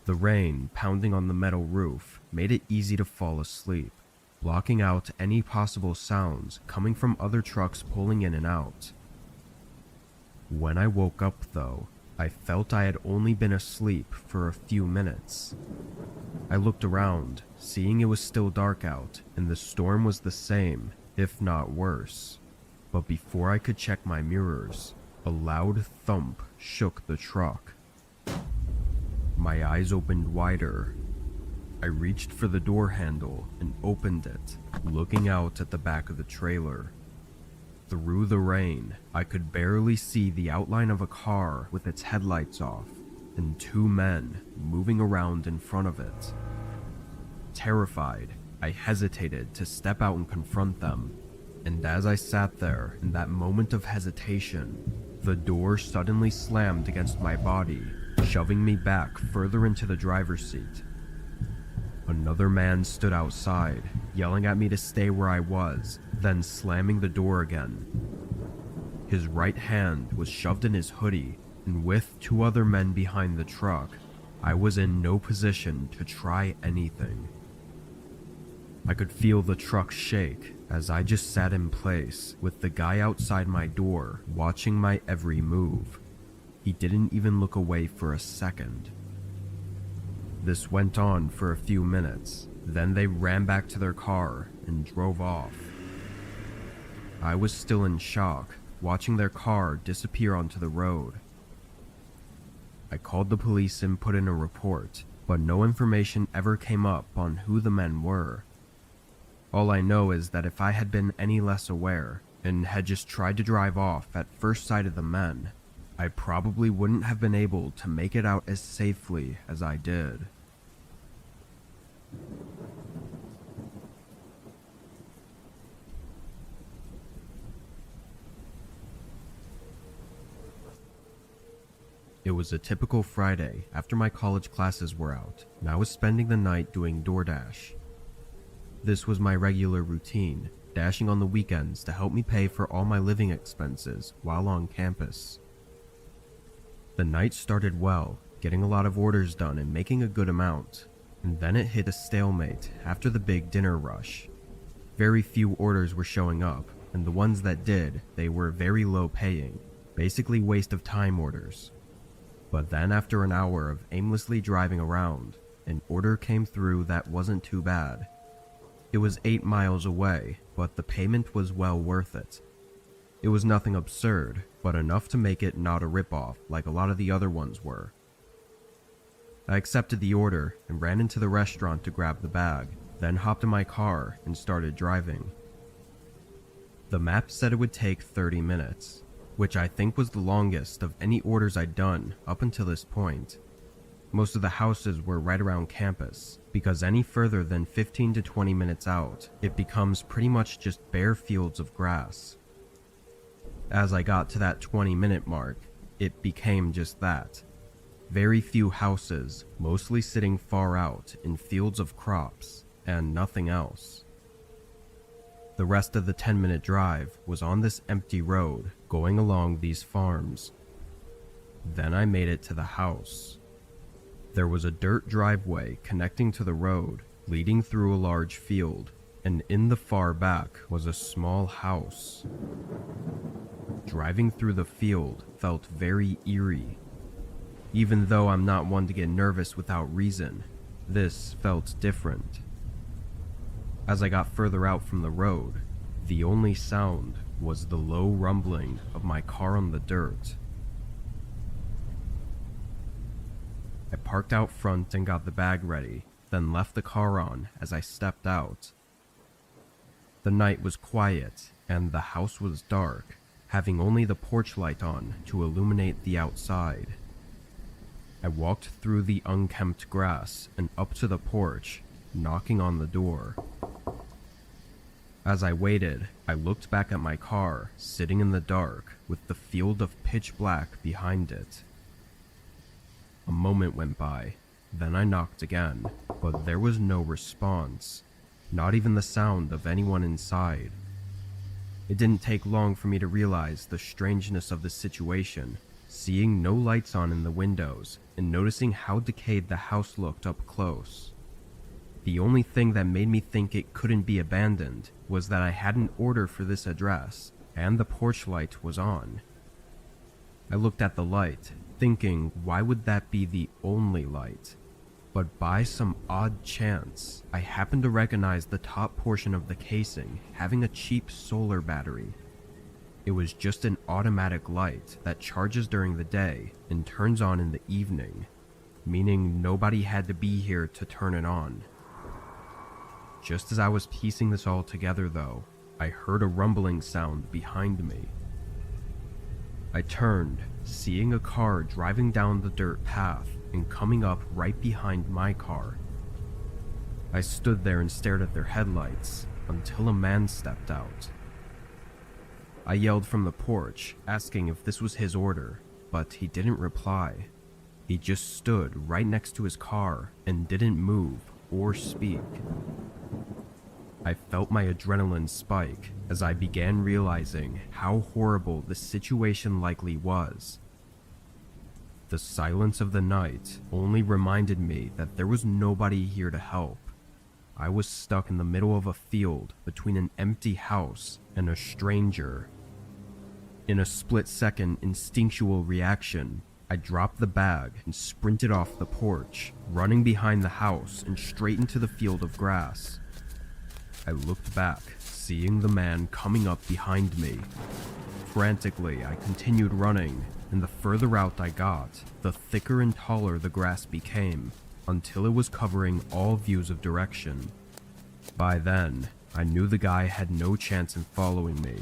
The rain pounding on the metal roof made it easy to fall asleep, blocking out any possible sounds coming from other trucks pulling in and out. When I woke up though, I felt I had only been asleep for a few minutes. I looked around, seeing it was still dark out and the storm was the same, if not worse. But before I could check my mirrors, a loud thump shook the truck. My eyes opened wider. I reached for the door handle and opened it, looking out at the back of the trailer. Through the rain, I could barely see the outline of a car with its headlights off, and 2 men moving around in front of it. Terrified, I hesitated to step out and confront them, and as I sat there in that moment of hesitation, the door suddenly slammed against my body, shoving me back further into the driver's seat. Another man stood outside, yelling at me to stay where I was, then slamming the door again. His right hand was shoved in his hoodie, and with 2 other men behind the truck, I was in no position to try anything. I could feel the truck shake as I just sat in place with the guy outside my door watching my every move. He didn't even look away for a second. This went on for a few minutes, then they ran back to their car and drove off. I was still in shock, watching their car disappear onto the road. I called the police and put in a report, but no information ever came up on who the men were. All I know is that if I had been any less aware, and had just tried to drive off at first sight of the men, I probably wouldn't have been able to make it out as safely as I did. It was a typical Friday after my college classes were out, and I was spending the night doing DoorDash. This was my regular routine, dashing on the weekends to help me pay for all my living expenses while on campus. The night started well, getting a lot of orders done and making a good amount, and then it hit a stalemate after the big dinner rush. Very few orders were showing up, and the ones that did, they were very low paying, basically waste of time orders. But then after an hour of aimlessly driving around, an order came through that wasn't too bad. It was 8 miles away, but the payment was well worth it. It was nothing absurd, but enough to make it not a ripoff like a lot of the other ones were. I accepted the order and ran into the restaurant to grab the bag, then hopped in my car and started driving. The map said it would take 30 minutes, which I think was the longest of any orders I'd done up until this point. Most of the houses were right around campus, because any further than 15 to 20 minutes out, it becomes pretty much just bare fields of grass. As I got to that 20-minute mark, it became just that. Very few houses, mostly sitting far out in fields of crops, and nothing else. The rest of the 10-minute drive was on this empty road going along these farms. Then I made it to the house. There was a dirt driveway connecting to the road, leading through a large field, and in the far back was a small house. Driving through the field felt very eerie. Even though I'm not one to get nervous without reason, this felt different. As I got further out from the road, the only sound was the low rumbling of my car on the dirt. I parked out front and got the bag ready, then left the car on as I stepped out. The night was quiet, and the house was dark, having only the porch light on to illuminate the outside. I walked through the unkempt grass and up to the porch, knocking on the door. As I waited, I looked back at my car, sitting in the dark, with the field of pitch black behind it. A moment went by, then I knocked again, but there was no response, not even the sound of anyone inside. It didn't take long for me to realize the strangeness of the situation, seeing no lights on in the windows and noticing how decayed the house looked up close. The only thing that made me think it couldn't be abandoned was that I had an order for this address, and the porch light was on. I looked at the light, thinking why would that be the only light? But by some odd chance, I happened to recognize the top portion of the casing having a cheap solar battery. It was just an automatic light that charges during the day and turns on in the evening, meaning nobody had to be here to turn it on. Just as I was piecing this all together though, I heard a rumbling sound behind me. I turned, seeing a car driving down the dirt path and coming up right behind my car. I stood there and stared at their headlights until a man stepped out. I yelled from the porch, asking if this was his order, but he didn't reply. He just stood right next to his car and didn't move or speak. I felt my adrenaline spike as I began realizing how horrible the situation likely was. The silence of the night only reminded me that there was nobody here to help. I was stuck in the middle of a field between an empty house and a stranger. In a split-second instinctual reaction, I dropped the bag and sprinted off the porch, running behind the house and straight into the field of grass. I looked back, seeing the man coming up behind me. Frantically, I continued running, and the further out I got, the thicker and taller the grass became, until it was covering all views of direction. By then, I knew the guy had no chance in following me.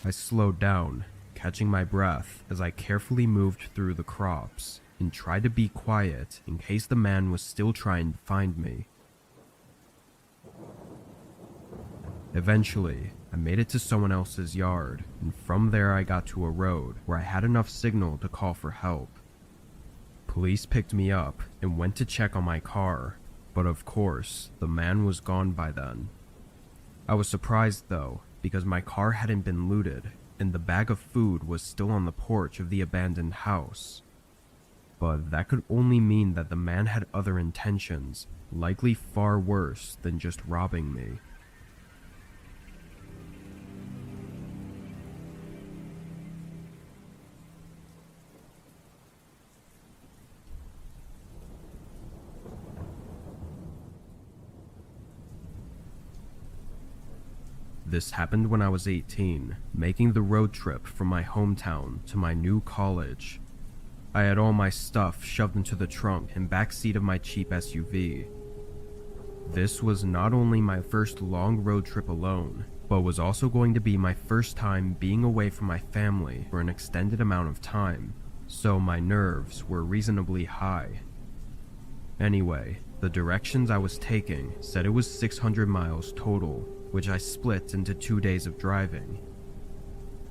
I slowed down, catching my breath as I carefully moved through the crops and tried to be quiet in case the man was still trying to find me. Eventually, I made it to someone else's yard, and from there I got to a road where I had enough signal to call for help. Police picked me up and went to check on my car, but of course, the man was gone by then. I was surprised though, because my car hadn't been looted, and the bag of food was still on the porch of the abandoned house. But that could only mean that the man had other intentions, likely far worse than just robbing me. This happened when I was 18, making the road trip from my hometown to my new college. I had all my stuff shoved into the trunk and back seat of my cheap SUV. This was not only my first long road trip alone, but was also going to be my first time being away from my family for an extended amount of time, so my nerves were reasonably high. Anyway, the directions I was taking said it was 600 miles total, which I split into 2 days of driving.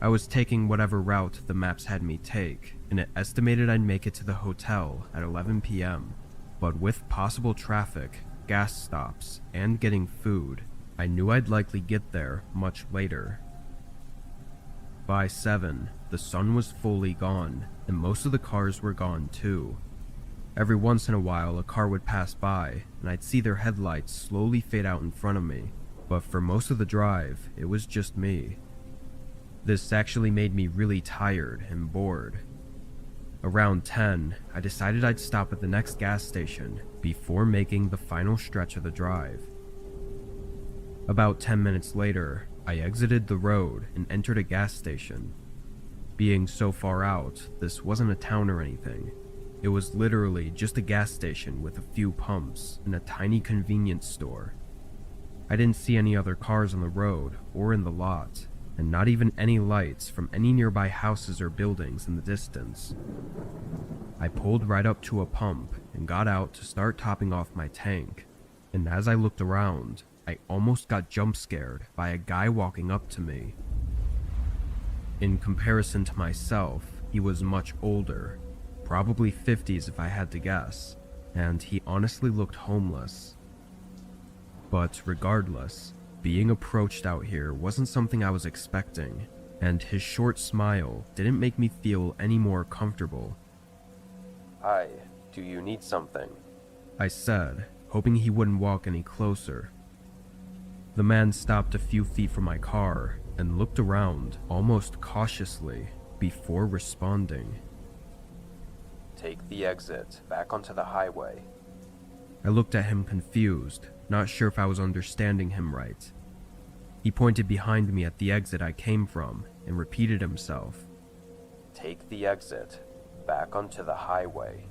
I was taking whatever route the maps had me take, and it estimated I'd make it to the hotel at 11 p.m., but with possible traffic, gas stops, and getting food, I knew I'd likely get there much later. By 7, the sun was fully gone, and most of the cars were gone too. Every once in a while a car would pass by, and I'd see their headlights slowly fade out in front of me, but for most of the drive, it was just me. This actually made me really tired and bored. Around 10, I decided I'd stop at the next gas station before making the final stretch of the drive. About 10 minutes later, I exited the road and entered a gas station. Being so far out, this wasn't a town or anything. It was literally just a gas station with a few pumps and a tiny convenience store. I didn't see any other cars on the road or in the lot, and not even any lights from any nearby houses or buildings in the distance. I pulled right up to a pump and got out to start topping off my tank, and as I looked around, I almost got jump scared by a guy walking up to me. In comparison to myself, he was much older, probably 50s if I had to guess, and he honestly looked homeless. But regardless, being approached out here wasn't something I was expecting, and his short smile didn't make me feel any more comfortable. Hi, do you need something? I said, hoping he wouldn't walk any closer. The man stopped a few feet from my car and looked around almost cautiously before responding. Take the exit back onto the highway. I looked at him confused, not sure if I was understanding him right. He pointed behind me at the exit I came from and repeated himself. Take the exit back onto the highway.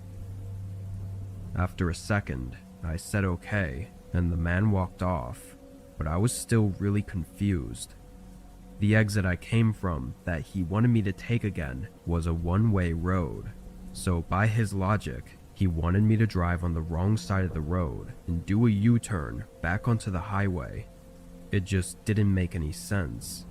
After a second, I said okay, and the man walked off, but I was still really confused. The exit I came from that he wanted me to take again was a one-way road, so by his logic, he wanted me to drive on the wrong side of the road and do a U-turn back onto the highway. It just didn't make any sense.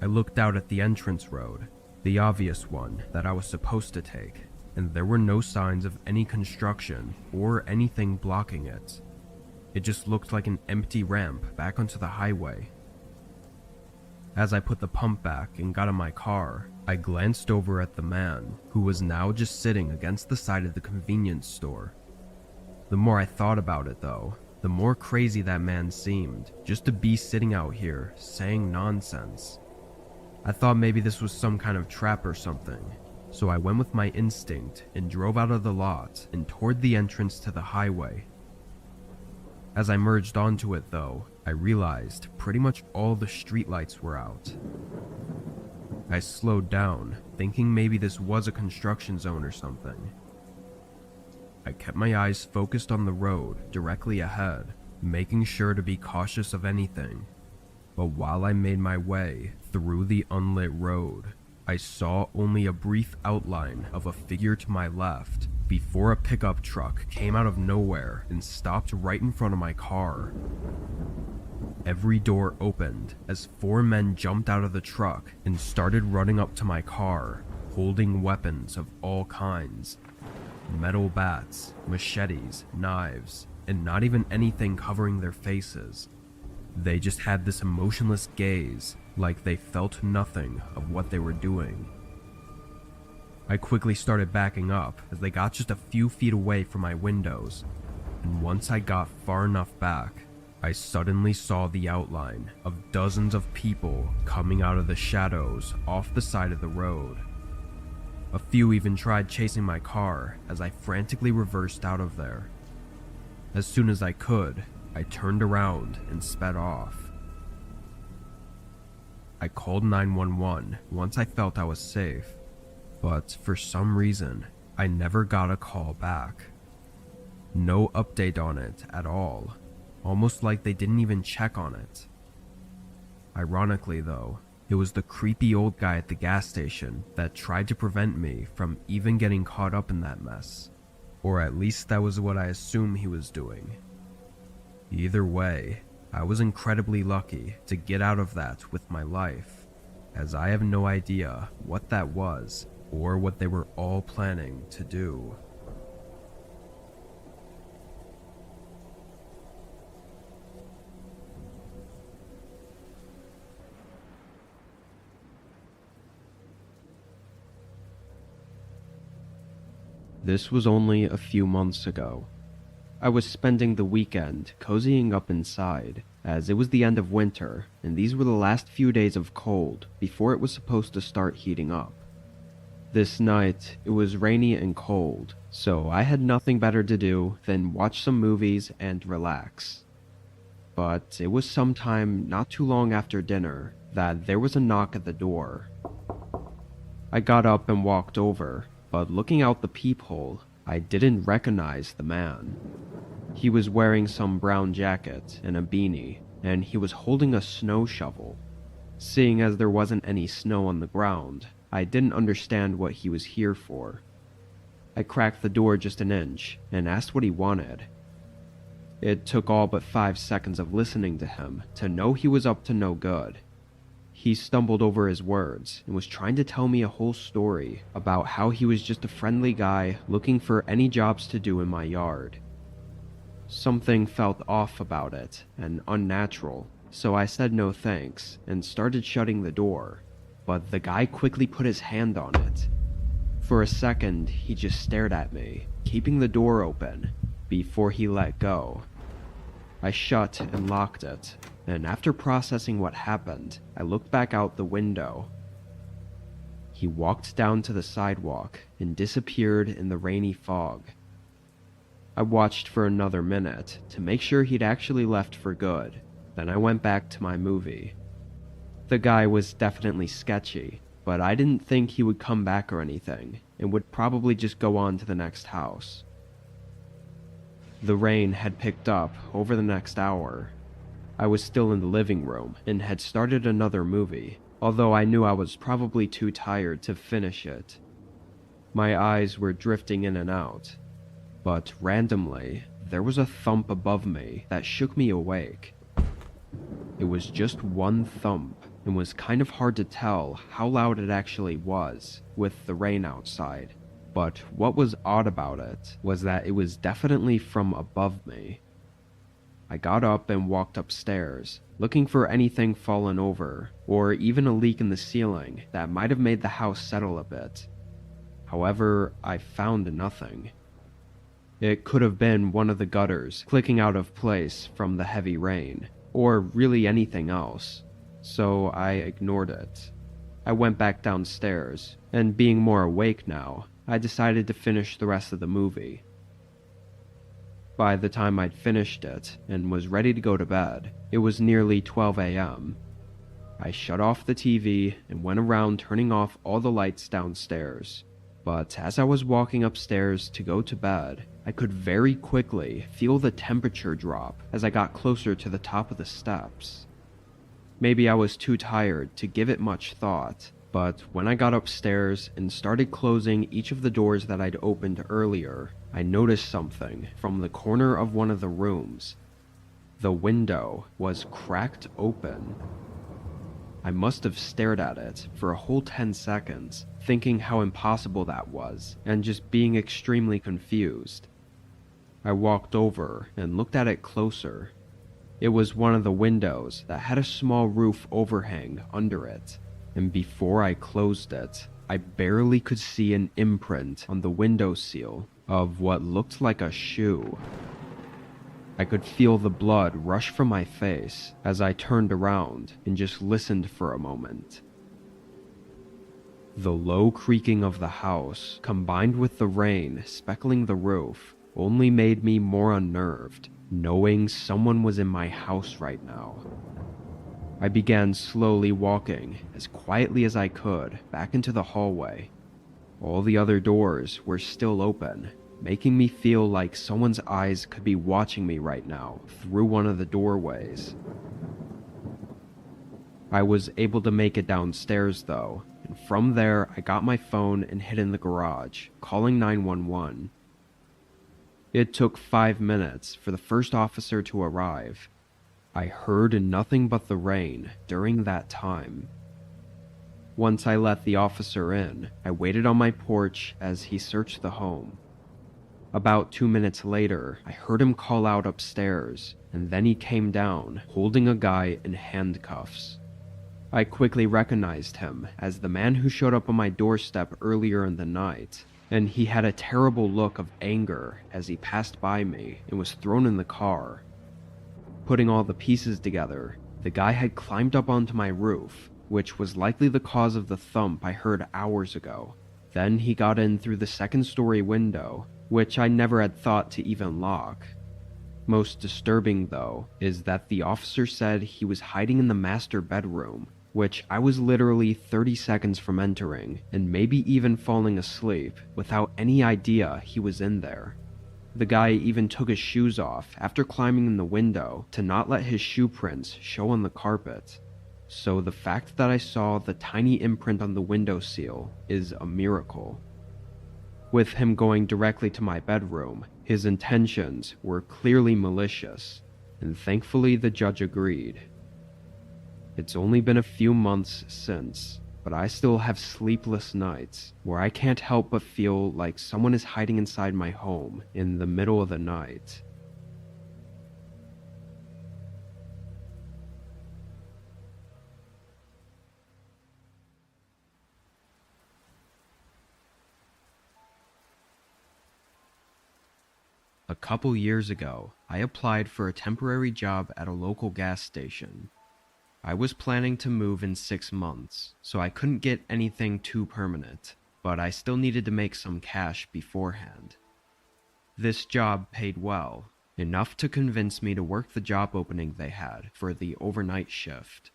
I looked out at the entrance road, the obvious one that I was supposed to take, and there were no signs of any construction or anything blocking it. It just looked like an empty ramp back onto the highway. As I put the pump back and got in my car, I glanced over at the man, who was now just sitting against the side of the convenience store. The more I thought about it though, the more crazy that man seemed, just to be sitting out here saying nonsense. I thought maybe this was some kind of trap or something, so I went with my instinct and drove out of the lot and toward the entrance to the highway. As I merged onto it though, I realized pretty much all the streetlights were out. I slowed down, thinking maybe this was a construction zone or something. I kept my eyes focused on the road directly ahead, making sure to be cautious of anything. But while I made my way through the unlit road, I saw only a brief outline of a figure to my left before a pickup truck came out of nowhere and stopped right in front of my car. Every door opened as 4 men jumped out of the truck and started running up to my car, holding weapons of all kinds. Metal bats, machetes, knives, and not even anything covering their faces. They just had this emotionless gaze, like they felt nothing of what they were doing. I quickly started backing up as they got just a few feet away from my windows, and once I got far enough back, I suddenly saw the outline of dozens of people coming out of the shadows off the side of the road. A few even tried chasing my car as I frantically reversed out of there. As soon as I could, I turned around and sped off. I called 911 once I felt I was safe, but for some reason, I never got a call back. No update on it at all, almost like they didn't even check on it. Ironically though, it was the creepy old guy at the gas station that tried to prevent me from even getting caught up in that mess. Or at least that was what I assume he was doing. Either way, I was incredibly lucky to get out of that with my life, as I have no idea what that was or what they were all planning to do. This was only a few months ago. I was spending the weekend cozying up inside, as it was the end of winter, and these were the last few days of cold before it was supposed to start heating up. This night, it was rainy and cold, so I had nothing better to do than watch some movies and relax. But it was sometime not too long after dinner that there was a knock at the door. I got up and walked over, but looking out the peephole, I didn't recognize the man. He was wearing some brown jacket and a beanie, and he was holding a snow shovel. Seeing as there wasn't any snow on the ground, I didn't understand what he was here for. I cracked the door just an inch and asked what he wanted. It took all but 5 seconds of listening to him to know he was up to no good. He stumbled over his words and was trying to tell me a whole story about how he was just a friendly guy looking for any jobs to do in my yard. Something felt off about it and unnatural, so I said no thanks and started shutting the door, but the guy quickly put his hand on it. For a second, he just stared at me, keeping the door open, before he let go. I shut and locked it, and after processing what happened, I looked back out the window. He walked down to the sidewalk and disappeared in the rainy fog. I watched for another minute to make sure he'd actually left for good, then I went back to my movie. The guy was definitely sketchy, but I didn't think he would come back or anything, and would probably just go on to the next house. The rain had picked up over the next hour. I was still in the living room and had started another movie, although I knew I was probably too tired to finish it. My eyes were drifting in and out, but randomly, there was a thump above me that shook me awake. It was just one thump, and was kind of hard to tell how loud it actually was with the rain outside. But what was odd about it was that it was definitely from above me. I got up and walked upstairs, looking for anything fallen over, or even a leak in the ceiling that might have made the house settle a bit. However, I found nothing. It could have been one of the gutters clicking out of place from the heavy rain, or really anything else, so I ignored it. I went back downstairs, and being more awake now, I decided to finish the rest of the movie. By the time I'd finished it and was ready to go to bed, it was nearly 12 a.m. I shut off the TV and went around turning off all the lights downstairs. But as I was walking upstairs to go to bed, I could very quickly feel the temperature drop as I got closer to the top of the steps. Maybe I was too tired to give it much thought, but when I got upstairs and started closing each of the doors that I'd opened earlier, I noticed something from the corner of one of the rooms. The window was cracked open. I must have stared at it for a whole 10 seconds, thinking how impossible that was, and just being extremely confused. I walked over and looked at it closer. It was one of the windows that had a small roof overhang under it, and before I closed it, I barely could see an imprint on the windowsill of what looked like a shoe. I could feel the blood rush from my face as I turned around and just listened for a moment. The low creaking of the house, combined with the rain speckling the roof, only made me more unnerved, knowing someone was in my house right now. I began slowly walking, as quietly as I could, back into the hallway. All the other doors were still open, making me feel like someone's eyes could be watching me right now through one of the doorways. I was able to make it downstairs though, and from there I got my phone and hid in the garage, calling 911. It took 5 minutes for the first officer to arrive. I heard nothing but the rain during that time. Once I let the officer in, I waited on my porch as he searched the home. About 2 minutes later, I heard him call out upstairs, and then he came down, holding a guy in handcuffs. I quickly recognized him as the man who showed up on my doorstep earlier in the night, and he had a terrible look of anger as he passed by me and was thrown in the car. Putting all the pieces together, the guy had climbed up onto my roof, which was likely the cause of the thump I heard hours ago. Then he got in through the second-story window, which I never had thought to even lock. Most disturbing, though, is that the officer said he was hiding in the master bedroom, which I was literally 30 seconds from entering, and maybe even falling asleep, without any idea he was in there. The guy even took his shoes off after climbing in the window to not let his shoe prints show on the carpet. So the fact that I saw the tiny imprint on the windowsill is a miracle. With him going directly to my bedroom, his intentions were clearly malicious, and thankfully the judge agreed. It's only been a few months since, but I still have sleepless nights where I can't help but feel like someone is hiding inside my home in the middle of the night. A couple years ago, I applied for a temporary job at a local gas station. I was planning to move in 6 months, so I couldn't get anything too permanent, but I still needed to make some cash beforehand. This job paid well, enough to convince me to work the job opening they had for the overnight shift.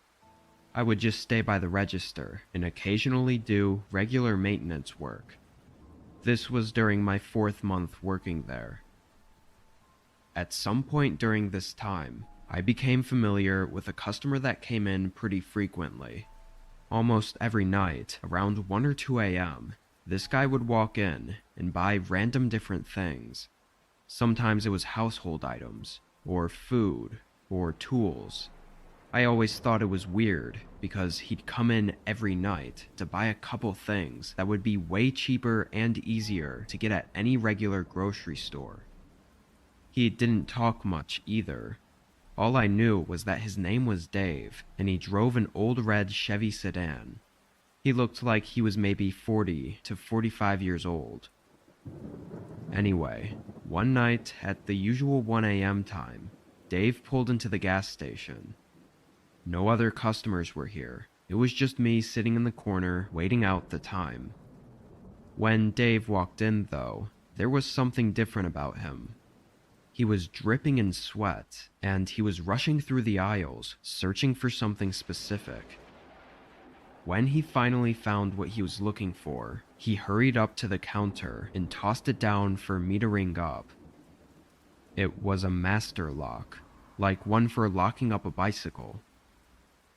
I would just stay by the register and occasionally do regular maintenance work. This was during my 4th month working there. At some point during this time, I became familiar with a customer that came in pretty frequently. Almost every night, around 1 or 2 a.m., this guy would walk in and buy random different things. Sometimes it was household items, or food, or tools. I always thought it was weird because he'd come in every night to buy a couple things that would be way cheaper and easier to get at any regular grocery store. He didn't talk much either. All I knew was that his name was Dave, and he drove an old red Chevy sedan. He looked like he was maybe 40 to 45 years old. Anyway, one night at the usual 1 a.m. time, Dave pulled into the gas station. No other customers were here. It was just me sitting in the corner waiting out the time. When Dave walked in, though, there was something different about him. He was dripping in sweat, and he was rushing through the aisles, searching for something specific. When he finally found what he was looking for, he hurried up to the counter and tossed it down for me to ring up. It was a master lock, like one for locking up a bicycle.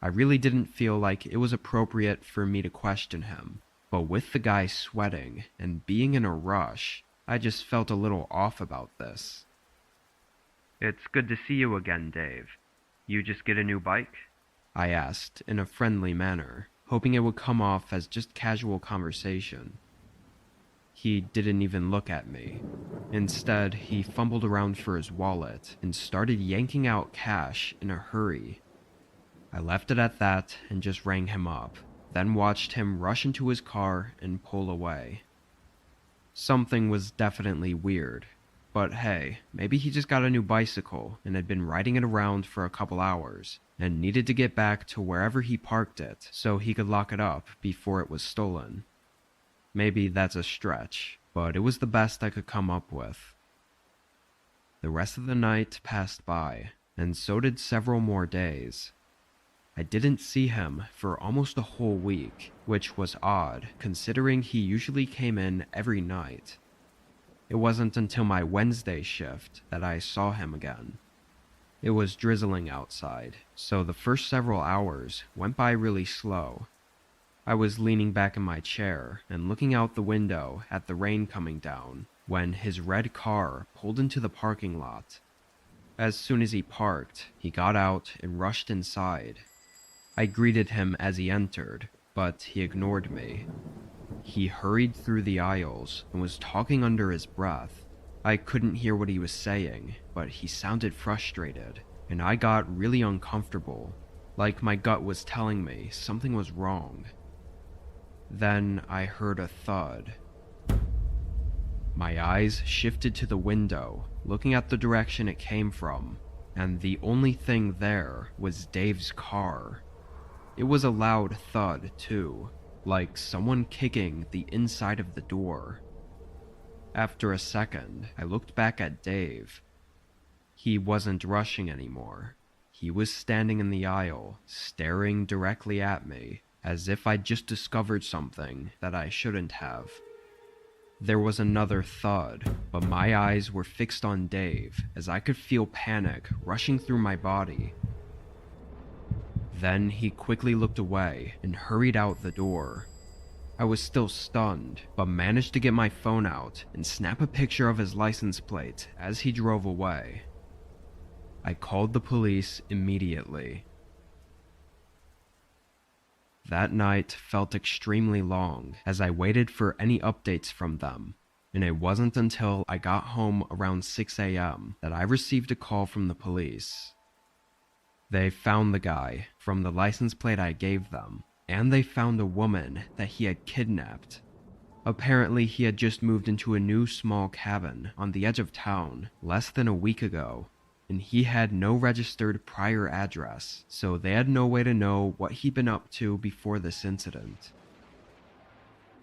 I really didn't feel like it was appropriate for me to question him, but with the guy sweating and being in a rush, I just felt a little off about this. "It's good to see you again, Dave. You just get a new bike?" I asked in a friendly manner, hoping it would come off as just casual conversation. He didn't even look at me. Instead, he fumbled around for his wallet and started yanking out cash in a hurry. I left it at that and just rang him up, then watched him rush into his car and pull away. Something was definitely weird, but hey, maybe he just got a new bicycle and had been riding it around for a couple hours and needed to get back to wherever he parked it so he could lock it up before it was stolen. Maybe that's a stretch, but it was the best I could come up with. The rest of the night passed by, and so did several more days. I didn't see him for almost a whole week, which was odd considering he usually came in every night. It wasn't until my Wednesday shift that I saw him again. It was drizzling outside, so the first several hours went by really slow. I was leaning back in my chair and looking out the window at the rain coming down when his red car pulled into the parking lot. As soon as he parked, he got out and rushed inside. I greeted him as he entered, but he ignored me. He hurried through the aisles and was talking under his breath. I couldn't hear what he was saying, but he sounded frustrated, and I got really uncomfortable, like my gut was telling me something was wrong. Then I heard a thud. My eyes shifted to the window, looking at the direction it came from, and the only thing there was Dave's car. It was a loud thud, too, like someone kicking the inside of the door. After a second, I looked back at Dave. He wasn't rushing anymore. He was standing in the aisle, staring directly at me, as if I'd just discovered something that I shouldn't have. There was another thud, but my eyes were fixed on Dave as I could feel panic rushing through my body. Then he quickly looked away and hurried out the door. I was still stunned, but managed to get my phone out and snap a picture of his license plate as he drove away. I called the police immediately. That night felt extremely long as I waited for any updates from them, and it wasn't until I got home around 6 a.m. that I received a call from the police. They found the guy from the license plate I gave them, and they found a woman that he had kidnapped. Apparently, he had just moved into a new small cabin on the edge of town less than a week ago, and he had no registered prior address, so they had no way to know what he'd been up to before this incident.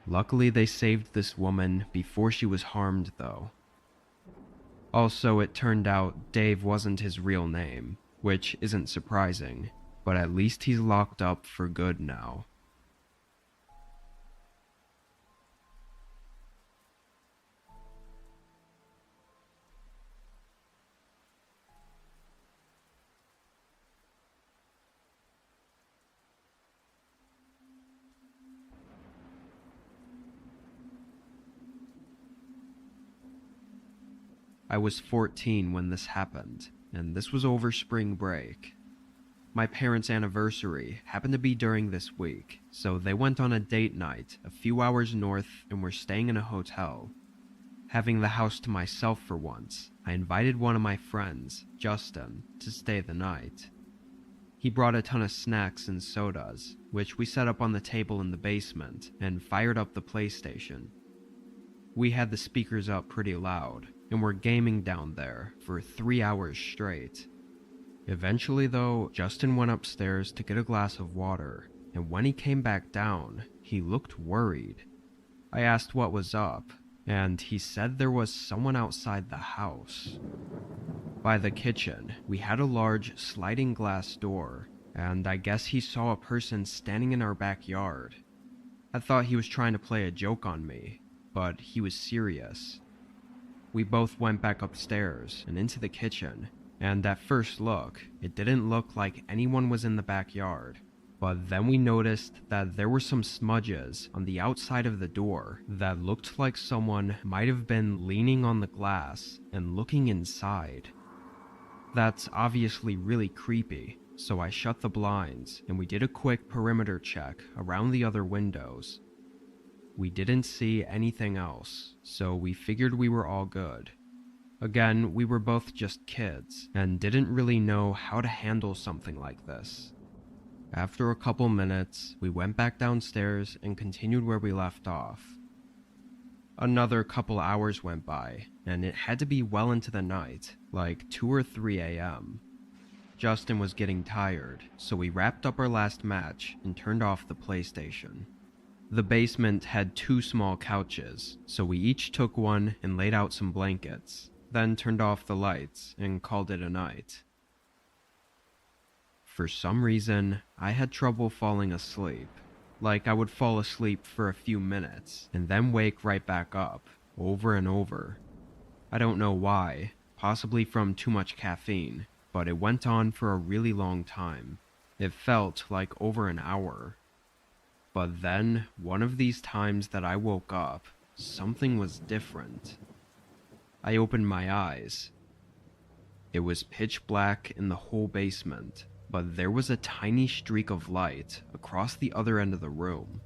Luckily, they saved this woman before she was harmed, though. Also, it turned out Dave wasn't his real name, which isn't surprising, but at least he's locked up for good now. I was 14 when this happened, and this was over spring break. My parents' anniversary happened to be during this week, so they went on a date night a few hours north and were staying in a hotel. Having the house to myself for once, I invited one of my friends, Justin, to stay the night. He brought a ton of snacks and sodas, which we set up on the table in the basement and fired up the PlayStation. We had the speakers up pretty loud and were gaming down there for 3 hours straight. Eventually though, Justin went upstairs to get a glass of water, and when he came back down, he looked worried. I asked what was up, and he said there was someone outside the house. By the kitchen, we had a large sliding glass door, and I guess he saw a person standing in our backyard. I thought he was trying to play a joke on me, but he was serious. We both went back upstairs and into the kitchen, and at first look, it didn't look like anyone was in the backyard. But then we noticed that there were some smudges on the outside of the door that looked like someone might have been leaning on the glass and looking inside. That's obviously really creepy, so I shut the blinds and we did a quick perimeter check around the other windows. We didn't see anything else, so we figured we were all good. Again, we were both just kids and didn't really know how to handle something like this. After a couple minutes, we went back downstairs and continued where we left off. Another couple hours went by, and it had to be well into the night, like 2 or 3 a.m. Justin was getting tired, so we wrapped up our last match and turned off the PlayStation. The basement had 2 small couches, so we each took one and laid out some blankets, then turned off the lights and called it a night. For some reason, I had trouble falling asleep. Like I would fall asleep for a few minutes and then wake right back up, over and over. I don't know why, possibly from too much caffeine, but it went on for a really long time. It felt like over an hour. But then, one of these times that I woke up, something was different. I opened my eyes. It was pitch black in the whole basement, but there was a tiny streak of light across the other end of the room.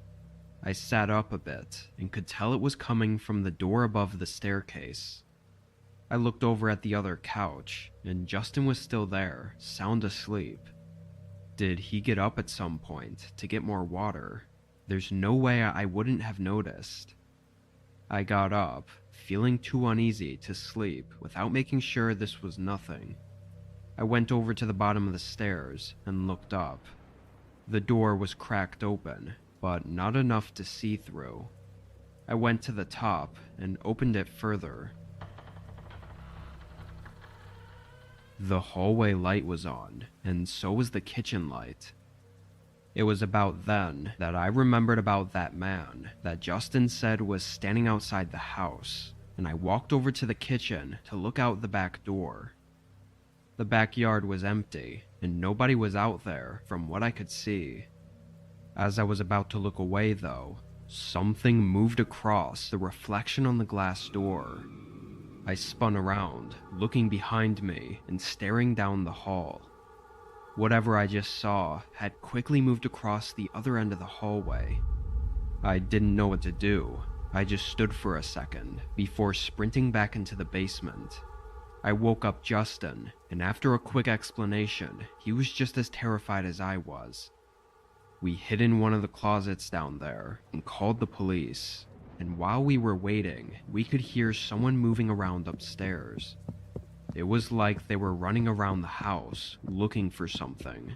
I sat up a bit and could tell it was coming from the door above the staircase. I looked over at the other couch, and Justin was still there, sound asleep. Did he get up at some point to get more water? There's no way I wouldn't have noticed. I got up, feeling too uneasy to sleep without making sure this was nothing. I went over to the bottom of the stairs and looked up. The door was cracked open, but not enough to see through. I went to the top and opened it further. The hallway light was on, and so was the kitchen light. It was about then that I remembered about that man that Justin said was standing outside the house, and I walked over to the kitchen to look out the back door. The backyard was empty, and nobody was out there from what I could see. As I was about to look away though, something moved across the reflection on the glass door. I spun around, looking behind me and staring down the hall. Whatever I just saw had quickly moved across the other end of the hallway. I didn't know what to do. I just stood for a second before sprinting back into the basement. I woke up Justin, and after a quick explanation, he was just as terrified as I was. We hid in one of the closets down there and called the police, and while we were waiting, we could hear someone moving around upstairs. It was like they were running around the house, looking for something.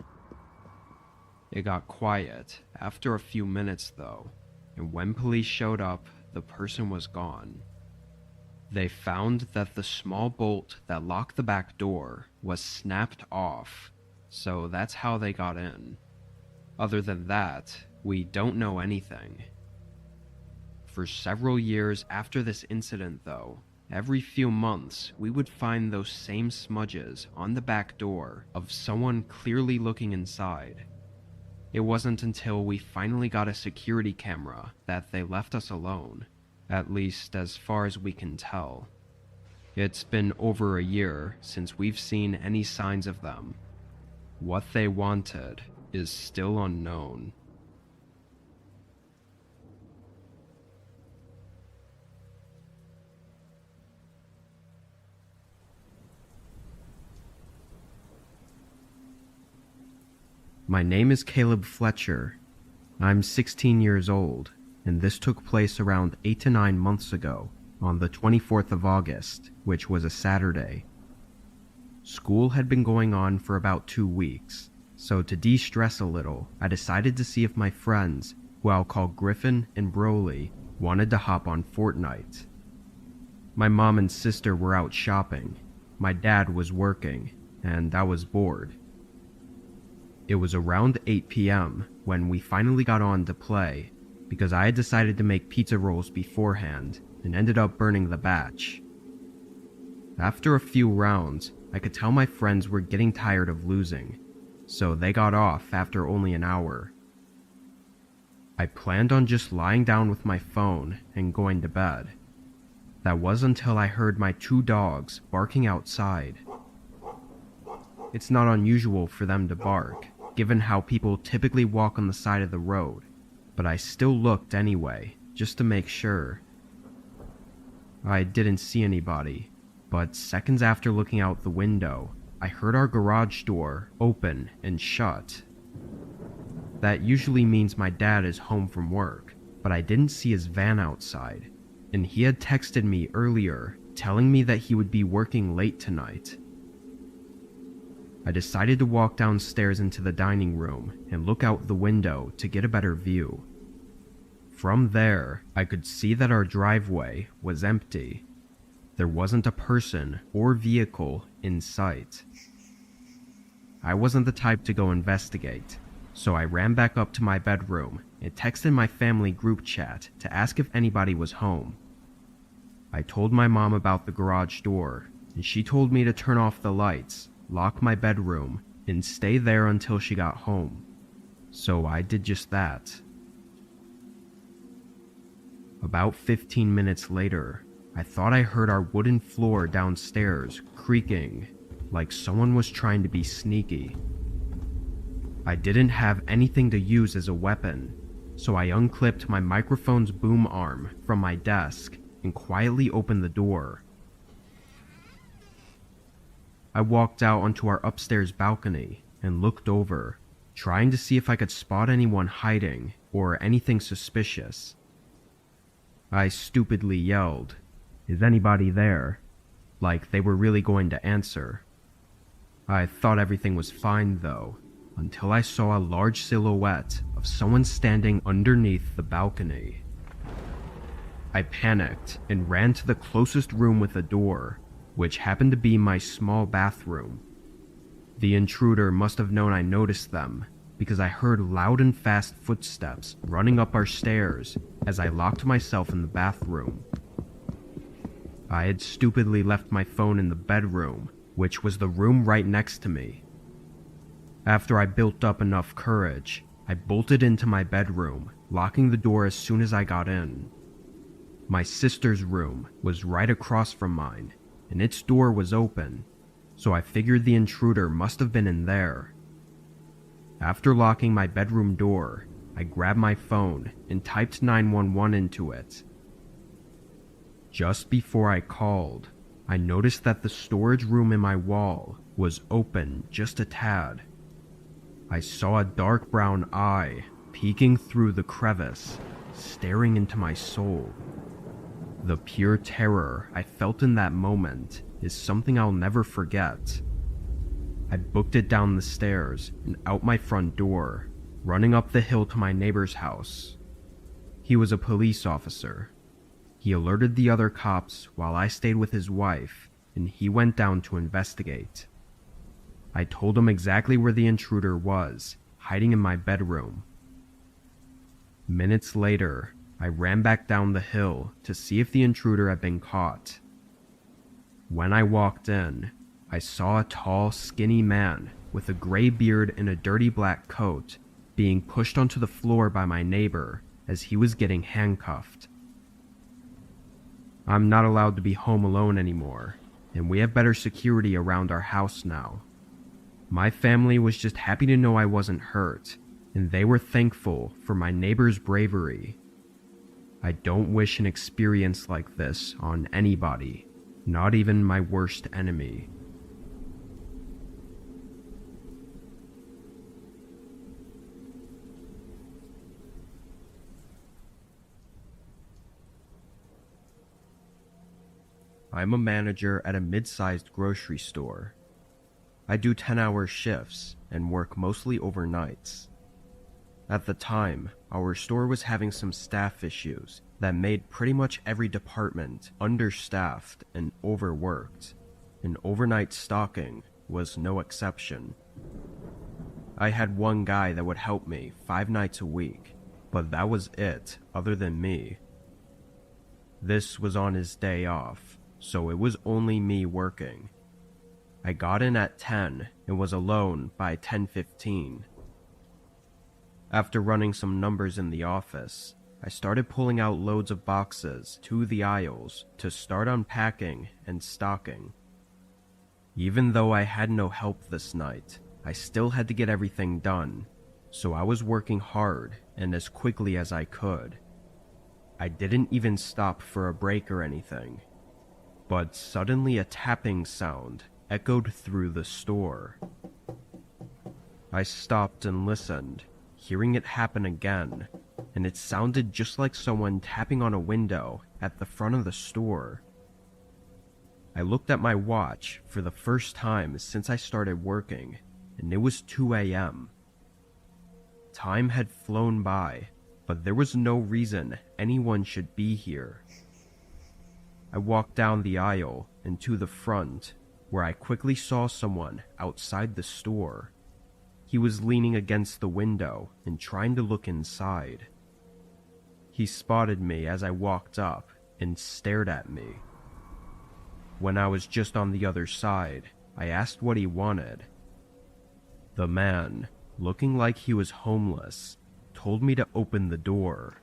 It got quiet after a few minutes though, and when police showed up, the person was gone. They found that the small bolt that locked the back door was snapped off, so that's how they got in. Other than that, we don't know anything. For several years after this incident though, every few months we would find those same smudges on the back door of someone clearly looking inside. It wasn't until we finally got a security camera that they left us alone. At least as far as we can tell. It's been over a year since we've seen any signs of them. What they wanted is still unknown. My name is Caleb Fletcher. I'm 16 years old, and this took place around 8 to 9 months ago, on the 24th of August, which was a Saturday. School had been going on for about 2 weeks, so to de-stress a little, I decided to see if my friends, who I'll call Griffin and Broly, wanted to hop on Fortnite. My mom and sister were out shopping, my dad was working, and I was bored. It was around 8 p.m. when we finally got on to play, because I had decided to make pizza rolls beforehand and ended up burning the batch. After a few rounds, I could tell my friends were getting tired of losing, so they got off after only an hour. I planned on just lying down with my phone and going to bed. That was until I heard my 2 dogs barking outside. It's not unusual for them to bark, given how people typically walk on the side of the road, but I still looked anyway, just to make sure. I didn't see anybody, but seconds after looking out the window, I heard our garage door open and shut. That usually means my dad is home from work, but I didn't see his van outside, and he had texted me earlier telling me that he would be working late tonight. I decided to walk downstairs into the dining room and look out the window to get a better view. From there, I could see that our driveway was empty. There wasn't a person or vehicle in sight. I wasn't the type to go investigate, so I ran back up to my bedroom and texted my family group chat to ask if anybody was home. I told my mom about the garage door, and she told me to turn off the lights, lock my bedroom, and stay there until she got home. So I did just that. About 15 minutes later, I thought I heard our wooden floor downstairs creaking, like someone was trying to be sneaky. I didn't have anything to use as a weapon, so I unclipped my microphone's boom arm from my desk and quietly opened the door. I walked out onto our upstairs balcony and looked over, trying to see if I could spot anyone hiding or anything suspicious. I stupidly yelled, "Is anybody there?" like they were really going to answer. I thought everything was fine though, until I saw a large silhouette of someone standing underneath the balcony. I panicked and ran to the closest room with a door, which happened to be my small bathroom. The intruder must have known I noticed them, because I heard loud and fast footsteps running up our stairs as I locked myself in the bathroom. I had stupidly left my phone in the bedroom, which was the room right next to me. After I built up enough courage, I bolted into my bedroom, locking the door as soon as I got in. My sister's room was right across from mine, and its door was open, so I figured the intruder must have been in there. After locking my bedroom door, I grabbed my phone and typed 911 into it. Just before I called, I noticed that the storage room in my wall was open just a tad. I saw a dark brown eye peeking through the crevice, staring into my soul. The pure terror I felt in that moment is something I'll never forget. I booked it down the stairs and out my front door, running up the hill to my neighbor's house. He was a police officer. He alerted the other cops while I stayed with his wife, and he went down to investigate. I told him exactly where the intruder was, hiding in my bedroom. Minutes later, I ran back down the hill to see if the intruder had been caught. When I walked in, I saw a tall, skinny man with a gray beard and a dirty black coat being pushed onto the floor by my neighbor as he was getting handcuffed. I'm not allowed to be home alone anymore, and we have better security around our house now. My family was just happy to know I wasn't hurt, and they were thankful for my neighbor's bravery. I don't wish an experience like this on anybody, not even my worst enemy. I'm a manager at a mid-sized grocery store. I do 10-hour shifts and work mostly overnights. At the time, our store was having some staff issues that made pretty much every department understaffed and overworked, and overnight stocking was no exception. I had one guy that would help me 5 nights a week, but that was it other than me. This was on his day off, so it was only me working. I got in at 10 and was alone by 10:15. After running some numbers in the office, I started pulling out loads of boxes to the aisles to start unpacking and stocking. Even though I had no help this night, I still had to get everything done, so I was working hard and as quickly as I could. I didn't even stop for a break or anything, but suddenly a tapping sound echoed through the store. I stopped and listened, hearing it happen again, and it sounded just like someone tapping on a window at the front of the store. I looked at my watch for the first time since I started working, and it was 2 a.m. Time had flown by, but there was no reason anyone should be here. I walked down the aisle and to the front, where I quickly saw someone outside the store. He was leaning against the window and trying to look inside. He spotted me as I walked up and stared at me. When I was just on the other side, I asked what he wanted. The man, looking like he was homeless, told me to open the door.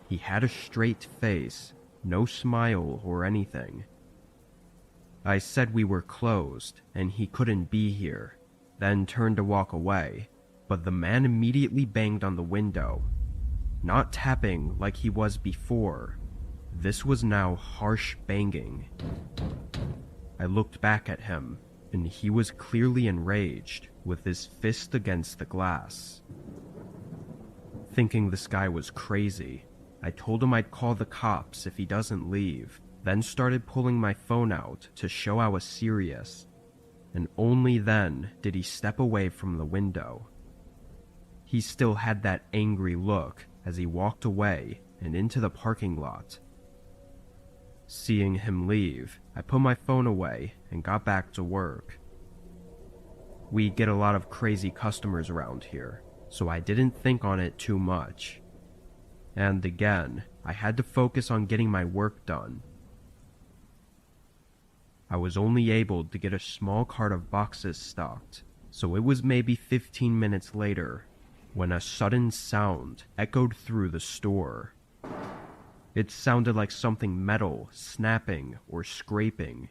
He had a straight face, no smile or anything. I said we were closed and he couldn't be here, then turned to walk away, but the man immediately banged on the window. Not tapping like he was before. This was now harsh banging. I looked back at him, and he was clearly enraged, with his fist against the glass. Thinking this guy was crazy, I told him I'd call the cops if he doesn't leave, then started pulling my phone out to show I was serious, and only then did he step away from the window. He still had that angry look as he walked away and into the parking lot. Seeing him leave, I put my phone away and got back to work. We get a lot of crazy customers around here, so I didn't think on it too much. And again, I had to focus on getting my work done. I was only able to get a small cart of boxes stocked, so it was maybe 15 minutes later when a sudden sound echoed through the store. It sounded like something metal snapping or scraping.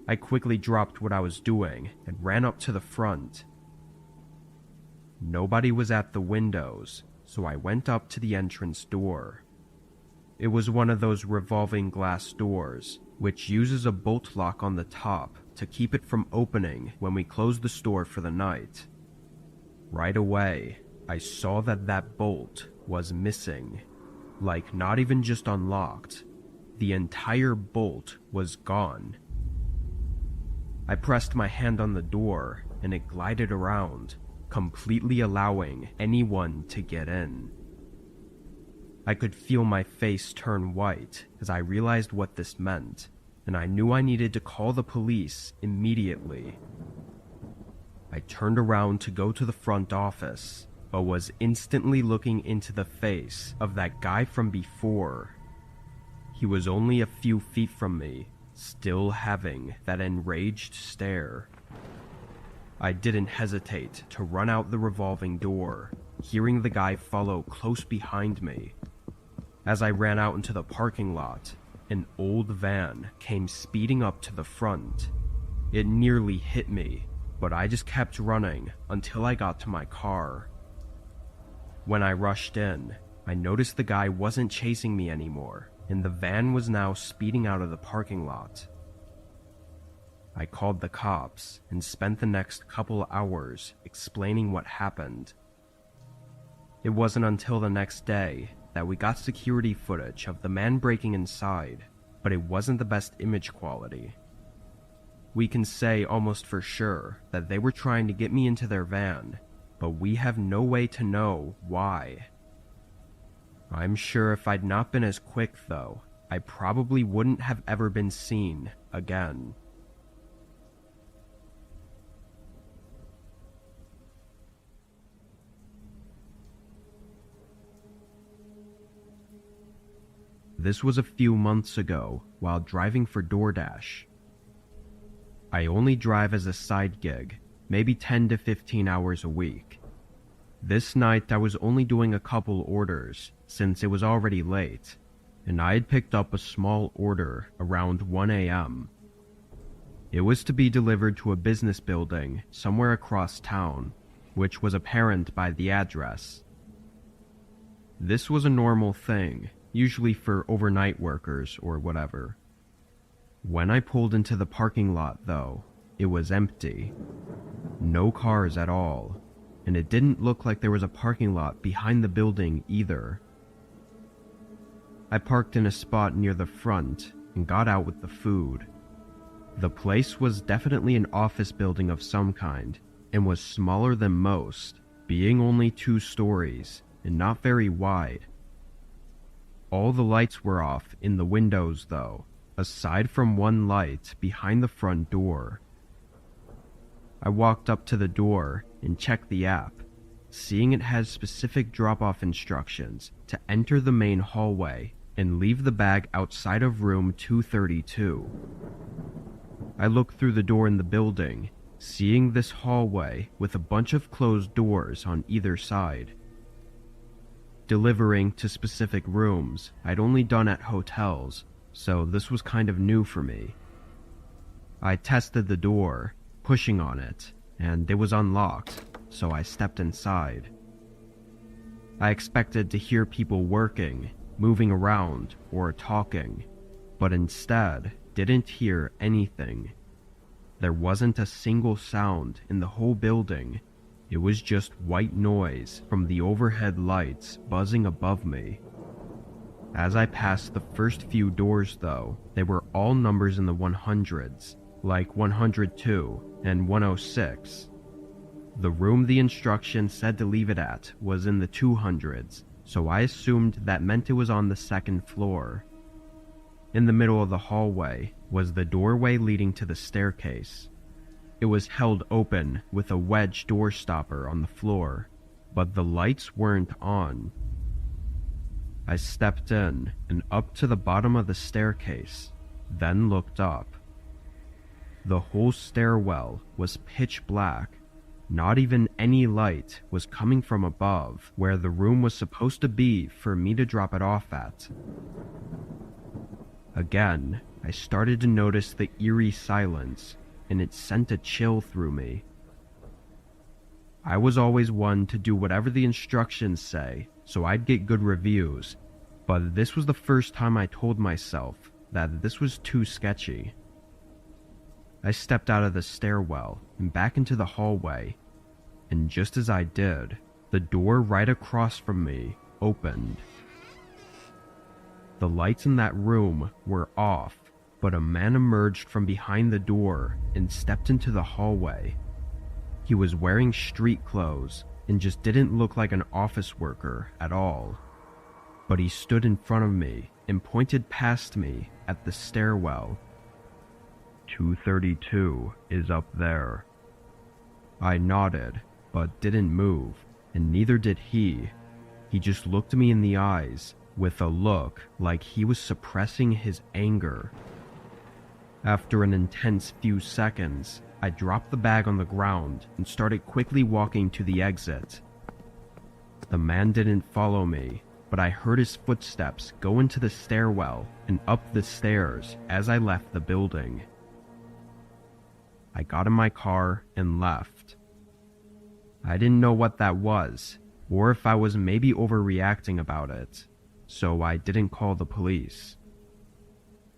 I quickly dropped what I was doing and ran up to the front. Nobody was at the windows, so I went up to the entrance door. It was one of those revolving glass doors, which uses a bolt lock on the top to keep it from opening when we close the store for the night. Right away, I saw that bolt was missing. Like, not even just unlocked. The entire bolt was gone. I pressed my hand on the door, and it glided around, completely allowing anyone to get in. I could feel my face turn white as I realized what this meant, and I knew I needed to call the police immediately. I turned around to go to the front office, but was instantly looking into the face of that guy from before. He was only a few feet from me, still having that enraged stare. I didn't hesitate to run out the revolving door, hearing the guy follow close behind me. As I ran out into the parking lot, an old van came speeding up to the front. It nearly hit me, but I just kept running until I got to my car. When I rushed in, I noticed the guy wasn't chasing me anymore, and the van was now speeding out of the parking lot. I called the cops and spent the next couple hours explaining what happened. It wasn't until the next day that we got security footage of the man breaking inside, but it wasn't the best image quality. We can say almost for sure that they were trying to get me into their van, but we have no way to know why. I'm sure if I'd not been as quick though, I probably wouldn't have ever been seen again. This was a few months ago while driving for DoorDash. I only drive as a side gig, maybe 10 to 15 hours a week. This night I was only doing a couple orders since it was already late, and I had picked up a small order around 1 a.m. It was to be delivered to a business building somewhere across town, which was apparent by the address. This was a normal thing, usually for overnight workers or whatever. When I pulled into the parking lot though, it was empty. No cars at all, and it didn't look like there was a parking lot behind the building either. I parked in a spot near the front and got out with the food. The place was definitely an office building of some kind and was smaller than most, being only 2 stories and not very wide. All the lights were off in the windows though, aside from one light behind the front door. I walked up to the door and checked the app, seeing it has specific drop-off instructions to enter the main hallway and leave the bag outside of room 232. I looked through the door in the building, seeing this hallway with a bunch of closed doors on either side. Delivering to specific rooms I'd only done at hotels, so this was kind of new for me. I tested the door, pushing on it, and it was unlocked, so I stepped inside. I expected to hear people working, moving around, or talking, but instead didn't hear anything. There wasn't a single sound in the whole building. It was just white noise from the overhead lights buzzing above me. As I passed the first few doors though, they were all numbers in the 100s, like 102 and 106. The room the instructions said to leave it at was in the 200s, so I assumed that meant it was on the 2nd floor. In the middle of the hallway was the doorway leading to the staircase. It was held open with a wedge door stopper on the floor, but the lights weren't on. I stepped in and up to the bottom of the staircase, then looked up. The whole stairwell was pitch black. Not even any light was coming from above, where the room was supposed to be for me to drop it off at. Again, I started to notice the eerie silence, and it sent a chill through me. I was always one to do whatever the instructions say, so I'd get good reviews, but this was the first time I told myself that this was too sketchy. I stepped out of the stairwell and back into the hallway, and just as I did, the door right across from me opened. The lights in that room were off, but a man emerged from behind the door and stepped into the hallway. He was wearing street clothes and just didn't look like an office worker at all. But he stood in front of me and pointed past me at the stairwell. 232 is up there. I nodded, but didn't move, and neither did he. He just looked me in the eyes with a look like he was suppressing his anger. After an intense few seconds, I dropped the bag on the ground and started quickly walking to the exit. The man didn't follow me, but I heard his footsteps go into the stairwell and up the stairs as I left the building. I got in my car and left. I didn't know what that was, or if I was maybe overreacting about it, so I didn't call the police.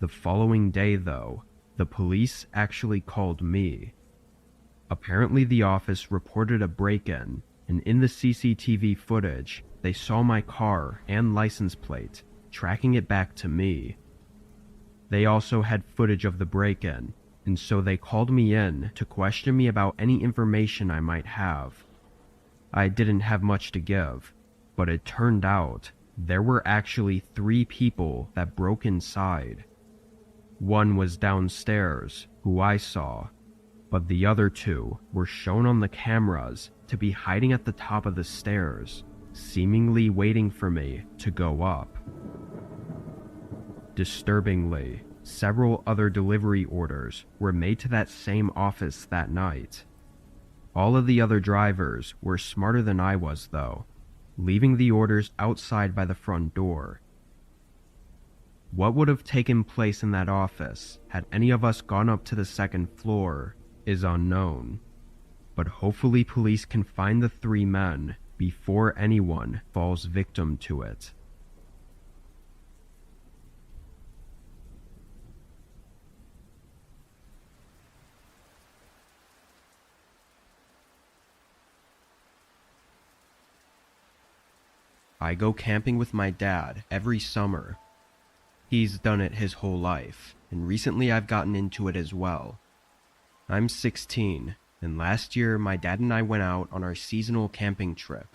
The following day, though, the police actually called me. Apparently the office reported a break-in, and in the CCTV footage, they saw my car and license plate, tracking it back to me. They also had footage of the break-in, and so they called me in to question me about any information I might have. I didn't have much to give, but it turned out there were actually 3 people that broke inside. One was downstairs, who I saw, but the other 2 were shown on the cameras to be hiding at the top of the stairs, seemingly waiting for me to go up. Disturbingly, several other delivery orders were made to that same office that night. All of the other drivers were smarter than I was, though, leaving the orders outside by the front door. What would have taken place in that office had any of us gone up to the second floor is unknown, but hopefully police can find the 3 men before anyone falls victim to it. I go camping with my dad every summer. He's done it his whole life, and recently I've gotten into it as well. I'm 16, and last year my dad and I went out on our seasonal camping trip.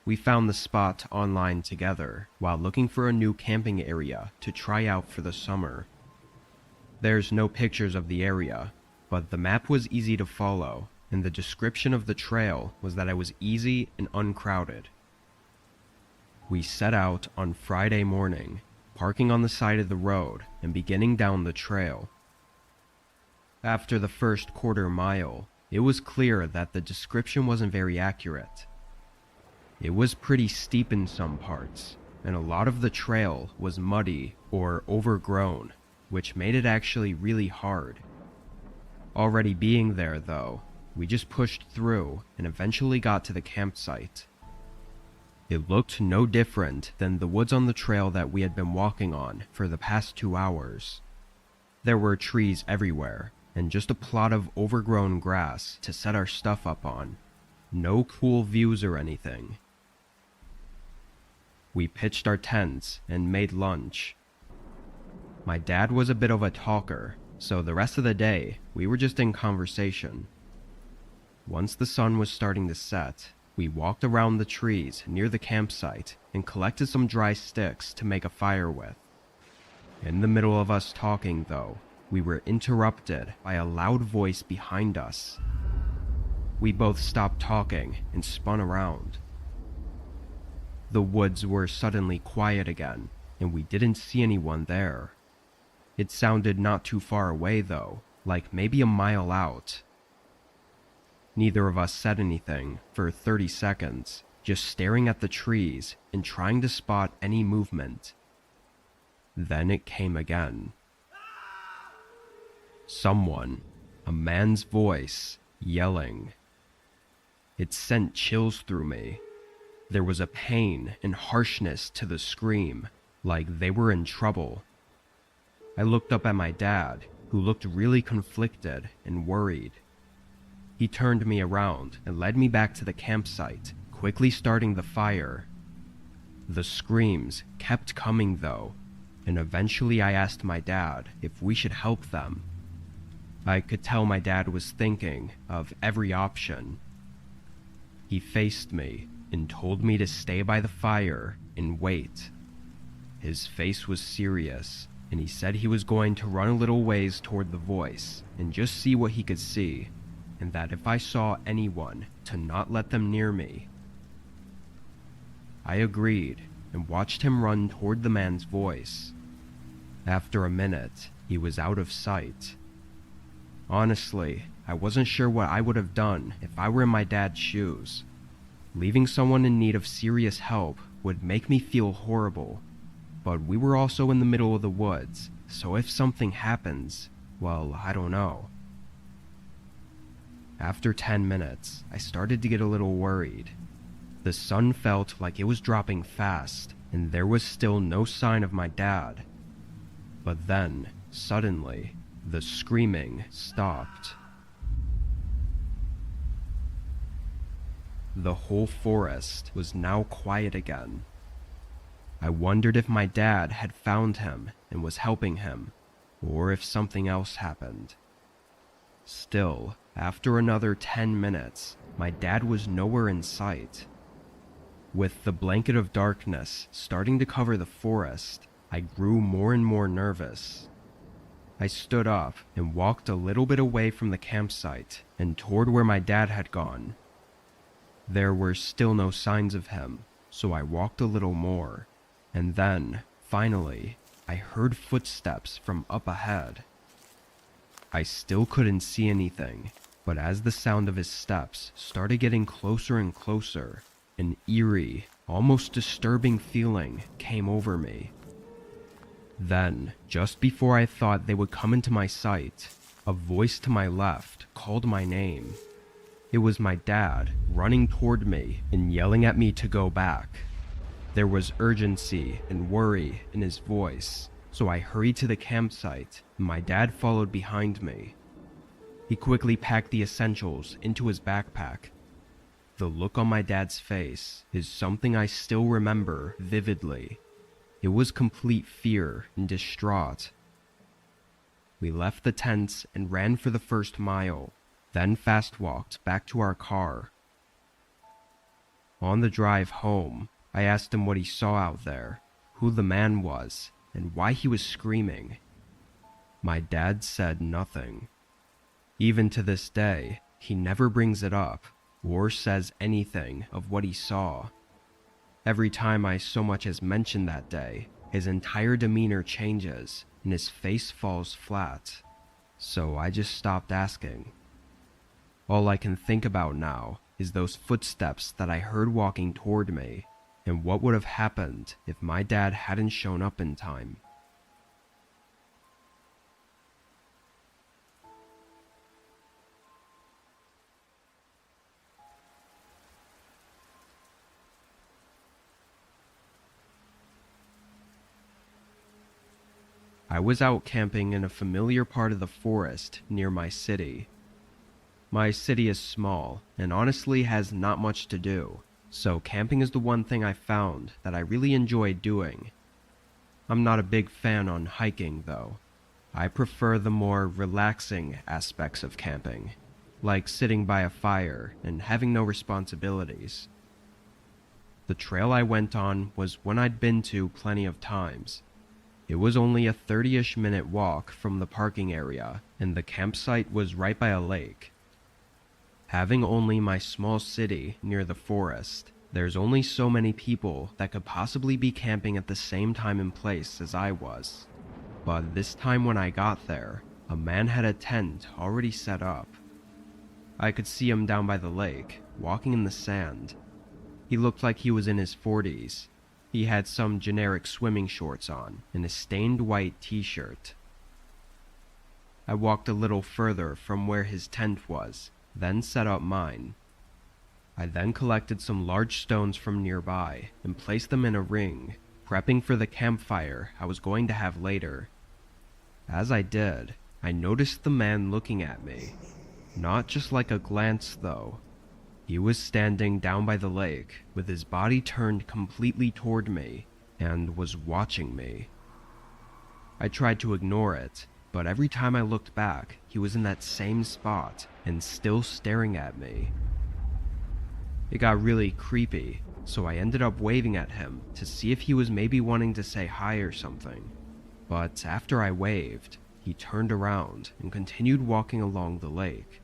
We found the spot online together while looking for a new camping area to try out for the summer. There's no pictures of the area, but the map was easy to follow, and the description of the trail was that it was easy and uncrowded. We set out on Friday morning, parking on the side of the road and beginning down the trail. After the first quarter mile, it was clear that the description wasn't very accurate. It was pretty steep in some parts, and a lot of the trail was muddy or overgrown, which made it actually really hard. Already being there, though, we just pushed through and eventually got to the campsite. It looked no different than the woods on the trail that we had been walking on for the past 2 hours. There were trees everywhere, and just a plot of overgrown grass to set our stuff up on. No cool views or anything. We pitched our tents and made lunch. My dad was a bit of a talker, so the rest of the day we were just in conversation. Once the sun was starting to set, we walked around the trees near the campsite and collected some dry sticks to make a fire with. In the middle of us talking, though, we were interrupted by a loud voice behind us. We both stopped talking and spun around. The woods were suddenly quiet again, and we didn't see anyone there. It sounded not too far away, though, like maybe a mile out. Neither of us said anything for 30 seconds, just staring at the trees and trying to spot any movement. Then it came again. Someone, a man's voice, yelling. It sent chills through me. There was a pain and harshness to the scream, like they were in trouble. I looked up at my dad, who looked really conflicted and worried. He turned me around and led me back to the campsite, quickly starting the fire. The screams kept coming though, and eventually I asked my dad if we should help them. I could tell my dad was thinking of every option. He faced me and told me to stay by the fire and wait. His face was serious, and he said he was going to run a little ways toward the voice and just see what he could see, and that if I saw anyone, to not let them near me. I agreed and watched him run toward the man's voice. After a minute, he was out of sight. Honestly, I wasn't sure what I would have done if I were in my dad's shoes. Leaving someone in need of serious help would make me feel horrible, but we were also in the middle of the woods, so if something happens, well, I don't know. After 10 minutes, I started to get a little worried. The sun felt like it was dropping fast, and there was still no sign of my dad. But then, suddenly, the screaming stopped. The whole forest was now quiet again. I wondered if my dad had found him and was helping him, or if something else happened. Still, after another 10 minutes, my dad was nowhere in sight. With the blanket of darkness starting to cover the forest, I grew more and more nervous. I stood up and walked a little bit away from the campsite and toward where my dad had gone. There were still no signs of him, so I walked a little more, and then, finally, I heard footsteps from up ahead. I still couldn't see anything, but as the sound of his steps started getting closer and closer, an eerie, almost disturbing feeling came over me. Then, just before I thought they would come into my sight, a voice to my left called my name. It was my dad, running toward me and yelling at me to go back. There was urgency and worry in his voice, so I hurried to the campsite, and my dad followed behind me. He quickly packed the essentials into his backpack. The look on my dad's face is something I still remember vividly. It was complete fear and distraught. We left the tents and ran for the first mile, then fast-walked back to our car. On the drive home, I asked him what he saw out there, who the man was, and why he was screaming. My dad said nothing. Even to this day, he never brings it up or says anything of what he saw. Every time I so much as mention that day, his entire demeanor changes and his face falls flat. So I just stopped asking. All I can think about now is those footsteps that I heard walking toward me, and what would have happened if my dad hadn't shown up in time. I was out camping in a familiar part of the forest near my city. My city is small and honestly has not much to do, so camping is the one thing I found that I really enjoy doing. I'm not a big fan on hiking though. I prefer the more relaxing aspects of camping, like sitting by a fire and having no responsibilities. The trail I went on was one I'd been to plenty of times. It was only a 30-ish minute walk from the parking area, and the campsite was right by a lake. Having only my small city near the forest, there's only so many people that could possibly be camping at the same time and place as I was. But this time when I got there, a man had a tent already set up. I could see him down by the lake, walking in the sand. He looked like he was in his 40s. He had some generic swimming shorts on and a stained white t-shirt. I walked a little further from where his tent was, then set up mine. I then collected some large stones from nearby and placed them in a ring, prepping for the campfire I was going to have later. As I did, I noticed the man looking at me. Not just like a glance though. He was standing down by the lake with his body turned completely toward me and was watching me. I tried to ignore it, but every time I looked back, he was in that same spot and still staring at me. It got really creepy, so I ended up waving at him to see if he was maybe wanting to say hi or something. But after I waved, he turned around and continued walking along the lake.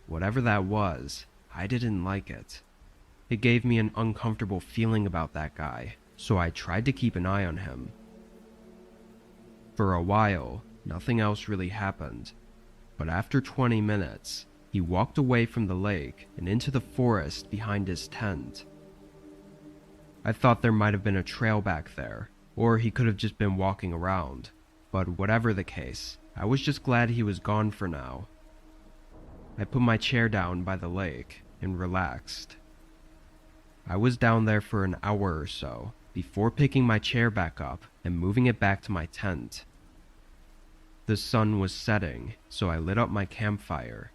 Whatever that was, I didn't like it. It gave me an uncomfortable feeling about that guy, so I tried to keep an eye on him. For a while, nothing else really happened, but after 20 minutes, he walked away from the lake and into the forest behind his tent. I thought there might have been a trail back there, or he could have just been walking around, but whatever the case, I was just glad he was gone for now. I put my chair down by the lake and relaxed. I was down there for an hour or so before picking my chair back up and moving it back to my tent. The sun was setting, so I lit up my campfire.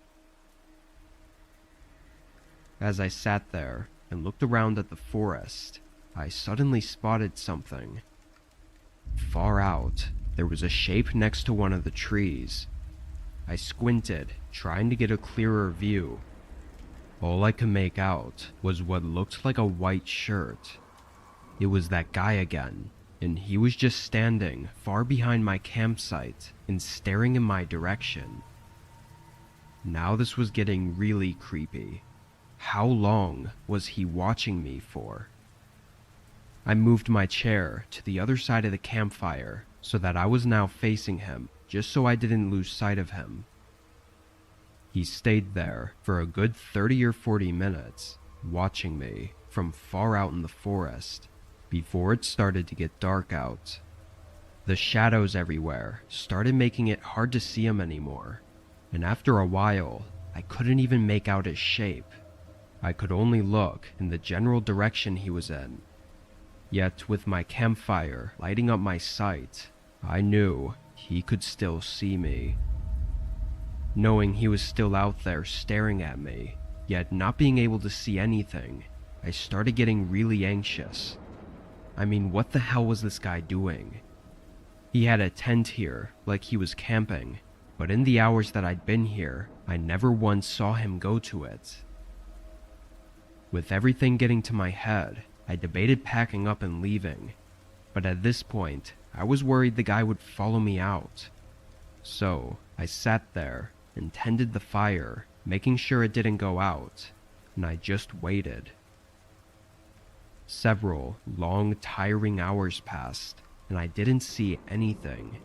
As I sat there and looked around at the forest, I suddenly spotted something. Far out, there was a shape next to one of the trees. I squinted, trying to get a clearer view. All I could make out was what looked like a white shirt. It was that guy again, and he was just standing far behind my campsite and staring in my direction. Now this was getting really creepy. How long was he watching me for? I moved my chair to the other side of the campfire so that I was now facing him, just so I didn't lose sight of him. He stayed there for a good 30 or 40 minutes, watching me from far out in the forest, before it started to get dark out. The shadows everywhere started making it hard to see him anymore, and after a while, I couldn't even make out his shape. I could only look in the general direction he was in. Yet with my campfire lighting up my sight, I knew he could still see me. Knowing he was still out there staring at me, yet not being able to see anything, I started getting really anxious. I mean, what the hell was this guy doing? He had a tent here, like he was camping, but in the hours that I'd been here, I never once saw him go to it. With everything getting to my head, I debated packing up and leaving, but at this point, I was worried the guy would follow me out. So, I sat there and tended the fire, making sure it didn't go out, and I just waited. Several long, tiring hours passed, and I didn't see anything.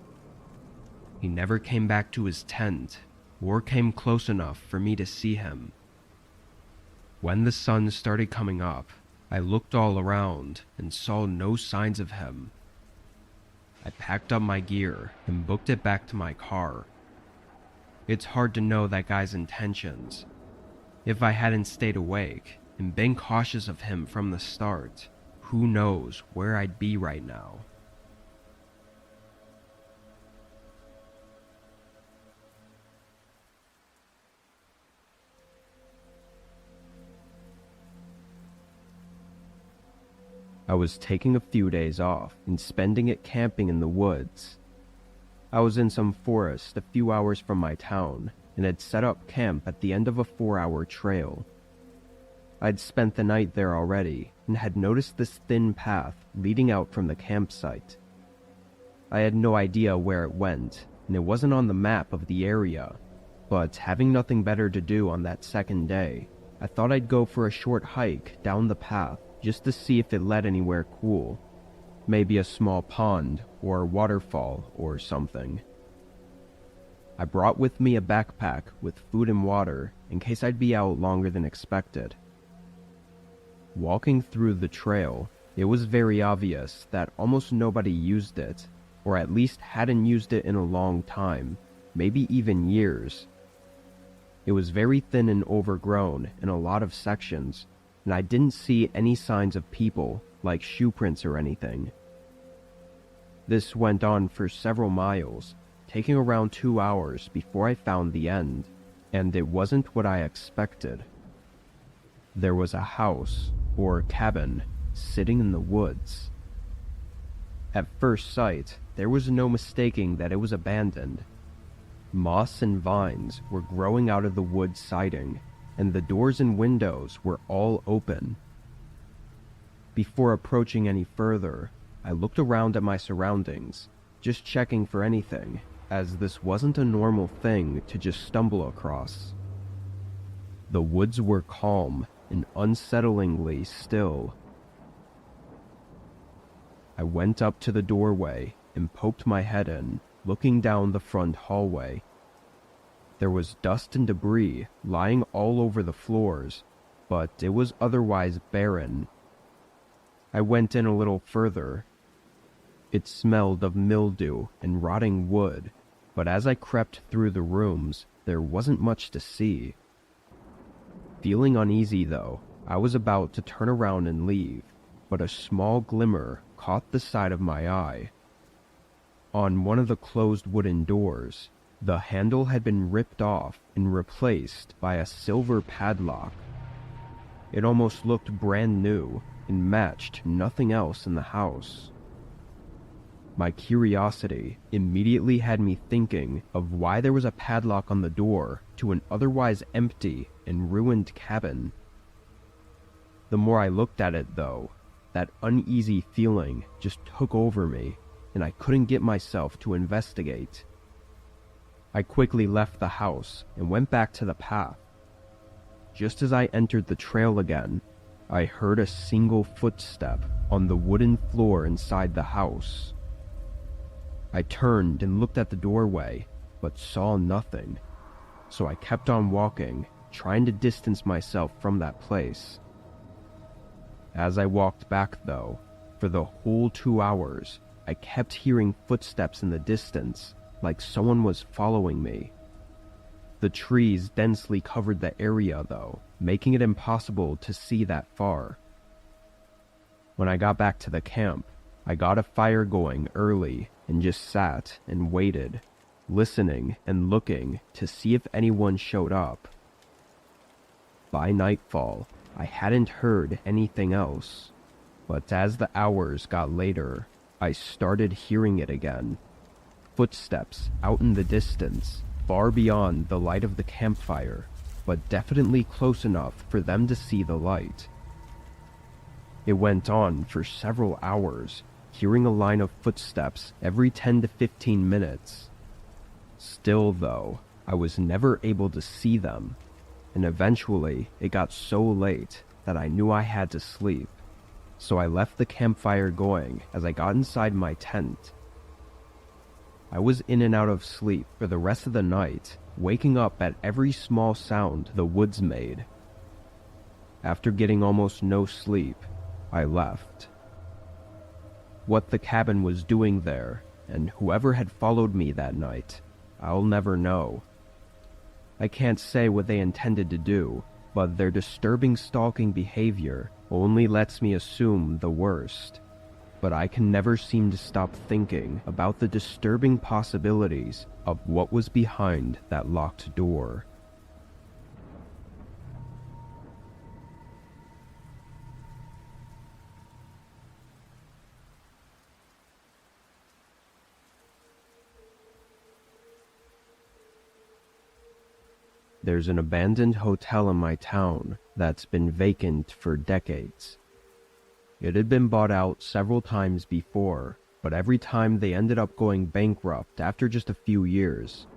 He never came back to his tent, or came close enough for me to see him. When the sun started coming up, I looked all around and saw no signs of him. I packed up my gear and booked it back to my car. It's hard to know that guy's intentions. If I hadn't stayed awake and been cautious of him from the start, who knows where I'd be right now. I was taking a few days off and spending it camping in the woods. I was in some forest a few hours from my town and had set up camp at the end of a 4-hour trail. I'd spent the night there already and had noticed this thin path leading out from the campsite. I had no idea where it went, and it wasn't on the map of the area, but having nothing better to do on that second day, I thought I'd go for a short hike down the path just to see if it led anywhere cool. Maybe a small pond or waterfall or something. I brought with me a backpack with food and water in case I'd be out longer than expected. Walking through the trail, it was very obvious that almost nobody used it, or at least hadn't used it in a long time, maybe even years. It was very thin and overgrown in a lot of sections, and I didn't see any signs of people, like shoe prints or anything. This went on for several miles, taking around 2 hours before I found the end, and it wasn't what I expected. There was a house, or cabin, sitting in the woods. At first sight, there was no mistaking that it was abandoned. Moss and vines were growing out of the wood siding, and the doors and windows were all open. Before approaching any further, I looked around at my surroundings, just checking for anything, as this wasn't a normal thing to just stumble across. The woods were calm and unsettlingly still. I went up to the doorway and poked my head in, looking down the front hallway. There was dust and debris lying all over the floors, but it was otherwise barren. I went in a little further. It smelled of mildew and rotting wood, but as I crept through the rooms, there wasn't much to see. Feeling uneasy though, I was about to turn around and leave, but a small glimmer caught the side of my eye. On one of the closed wooden doors, the handle had been ripped off and replaced by a silver padlock. It almost looked brand new and matched nothing else in the house. My curiosity immediately had me thinking of why there was a padlock on the door to an otherwise empty and ruined cabin. The more I looked at it though, that uneasy feeling just took over me, and I couldn't get myself to investigate. I quickly left the house and went back to the path. Just as I entered the trail again, I heard a single footstep on the wooden floor inside the house. I turned and looked at the doorway, but saw nothing, so I kept on walking, trying to distance myself from that place. As I walked back though, for the whole 2 hours, I kept hearing footsteps in the distance, like someone was following me. The trees densely covered the area though, making it impossible to see that far. When I got back to the camp, I got a fire going early and just sat and waited, listening and looking to see if anyone showed up. By nightfall, I hadn't heard anything else, but as the hours got later, I started hearing it again. Footsteps out in the distance, far beyond the light of the campfire, but definitely close enough for them to see the light. It went on for several hours, hearing a line of footsteps every 10 to 15 minutes. Still though, I was never able to see them, and eventually it got so late that I knew I had to sleep. So I left the campfire going as I got inside my tent. I was in and out of sleep for the rest of the night, waking up at every small sound the woods made. After getting almost no sleep, I left. What the cabin was doing there, and whoever had followed me that night, I'll never know. I can't say what they intended to do, but their disturbing stalking behavior only lets me assume the worst. But I can never seem to stop thinking about the disturbing possibilities of what was behind that locked door. There's an abandoned hotel in my town that's been vacant for decades. It had been bought out several times before, but every time they ended up going bankrupt after just a few years.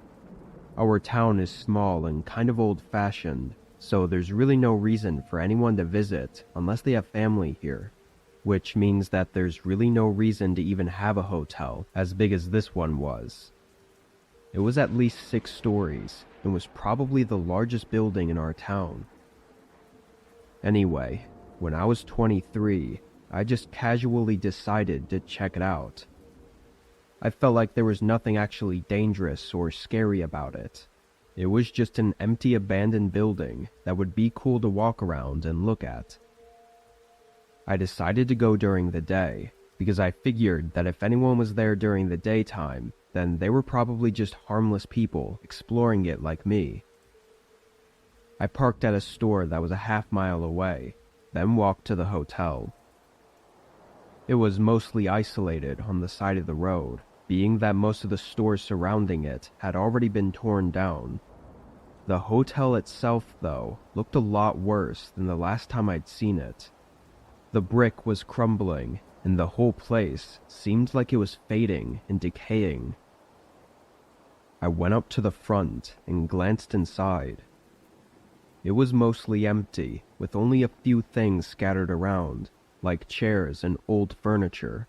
Our town is small and kind of old-fashioned, so there's really no reason for anyone to visit unless they have family here, which means that there's really no reason to even have a hotel as big as this one was. It was at least 6 stories, and was probably the largest building in our town. Anyway, when I was 23, I just casually decided to check it out. I felt like there was nothing actually dangerous or scary about it. It was just an empty abandoned building that would be cool to walk around and look at. I decided to go during the day, because I figured that if anyone was there during the daytime, then they were probably just harmless people exploring it like me. I parked at a store that was a half-mile away, then walked to the hotel. It was mostly isolated on the side of the road, being that most of the stores surrounding it had already been torn down. The hotel itself, though, looked a lot worse than the last time I'd seen it. The brick was crumbling, and the whole place seemed like it was fading and decaying. I went up to the front and glanced inside. It was mostly empty, with only a few things scattered around, like chairs and old furniture.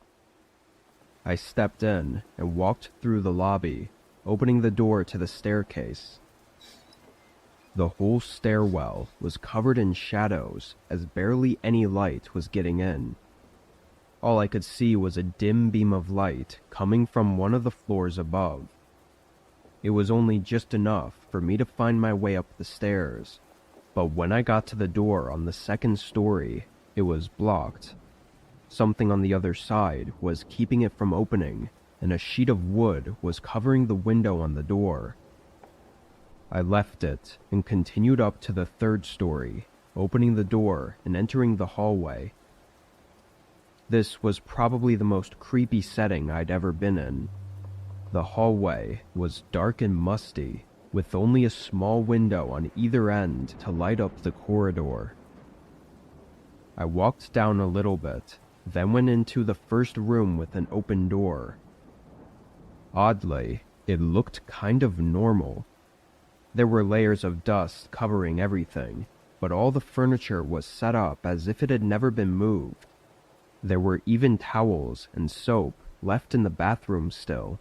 I stepped in and walked through the lobby, opening the door to the staircase. The whole stairwell was covered in shadows as barely any light was getting in. All I could see was a dim beam of light coming from one of the floors above. It was only just enough for me to find my way up the stairs. but when I got to the door on the second story, it was blocked. Something on the other side was keeping it from opening, and a sheet of wood was covering the window on the door. I left it and continued up to the third story, opening the door and entering the hallway. This was probably the most creepy setting I'd ever been in. The hallway was dark and musty, with only a small window on either end to light up the corridor. I walked down a little bit, then went into the first room with an open door. Oddly, it looked kind of normal. There were layers of dust covering everything, but all the furniture was set up as if it had never been moved. There were even towels and soap left in the bathroom still.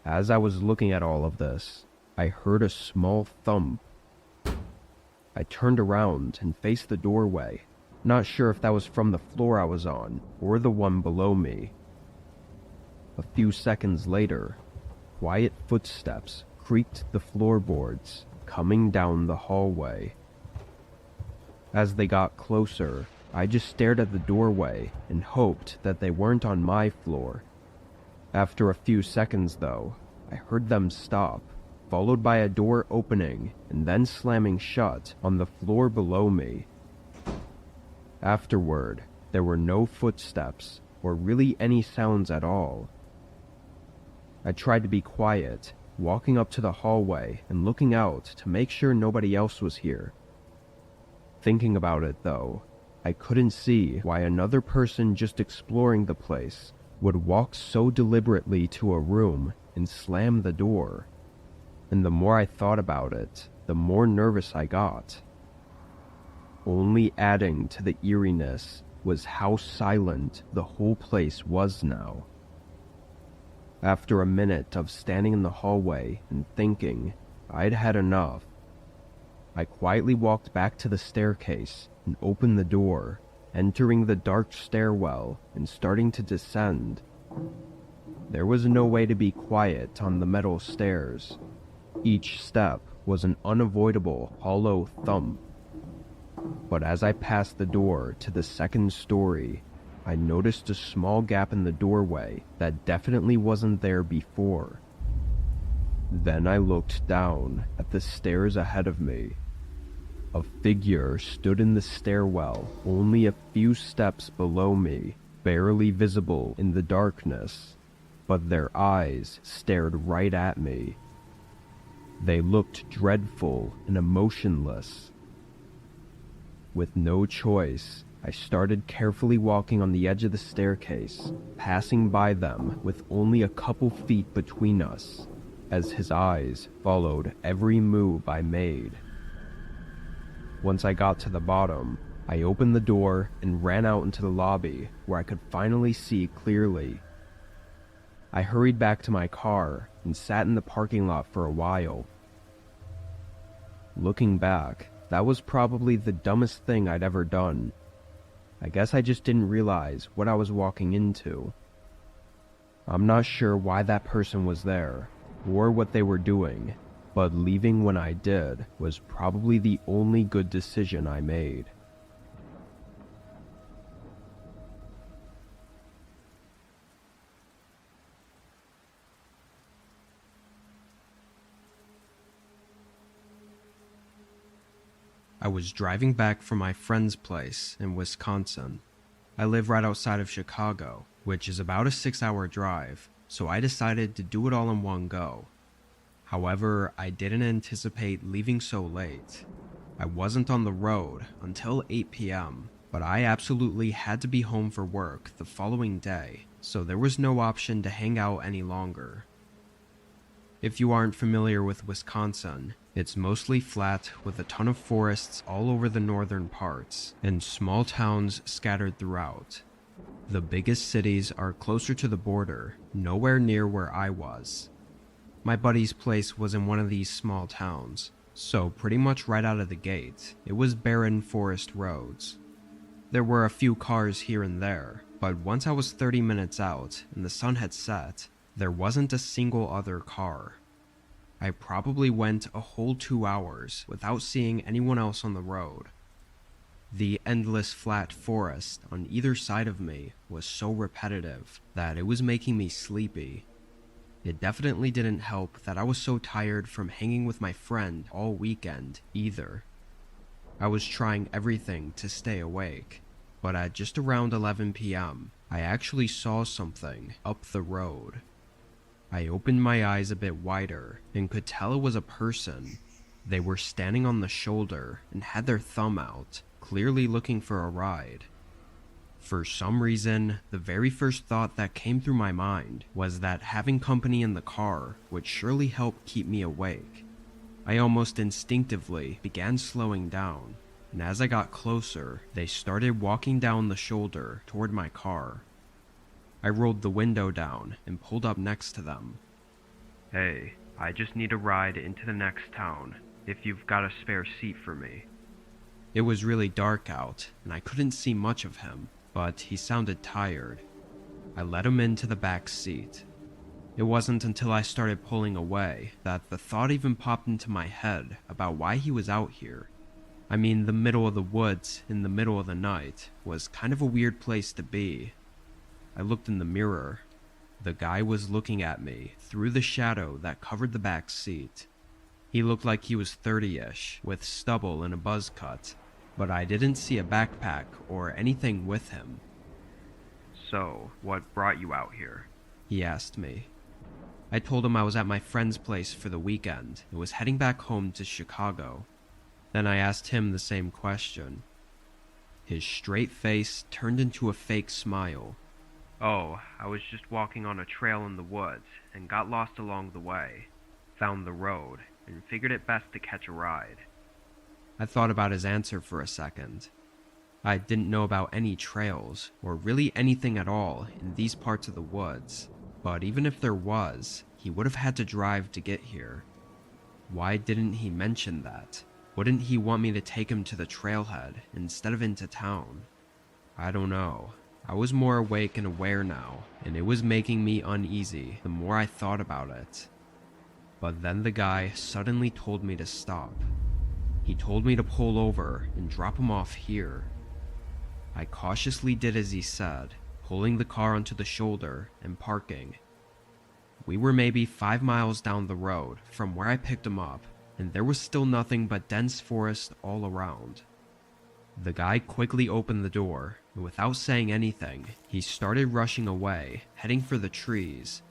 As I was looking at all of this, I heard a small thump. I turned around and faced the doorway, not sure if that was from the floor I was on or the one below me. A few seconds later, quiet footsteps creaked the floorboards, coming down the hallway. As they got closer, I just stared at the doorway and hoped that they weren't on my floor. After a few seconds, though, I heard them stop, followed by a door opening and then slamming shut on the floor below me. Afterward, there were no footsteps or really any sounds at all. I tried to be quiet, walking up to the hallway and looking out to make sure nobody else was here. Thinking about it, though, I couldn't see why another person just exploring the place would walk so deliberately to a room and slam the door. And the more I thought about it, the more nervous I got. Only adding to the eeriness was how silent the whole place was now. After a minute of standing in the hallway and thinking I'd had enough, I quietly walked back to the staircase and opened the door, entering the dark stairwell and starting to descend. There was no way to be quiet on the metal stairs. Each step was an unavoidable hollow thump. But as I passed the door to the second story, I noticed a small gap in the doorway that definitely wasn't there before. Then I looked down at the stairs ahead of me. A figure stood in the stairwell only a few steps below me, barely visible in the darkness, but their eyes stared right at me. They looked dreadful and emotionless. With no choice, I started carefully walking on the edge of the staircase, passing by them with only a couple feet between us, as his eyes followed every move I made. Once I got to the bottom, I opened the door and ran out into the lobby where I could finally see clearly. I hurried back to my car and sat in the parking lot for a while. Looking back, that was probably the dumbest thing I'd ever done. I guess I just didn't realize what I was walking into. I'm not sure why that person was there, or what they were doing, but leaving when I did was probably the only good decision I made. I was driving back from my friend's place in Wisconsin. I live right outside of Chicago, which is about a 6-hour drive, so I decided to do it all in one go. However, I didn't anticipate leaving so late. I wasn't on the road until 8 p.m., but I absolutely had to be home for work the following day, so there was no option to hang out any longer. If you aren't familiar with Wisconsin, it's mostly flat with a ton of forests all over the northern parts, and small towns scattered throughout. The biggest cities are closer to the border, nowhere near where I was. My buddy's place was in one of these small towns, so pretty much right out of the gate, it was barren forest roads. There were a few cars here and there, but once I was 30 minutes out and the sun had set, there wasn't a single other car. I probably went a whole 2 hours without seeing anyone else on the road. The endless flat forest on either side of me was so repetitive that it was making me sleepy. It definitely didn't help that I was so tired from hanging with my friend all weekend either. I was trying everything to stay awake, but at just around 11 p.m., I actually saw something up the road. I opened my eyes a bit wider and could tell it was a person. They were standing on the shoulder and had their thumb out, clearly looking for a ride. For some reason, the very first thought that came through my mind was that having company in the car would surely help keep me awake. I almost instinctively began slowing down, and as I got closer, they started walking down the shoulder toward my car. I rolled the window down and pulled up next to them. "Hey, I just need a ride into the next town, if you've got a spare seat for me." It was really dark out, and I couldn't see much of him, but he sounded tired. I let him into the back seat. It wasn't until I started pulling away that the thought even popped into my head about why he was out here. I mean, the middle of the woods in the middle of the night was kind of a weird place to be. I looked in the mirror. The guy was looking at me through the shadow that covered the back seat. He looked like he was 30-ish, with stubble and a buzz cut, but I didn't see a backpack or anything with him. "So, what brought you out here?" he asked me. I told him I was at my friend's place for the weekend and was heading back home to Chicago. Then I asked him the same question. His straight face turned into a fake smile. "Oh, I was just walking on a trail in the woods and got lost along the way. Found the road and figured it best to catch a ride." I thought about his answer for a second. I didn't know about any trails or really anything at all in these parts of the woods. But even if there was, he would have had to drive to get here. Why didn't he mention that? Wouldn't he want me to take him to the trailhead instead of into town? I don't know. I was more awake and aware now, and it was making me uneasy the more I thought about it. But then the guy suddenly told me to stop. He told me to pull over and drop him off here. I cautiously did as he said, pulling the car onto the shoulder and parking. We were maybe 5 miles down the road from where I picked him up, and there was still nothing but dense forest all around. The guy quickly opened the door, and without saying anything, he started rushing away, heading for the trees.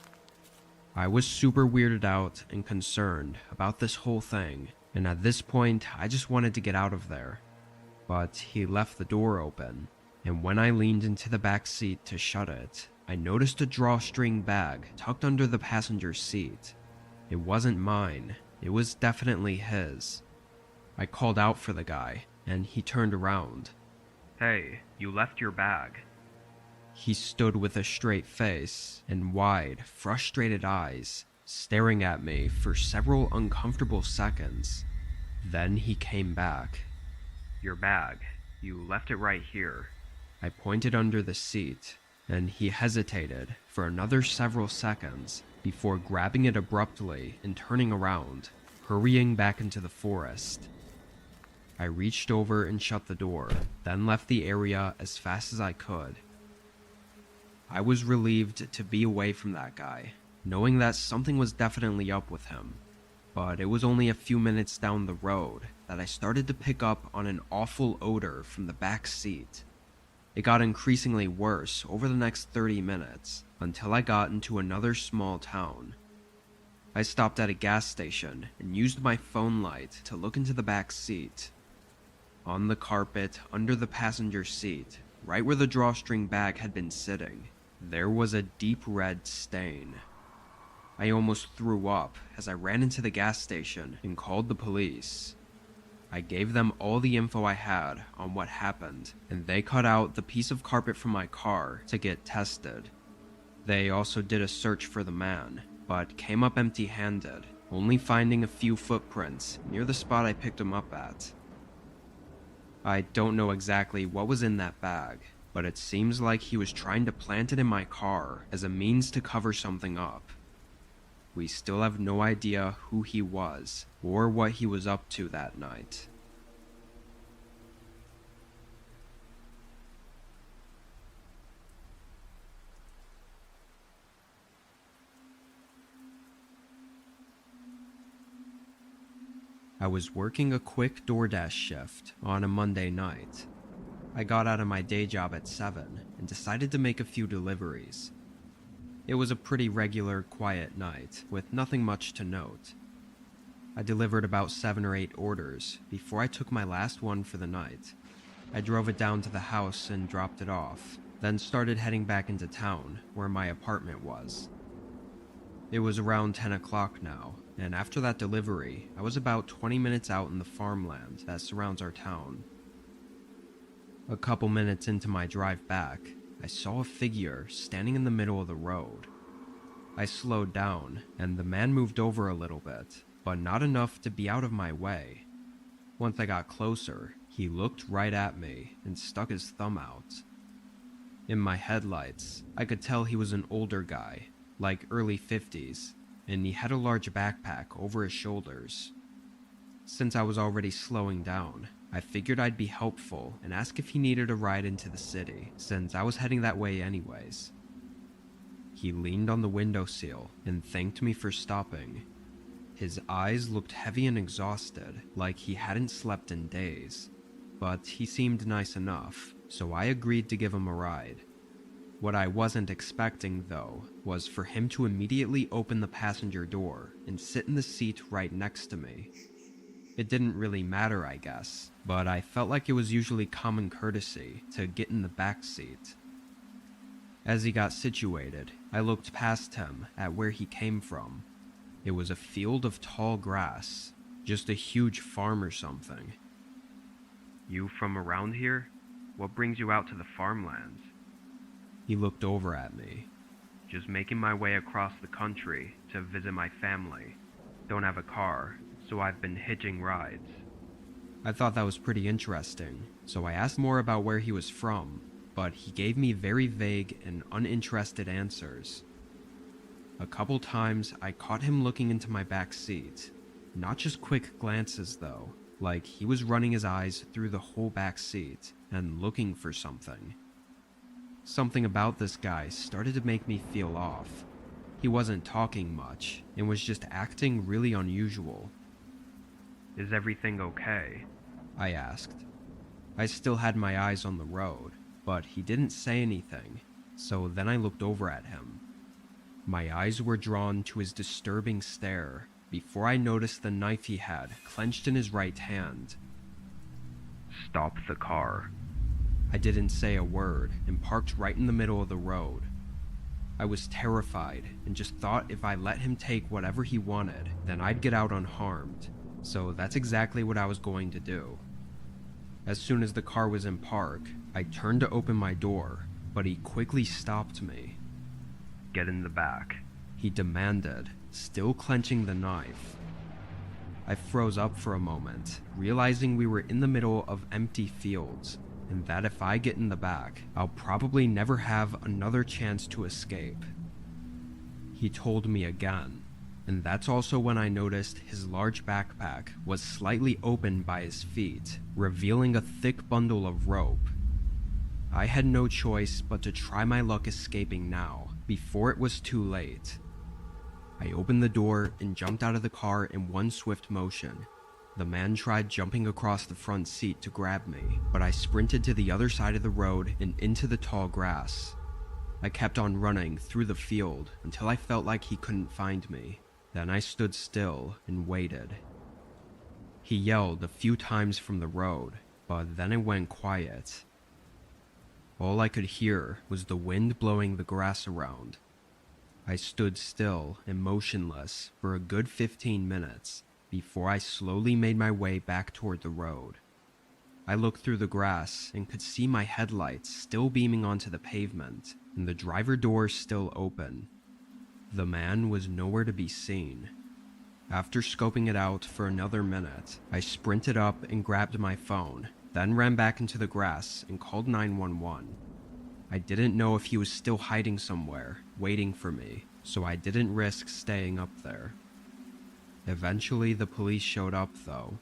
I was super weirded out and concerned about this whole thing, and at this point I just wanted to get out of there. But he left the door open, and when I leaned into the back seat to shut it, I noticed a drawstring bag tucked under the passenger seat. It wasn't mine, it was definitely his. I called out for the guy, and he turned around. "Hey, you left your bag." He stood with a straight face and wide, frustrated eyes, staring at me for several uncomfortable seconds. Then he came back. "Your bag, you left it right here." I pointed under the seat, and he hesitated for another several seconds before grabbing it abruptly and turning around, hurrying back into the forest. I reached over and shut the door, then left the area as fast as I could. I was relieved to be away from that guy, knowing that something was definitely up with him. But it was only a few minutes down the road that I started to pick up on an awful odor from the back seat. It got increasingly worse over the next 30 minutes, until I got into another small town. I stopped at a gas station and used my phone light to look into the back seat. On the carpet under the passenger seat, right where the drawstring bag had been sitting, there was a deep red stain. I almost threw up as I ran into the gas station and called the police. I gave them all the info I had on what happened, and they cut out the piece of carpet from my car to get tested. They also did a search for the man, but came up empty-handed, only finding a few footprints near the spot I picked him up at. I don't know exactly what was in that bag, but it seems like he was trying to plant it in my car as a means to cover something up. we still have no idea who he was or what he was up to that night. I was working a quick DoorDash shift on a Monday night. I got out of my day job at 7 and decided to make a few deliveries. It was a pretty regular, quiet night with nothing much to note. I delivered about 7 or 8 orders before I took my last one for the night. I drove it down to the house and dropped it off, then started heading back into town where my apartment was. It was around 10 o'clock now, and after that delivery, I was about 20 minutes out in the farmland that surrounds our town. A couple minutes into my drive back, I saw a figure standing in the middle of the road. I slowed down, and the man moved over a little bit, but not enough to be out of my way. Once I got closer, he looked right at me and stuck his thumb out. In my headlights, I could tell he was an older guy, like early 50s, and he had a large backpack over his shoulders. Since I was already slowing down, I figured I'd be helpful and ask if he needed a ride into the city, since I was heading that way anyways. He leaned on the windowsill and thanked me for stopping. His eyes looked heavy and exhausted, like he hadn't slept in days, but he seemed nice enough, so I agreed to give him a ride. What I wasn't expecting, though, was for him to immediately open the passenger door and sit in the seat right next to me. It didn't really matter, I guess, but I felt like it was usually common courtesy to get in the back seat. As he got situated, I looked past him at where he came from. It was a field of tall grass, just a huge farm or something. "You from around here? What brings you out to the farmlands?" He looked over at me. "Just making my way across the country to visit my family. Don't have a car, so I've been hitching rides." I thought that was pretty interesting, so I asked more about where he was from, but he gave me very vague and uninterested answers. A couple times I caught him looking into my back seat. Not just quick glances though, like he was running his eyes through the whole back seat and looking for something. Something about this guy started to make me feel off. He wasn't talking much and was just acting really unusual. "Is everything okay?" I asked. I still had my eyes on the road, but he didn't say anything, so then I looked over at him. My eyes were drawn to his disturbing stare before I noticed the knife he had clenched in his right hand. "Stop the car." I didn't say a word and parked right in the middle of the road. I was terrified and just thought if I let him take whatever he wanted, then I'd get out unharmed, so that's exactly what I was going to do. As soon as the car was in park, I turned to open my door, but he quickly stopped me. "Get in the back," he demanded, still clenching the knife. I froze up for a moment, realizing we were in the middle of empty fields, and that if I get in the back, I'll probably never have another chance to escape. He told me again, and that's also when I noticed his large backpack was slightly open by his feet, revealing a thick bundle of rope. I had no choice but to try my luck escaping now, before it was too late. I opened the door and jumped out of the car in one swift motion. The man tried jumping across the front seat to grab me, but I sprinted to the other side of the road and into the tall grass. I kept on running through the field until I felt like he couldn't find me. Then I stood still and waited. He yelled a few times from the road, but then it went quiet. All I could hear was the wind blowing the grass around. I stood still and motionless for a good 15 minutes before I slowly made my way back toward the road. I looked through the grass and could see my headlights still beaming onto the pavement and the driver door still open. The man was nowhere to be seen. After scoping it out for another minute, I sprinted up and grabbed my phone, then ran back into the grass and called 911. I didn't know if he was still hiding somewhere, waiting for me, so I didn't risk staying up there. Eventually, the police showed up, though.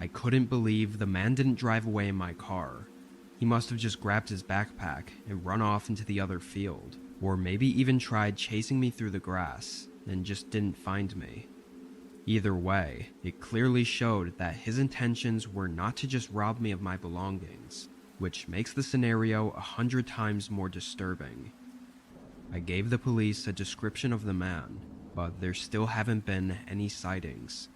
I couldn't believe the man didn't drive away in my car. He must have just grabbed his backpack and run off into the other field, or maybe even tried chasing me through the grass and just didn't find me. Either way, it clearly showed that his intentions were not to just rob me of my belongings, which makes the scenario 100 times more disturbing. I gave the police a description of the man, but there still haven't been any sightings.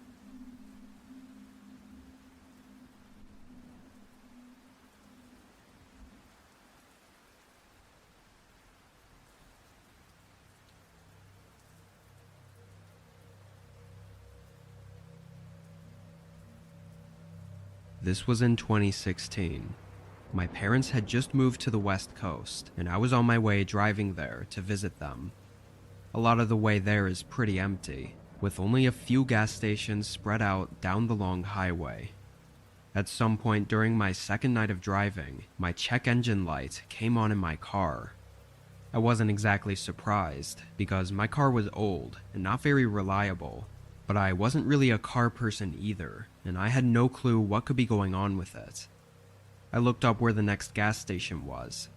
This was in 2016. My parents had just moved to the West Coast, and I was on my way driving there to visit them. A lot of the way there is pretty empty, with only a few gas stations spread out down the long highway. At some point during my second night of driving, my check engine light came on in my car. I wasn't exactly surprised, because my car was old and not very reliable, but I wasn't really a car person either, and I had no clue what could be going on with it. I looked up where the next gas station was.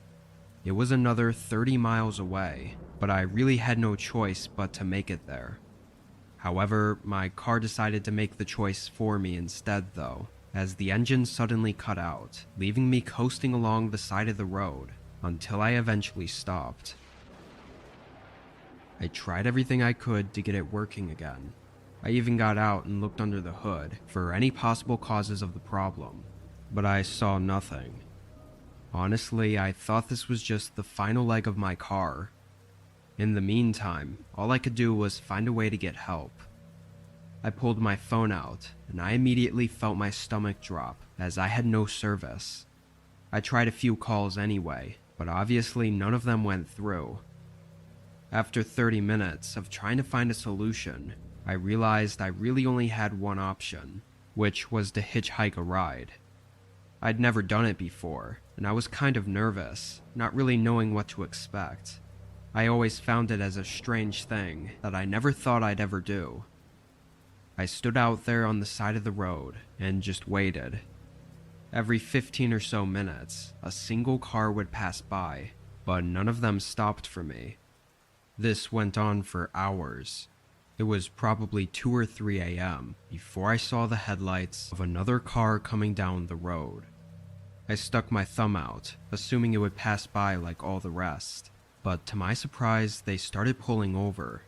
It was another 30 miles away, but I really had no choice but to make it there. However, my car decided to make the choice for me instead though, as the engine suddenly cut out, leaving me coasting along the side of the road until I eventually stopped. I tried everything I could to get it working again. I even got out and looked under the hood for any possible causes of the problem, but I saw nothing. Honestly, I thought this was just the final leg of my car. In the meantime, all I could do was find a way to get help. I pulled my phone out, and I immediately felt my stomach drop as I had no service. I tried a few calls anyway, but obviously none of them went through. After 30 minutes of trying to find a solution, I realized I really only had one option, which was to hitchhike a ride. I'd never done it before, and I was kind of nervous, not really knowing what to expect. I always found it as a strange thing that I never thought I'd ever do. I stood out there on the side of the road and just waited. Every 15 or so minutes, a single car would pass by, but none of them stopped for me. This went on for hours. It was probably 2 or 3 a.m. before I saw the headlights of another car coming down the road. I stuck my thumb out, assuming it would pass by like all the rest, but to my surprise, they started pulling over.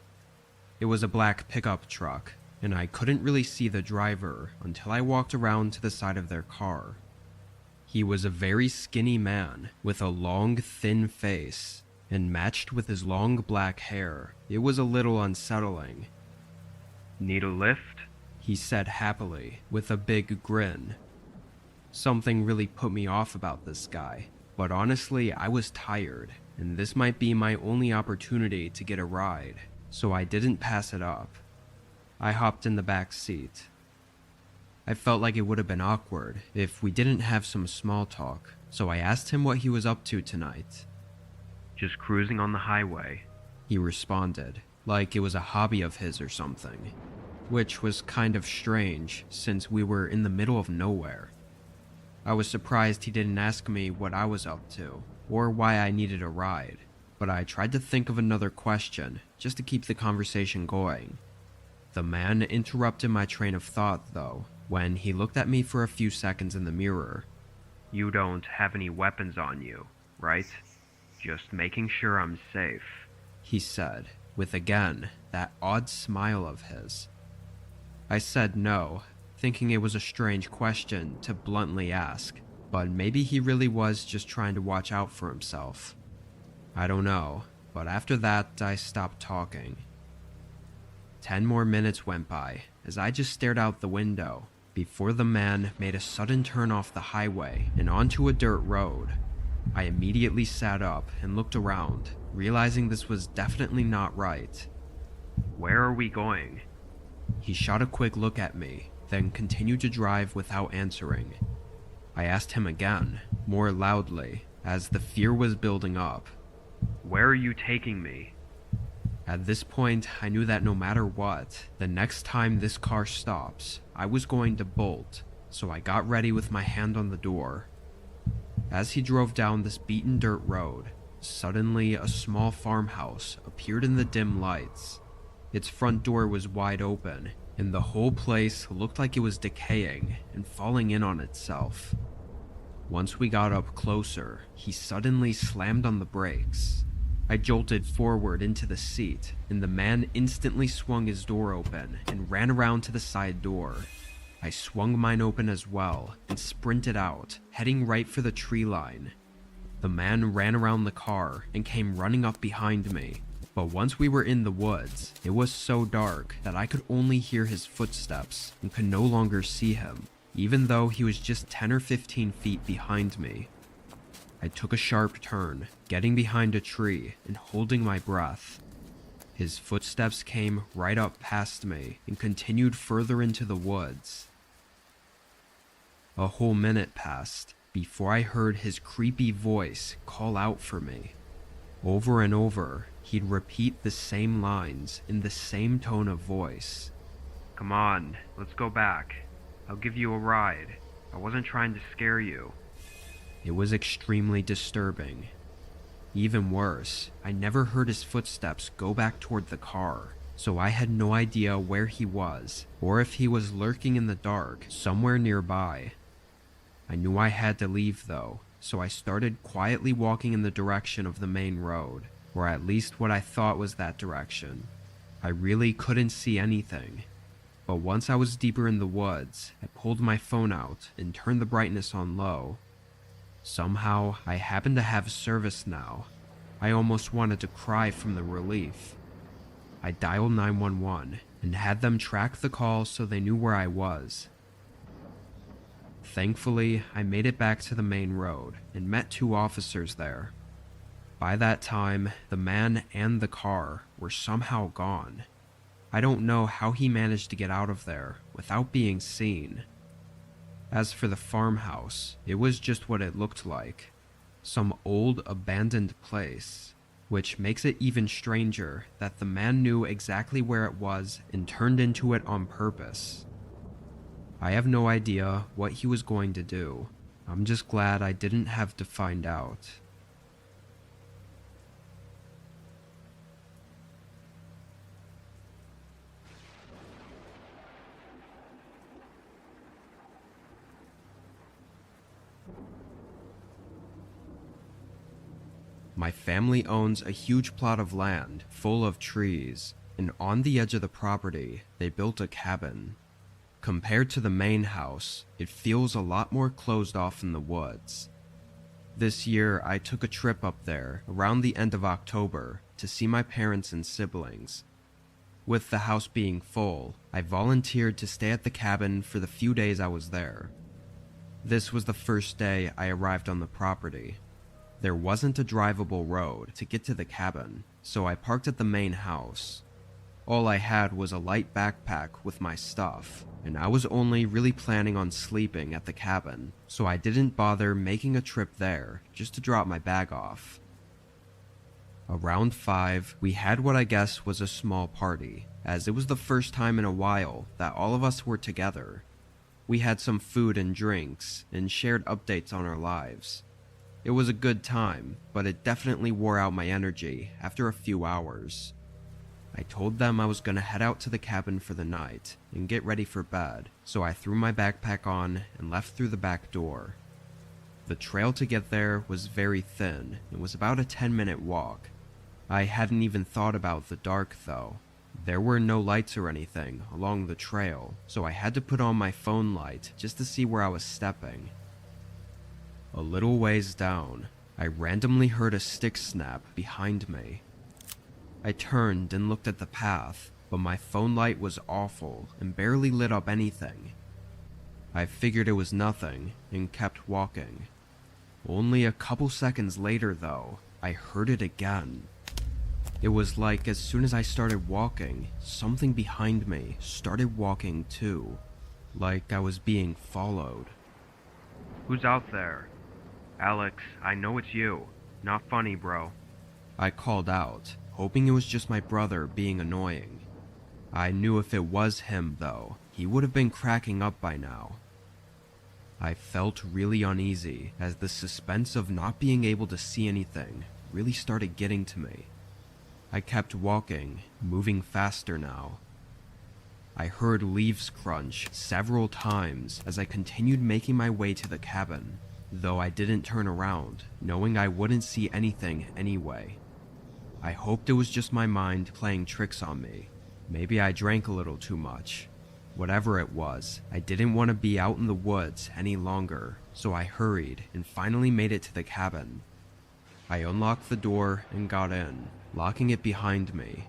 It was a black pickup truck, and I couldn't really see the driver until I walked around to the side of their car. He was a very skinny man with a long, thin face, and matched with his long black hair, it was a little unsettling. "Need a lift?" he said happily, with a big grin. Something really put me off about this guy, but honestly I was tired, and this might be my only opportunity to get a ride, so I didn't pass it up. I hopped in the back seat. I felt like it would have been awkward if we didn't have some small talk, so I asked him what he was up to tonight. "Just cruising on the highway," he responded, like it was a hobby of his or something, which was kind of strange since we were in the middle of nowhere. I was surprised he didn't ask me what I was up to, or why I needed a ride, but I tried to think of another question just to keep the conversation going. The man interrupted my train of thought, though, when he looked at me for a few seconds in the mirror. "You don't have any weapons on you, right? Just making sure I'm safe," he said, with again that odd smile of his. I said no, thinking it was a strange question to bluntly ask, but maybe he really was just trying to watch out for himself. I don't know, but after that I stopped talking. 10 more minutes went by as I just stared out the window before the man made a sudden turn off the highway and onto a dirt road. I immediately sat up and looked around, realizing this was definitely not right. "Where are we going?" He shot a quick look at me, then continued to drive without answering. I asked him again, more loudly, as the fear was building up. "Where are you taking me?" At this point, I knew that no matter what, the next time this car stops, I was going to bolt, so I got ready with my hand on the door. As he drove down this beaten dirt road, suddenly a small farmhouse appeared in the dim lights. Its front door was wide open, and the whole place looked like it was decaying and falling in on itself. Once we got up closer, he suddenly slammed on the brakes. I jolted forward into the seat, and the man instantly swung his door open and ran around to the side door. I swung mine open as well and sprinted out, heading right for the tree line. The man ran around the car and came running up behind me, but once we were in the woods, it was so dark that I could only hear his footsteps and could no longer see him, even though he was just 10 or 15 feet behind me. I took a sharp turn, getting behind a tree and holding my breath. His footsteps came right up past me and continued further into the woods. A whole minute passed before I heard his creepy voice call out for me. Over and over, he'd repeat the same lines in the same tone of voice. "Come on, let's go back. I'll give you a ride. I wasn't trying to scare you." It was extremely disturbing. Even worse, I never heard his footsteps go back toward the car, so I had no idea where he was, or if he was lurking in the dark somewhere nearby. I knew I had to leave though, so I started quietly walking in the direction of the main road, or at least what I thought was that direction. I really couldn't see anything, but once I was deeper in the woods, I pulled my phone out and turned the brightness on low. Somehow, I happened to have service now. I almost wanted to cry from the relief. I dialed 911 and had them track the call so they knew where I was. Thankfully, I made it back to the main road and met 2 officers there. By that time, the man and the car were somehow gone. I don't know how he managed to get out of there without being seen. As for the farmhouse, it was just what it looked like. Some old, abandoned place, which makes it even stranger that the man knew exactly where it was and turned into it on purpose. I have no idea what he was going to do. I'm just glad I didn't have to find out. My family owns a huge plot of land full of trees, and on the edge of the property, they built a cabin. Compared to the main house, it feels a lot more closed off in the woods. This year, I took a trip up there around the end of October to see my parents and siblings. With the house being full, I volunteered to stay at the cabin for the few days I was there. This was the first day I arrived on the property. There wasn't a drivable road to get to the cabin, so I parked at the main house. All I had was a light backpack with my stuff, and I was only really planning on sleeping at the cabin, so I didn't bother making a trip there just to drop my bag off. Around 5, we had what I guess was a small party, as it was the first time in a while that all of us were together. We had some food and drinks, and shared updates on our lives. It was a good time, but it definitely wore out my energy after a few hours. I told them I was gonna head out to the cabin for the night and get ready for bed, so I threw my backpack on and left through the back door. The trail to get there was very thin and was about a 10-minute walk. I hadn't even thought about the dark though. There were no lights or anything along the trail, so I had to put on my phone light just to see where I was stepping. A little ways down, I randomly heard a stick snap behind me. I turned and looked at the path, but my phone light was awful and barely lit up anything. I figured it was nothing and kept walking. Only a couple seconds later though, I heard it again. It was like as soon as I started walking, something behind me started walking too, like I was being followed. "Who's out there?" "Alex, I know it's you. Not funny, bro." I called out, hoping it was just my brother being annoying. I knew if it was him, though, he would have been cracking up by now. I felt really uneasy as the suspense of not being able to see anything really started getting to me. I kept walking, moving faster now. I heard leaves crunch several times as I continued making my way to the cabin, though I didn't turn around, knowing I wouldn't see anything anyway. I hoped it was just my mind playing tricks on me. Maybe I drank a little too much. Whatever it was, I didn't want to be out in the woods any longer, so I hurried and finally made it to the cabin. I unlocked the door and got in, locking it behind me.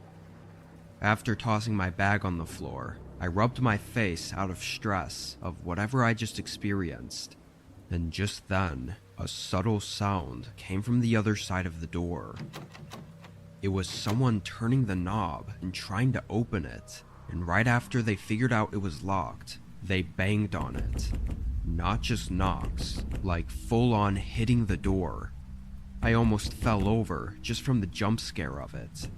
After tossing my bag on the floor, I rubbed my face out of stress of whatever I just experienced. And just then, a subtle sound came from the other side of the door. It was someone turning the knob and trying to open it, and right after they figured out it was locked, they banged on it. Not just knocks, like full-on hitting the door. I almost fell over just from the jump scare of it.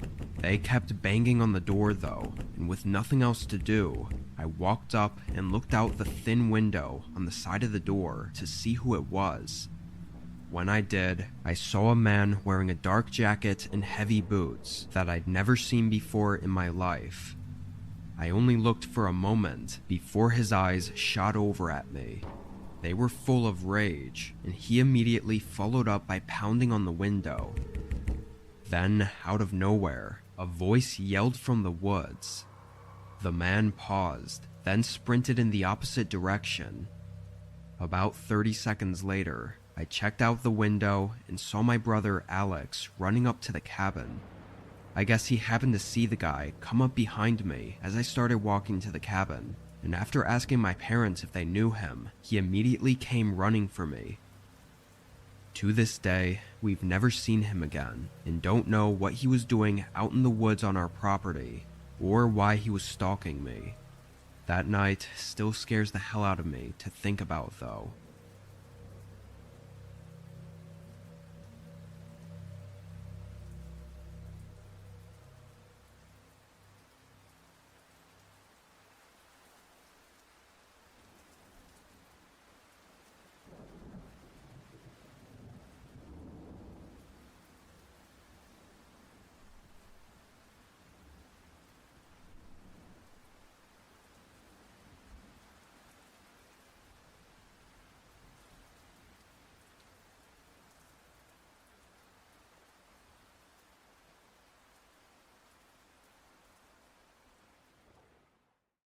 They kept banging on the door though, and with nothing else to do, I walked up and looked out the thin window on the side of the door to see who it was. When I did, I saw a man wearing a dark jacket and heavy boots that I'd never seen before in my life. I only looked for a moment before his eyes shot over at me. They were full of rage, and he immediately followed up by pounding on the window. Then, out of nowhere, a voice yelled from the woods. The man paused, then sprinted in the opposite direction. About 30 seconds later, I checked out the window and saw my brother Alex running up to the cabin. I guess he happened to see the guy come up behind me as I started walking to the cabin, and after asking my parents if they knew him, he immediately came running for me. To this day, we've never seen him again, and don't know what he was doing out in the woods on our property, or why he was stalking me. That night still scares the hell out of me to think about though.